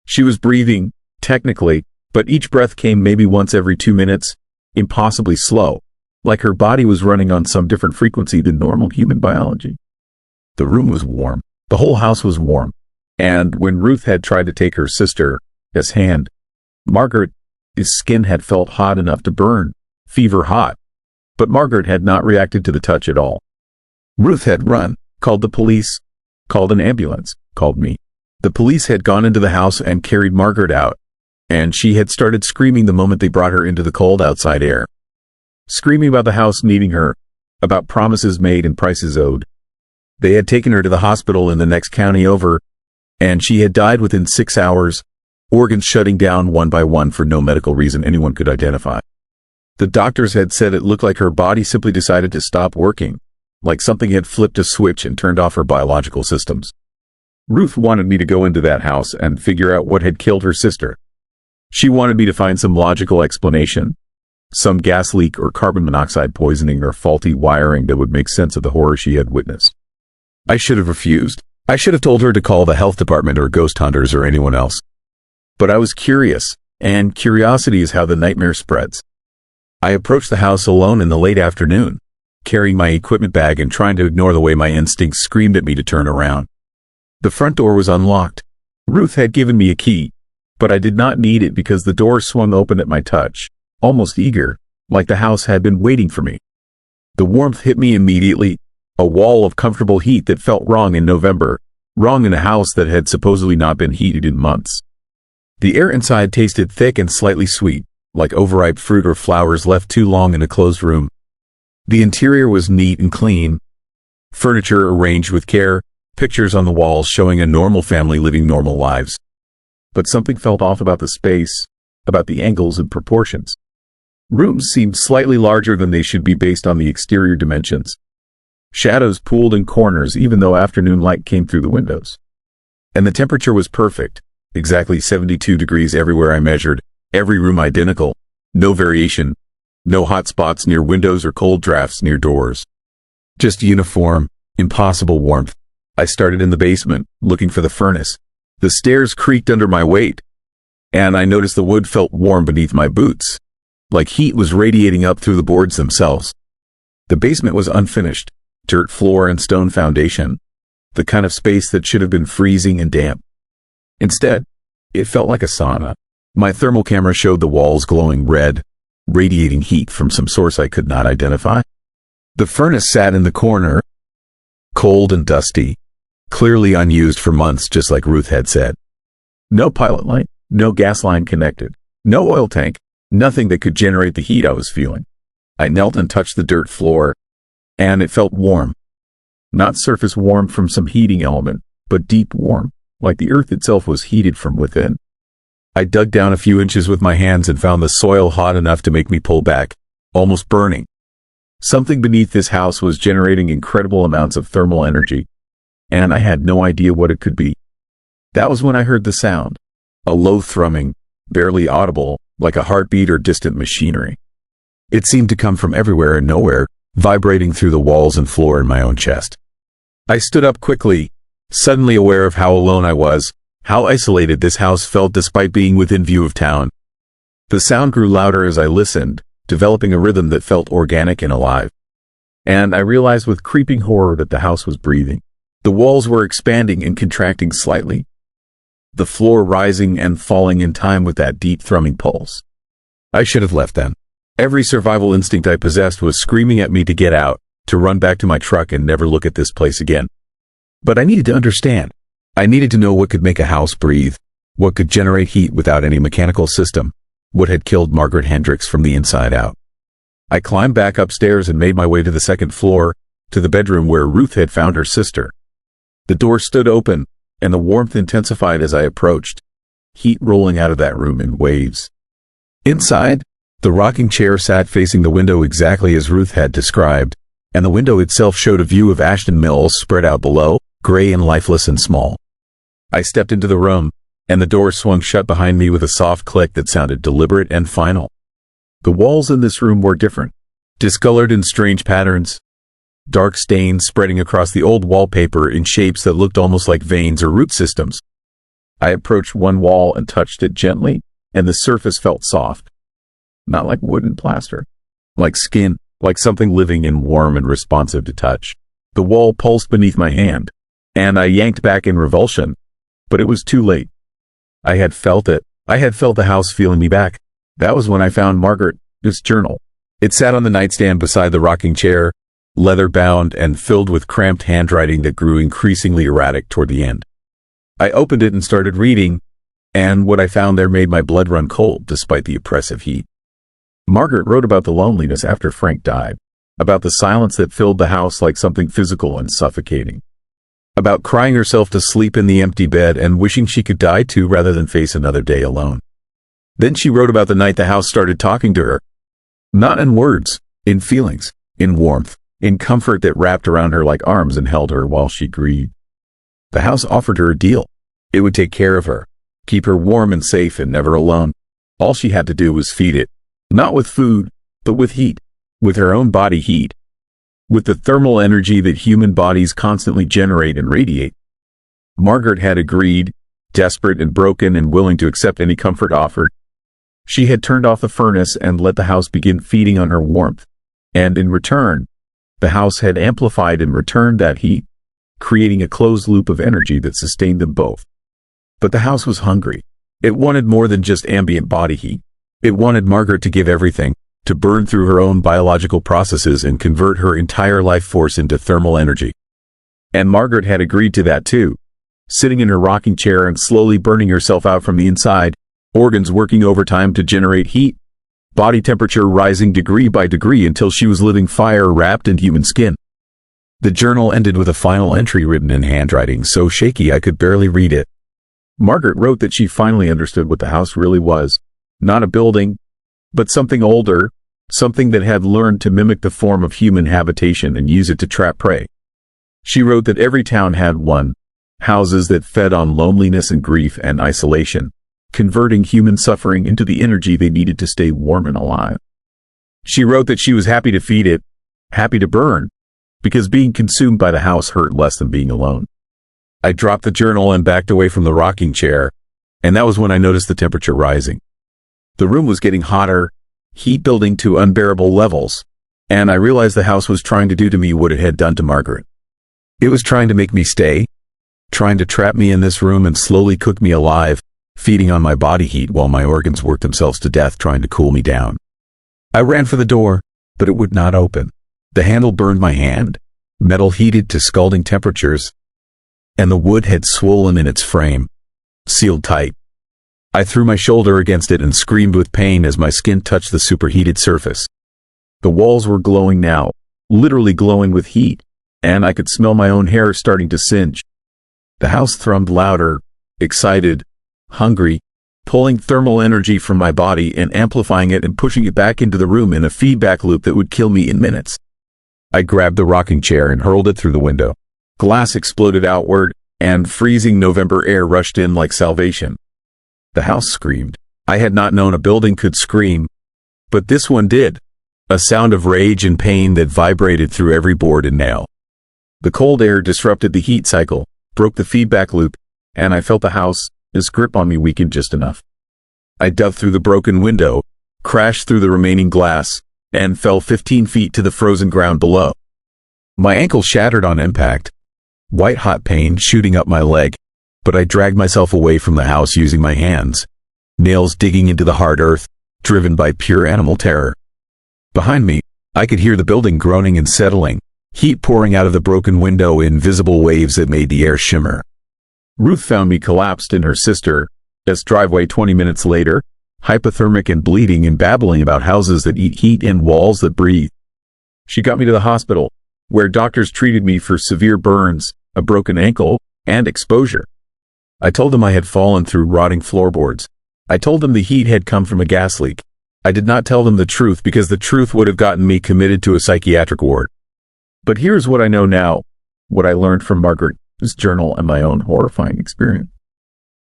A: She was breathing, technically, but each breath came maybe once every 2 minutes, impossibly slow, like her body was running on some different frequency than normal human biology. The room was warm. The whole house was warm. And when Ruth had tried to take her sister's hand, Margaret's skin had felt hot enough to burn, fever hot. But Margaret had not reacted to the touch at all. Ruth had run, called the police, called an ambulance, called me. The police had gone into the house and carried Margaret out, and she had started screaming the moment they brought her into the cold outside air. Screaming about the house needing her, about promises made and prices owed. They had taken her to the hospital in the next county over, and she had died within 6 hours, organs shutting down one by one for no medical reason anyone could identify. The doctors had said it looked like her body simply decided to stop working, like something had flipped a switch and turned off her biological systems. Ruth wanted me to go into that house and figure out what had killed her sister. She wanted me to find some logical explanation, some gas leak or carbon monoxide poisoning or faulty wiring that would make sense of the horror she had witnessed. I should have refused. I should have told her to call the health department or ghost hunters or anyone else. But I was curious, and curiosity is how the nightmare spreads. I approached the house alone in the late afternoon, carrying my equipment bag and trying to ignore the way my instincts screamed at me to turn around. The front door was unlocked. Ruth had given me a key, but I did not need it because the door swung open at my touch, almost eager, like the house had been waiting for me. The warmth hit me immediately, a wall of comfortable heat that felt wrong in November, wrong in a house that had supposedly not been heated in months. The air inside tasted thick and slightly sweet, like overripe fruit or flowers left too long in a closed room. The interior was neat and clean, furniture arranged with care, pictures on the walls showing a normal family living normal lives. But something felt off about the space, about the angles and proportions. Rooms seemed slightly larger than they should be based on the exterior dimensions. Shadows pooled in corners even though afternoon light came through the windows. And the temperature was perfect, exactly 72 degrees everywhere I measured, every room identical, no variation, no hot spots near windows or cold drafts near doors. Just uniform, impossible warmth. I started in the basement, looking for the furnace. The stairs creaked under my weight, and I noticed the wood felt warm beneath my boots, like heat was radiating up through the boards themselves. The basement was unfinished, dirt floor and stone foundation, the kind of space that should have been freezing and damp. Instead, it felt like a sauna. My thermal camera showed the walls glowing red, radiating heat from some source I could not identify. The furnace sat in the corner, cold and dusty, clearly unused for months just like Ruth had said. No pilot light, no gas line connected, no oil tank, nothing that could generate the heat I was feeling. I knelt and touched the dirt floor, and it felt warm. Not surface warm from some heating element, but deep warm, like the earth itself was heated from within. I dug down a few inches with my hands and found the soil hot enough to make me pull back, almost burning. Something beneath this house was generating incredible amounts of thermal energy, and I had no idea what it could be. That was when I heard the sound, a low thrumming, barely audible, like a heartbeat or distant machinery. It seemed to come from everywhere and nowhere, vibrating through the walls and floor in my own chest. I stood up quickly, suddenly aware of how alone I was, how isolated this house felt despite being within view of town. The sound grew louder as I listened, developing a rhythm that felt organic and alive. And I realized with creeping horror that the house was breathing. The walls were expanding and contracting slightly, the floor rising and falling in time with that deep thrumming pulse. I should have left then. Every survival instinct I possessed was screaming at me to get out, to run back to my truck and never look at this place again. But I needed to understand. I needed to know what could make a house breathe, what could generate heat without any mechanical system, what had killed Margaret Hendricks from the inside out. I climbed back upstairs and made my way to the second floor, to the bedroom where Ruth had found her sister. The door stood open, and the warmth intensified as I approached, heat rolling out of that room in waves. Inside, the rocking chair sat facing the window exactly as Ruth had described, and the window itself showed a view of Ashton Mills spread out below, gray and lifeless and small. I stepped into the room, and the door swung shut behind me with a soft click that sounded deliberate and final. The walls in this room were different, discolored in strange patterns, dark stains spreading across the old wallpaper in shapes that looked almost like veins or root systems. I approached one wall and touched it gently, and the surface felt soft. Not like wood and plaster, like skin, like something living and warm and responsive to touch. The wall pulsed beneath my hand, and I yanked back in revulsion, but it was too late. I had felt it. I had felt the house feeling me back. That was when I found Margaret's journal. It sat on the nightstand beside the rocking chair, leather-bound and filled with cramped handwriting that grew increasingly erratic toward the end. I opened it and started reading, and what I found there made my blood run cold despite the oppressive heat. Margaret wrote about the loneliness after Frank died, about the silence that filled the house like something physical and suffocating, about crying herself to sleep in the empty bed and wishing she could die too rather than face another day alone. Then she wrote about the night the house started talking to her, not in words, in feelings, in warmth, in comfort that wrapped around her like arms and held her while she grieved. The house offered her a deal. It would take care of her, keep her warm and safe and never alone. All she had to do was feed it, not with food, but with heat, with her own body heat, with the thermal energy that human bodies constantly generate and radiate. Margaret had agreed, desperate and broken and willing to accept any comfort offered. She had turned off the furnace and let the house begin feeding on her warmth, and in return, the house had amplified and returned that heat, creating a closed loop of energy that sustained them both. But the house was hungry. It wanted more than just ambient body heat. It wanted Margaret to give everything, to burn through her own biological processes and convert her entire life force into thermal energy. And Margaret had agreed to that too, sitting in her rocking chair and slowly burning herself out from the inside, organs working overtime to generate heat, body temperature rising degree by degree until she was living fire wrapped in human skin. The journal ended with a final entry written in handwriting so shaky I could barely read it. Margaret wrote that she finally understood what the house really was. Not a building, but something older, something that had learned to mimic the form of human habitation and use it to trap prey. She wrote that every town had one, houses that fed on loneliness and grief and isolation, converting human suffering into the energy they needed to stay warm and alive. She wrote that she was happy to feed it, happy to burn, because being consumed by the house hurt less than being alone. I dropped the journal and backed away from the rocking chair, and that was when I noticed the temperature rising. The room was getting hotter, heat building to unbearable levels, and I realized the house was trying to do to me what it had done to Margaret. It was trying to make me stay, trying to trap me in this room and slowly cook me alive, feeding on my body heat while my organs worked themselves to death trying to cool me down. I ran for the door, but it would not open. The handle burned my hand, metal heated to scalding temperatures, and the wood had swollen in its frame, sealed tight. I threw my shoulder against it and screamed with pain as my skin touched the superheated surface. The walls were glowing now, literally glowing with heat, and I could smell my own hair starting to singe. The house thrummed louder, excited, hungry, pulling thermal energy from my body and amplifying it and pushing it back into the room in a feedback loop that would kill me in minutes. I grabbed the rocking chair and hurled it through the window. Glass exploded outward, and freezing November air rushed in like salvation. The house screamed. I had not known a building could scream, but this one did. A sound of rage and pain that vibrated through every board and nail. The cold air disrupted the heat cycle, broke the feedback loop, and I felt the house's grip on me weakened just enough. I dove through the broken window, crashed through the remaining glass, and fell 15 feet to the frozen ground below. My ankle shattered on impact, white-hot pain shooting up my leg, but I dragged myself away from the house using my hands, nails digging into the hard earth, driven by pure animal terror. Behind me, I could hear the building groaning and settling, heat pouring out of the broken window in visible waves that made the air shimmer. Ruth found me collapsed in her sister's driveway 20 minutes later, hypothermic and bleeding and babbling about houses that eat heat and walls that breathe. She got me to the hospital, where doctors treated me for severe burns, a broken ankle, and exposure. I told them I had fallen through rotting floorboards. I told them the heat had come from a gas leak. I did not tell them the truth because the truth would have gotten me committed to a psychiatric ward. But here's what I know now, what I learned from Margaret's journal and my own horrifying experience.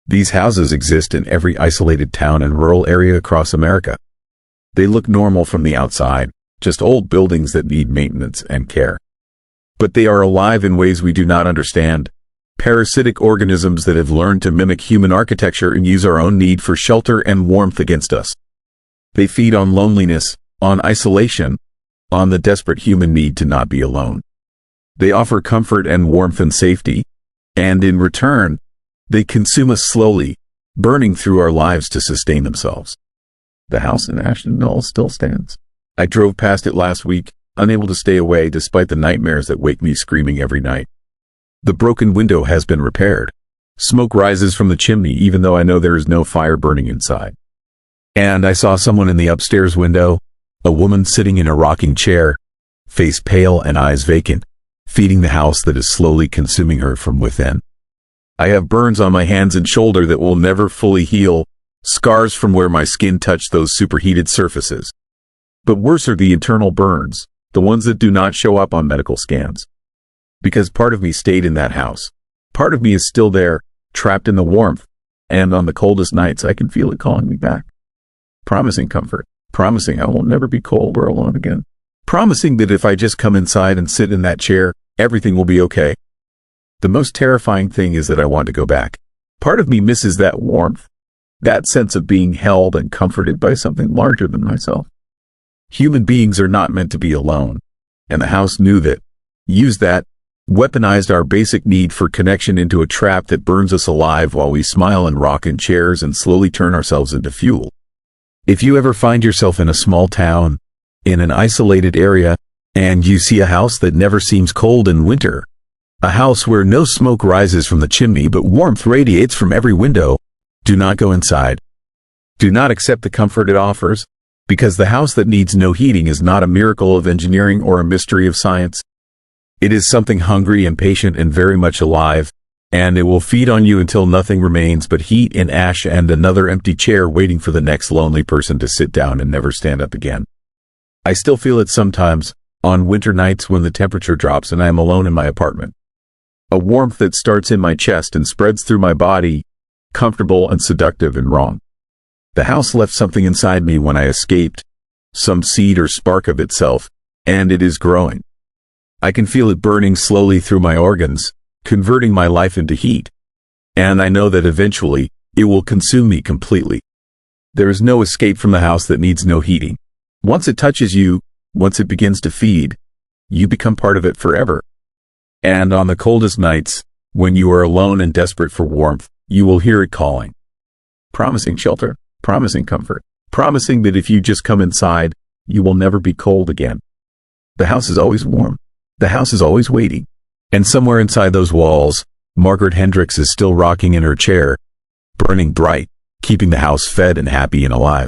A: These houses exist in every isolated town and rural area across America. They look normal from the outside, just old buildings that need maintenance and care. But they are alive in ways we do not understand. Parasitic organisms that have learned to mimic human architecture and use our own need for shelter and warmth against us. They feed on loneliness, on isolation, on the desperate human need to not be alone. They offer comfort and warmth and safety, and in return, they consume us slowly, burning through our lives to sustain themselves. The house in Ashton Knoll still stands. I drove past it last week, unable to stay away despite the nightmares that wake me screaming every night. The broken window has been repaired. Smoke rises from the chimney even though I know there is no fire burning inside. And I saw someone in the upstairs window, a woman sitting in a rocking chair, face pale and eyes vacant, feeding the house that is slowly consuming her from within. I have burns on my hands and shoulder that will never fully heal, scars from where my skin touched those superheated surfaces. But worse are the internal burns, the ones that do not show up on medical scans. Because part of me stayed in that house. Part of me is still there, trapped in the warmth, and on the coldest nights I can feel it calling me back. Promising comfort, promising I will never be cold or alone again. Promising that if I just come inside and sit in that chair, everything will be okay. The most terrifying thing is that I want to go back. Part of me misses that warmth, that sense of being held and comforted by something larger than myself. Human beings are not meant to be alone, and the house knew that, used that, weaponized our basic need for connection into a trap that burns us alive while we smile and rock in chairs and slowly turn ourselves into fuel. If you ever find yourself in a small town, in an isolated area, and you see a house that never seems cold in winter, a house where no smoke rises from the chimney but warmth radiates from every window, do not go inside. Do not accept the comfort it offers, because the house that needs no heating is not a miracle of engineering or a mystery of science. It is something hungry and patient and very much alive, and it will feed on you until nothing remains but heat and ash and another empty chair waiting for the next lonely person to sit down and never stand up again. I still feel it sometimes, on winter nights when the temperature drops and I am alone in my apartment. A warmth that starts in my chest and spreads through my body, comfortable and seductive and wrong. The house left something inside me when I escaped, some seed or spark of itself, and it is growing. I can feel it burning slowly through my organs, converting my life into heat. And I know that eventually, it will consume me completely. There is no escape from the house that needs no heating. Once it touches you, once it begins to feed, you become part of it forever. And on the coldest nights, when you are alone and desperate for warmth, you will hear it calling. Promising shelter, promising comfort, promising that if you just come inside, you will never be cold again. The house is always warm. The house is always waiting. And somewhere inside those walls, Margaret Hendricks is still rocking in her chair, burning bright, keeping the house fed and happy and alive.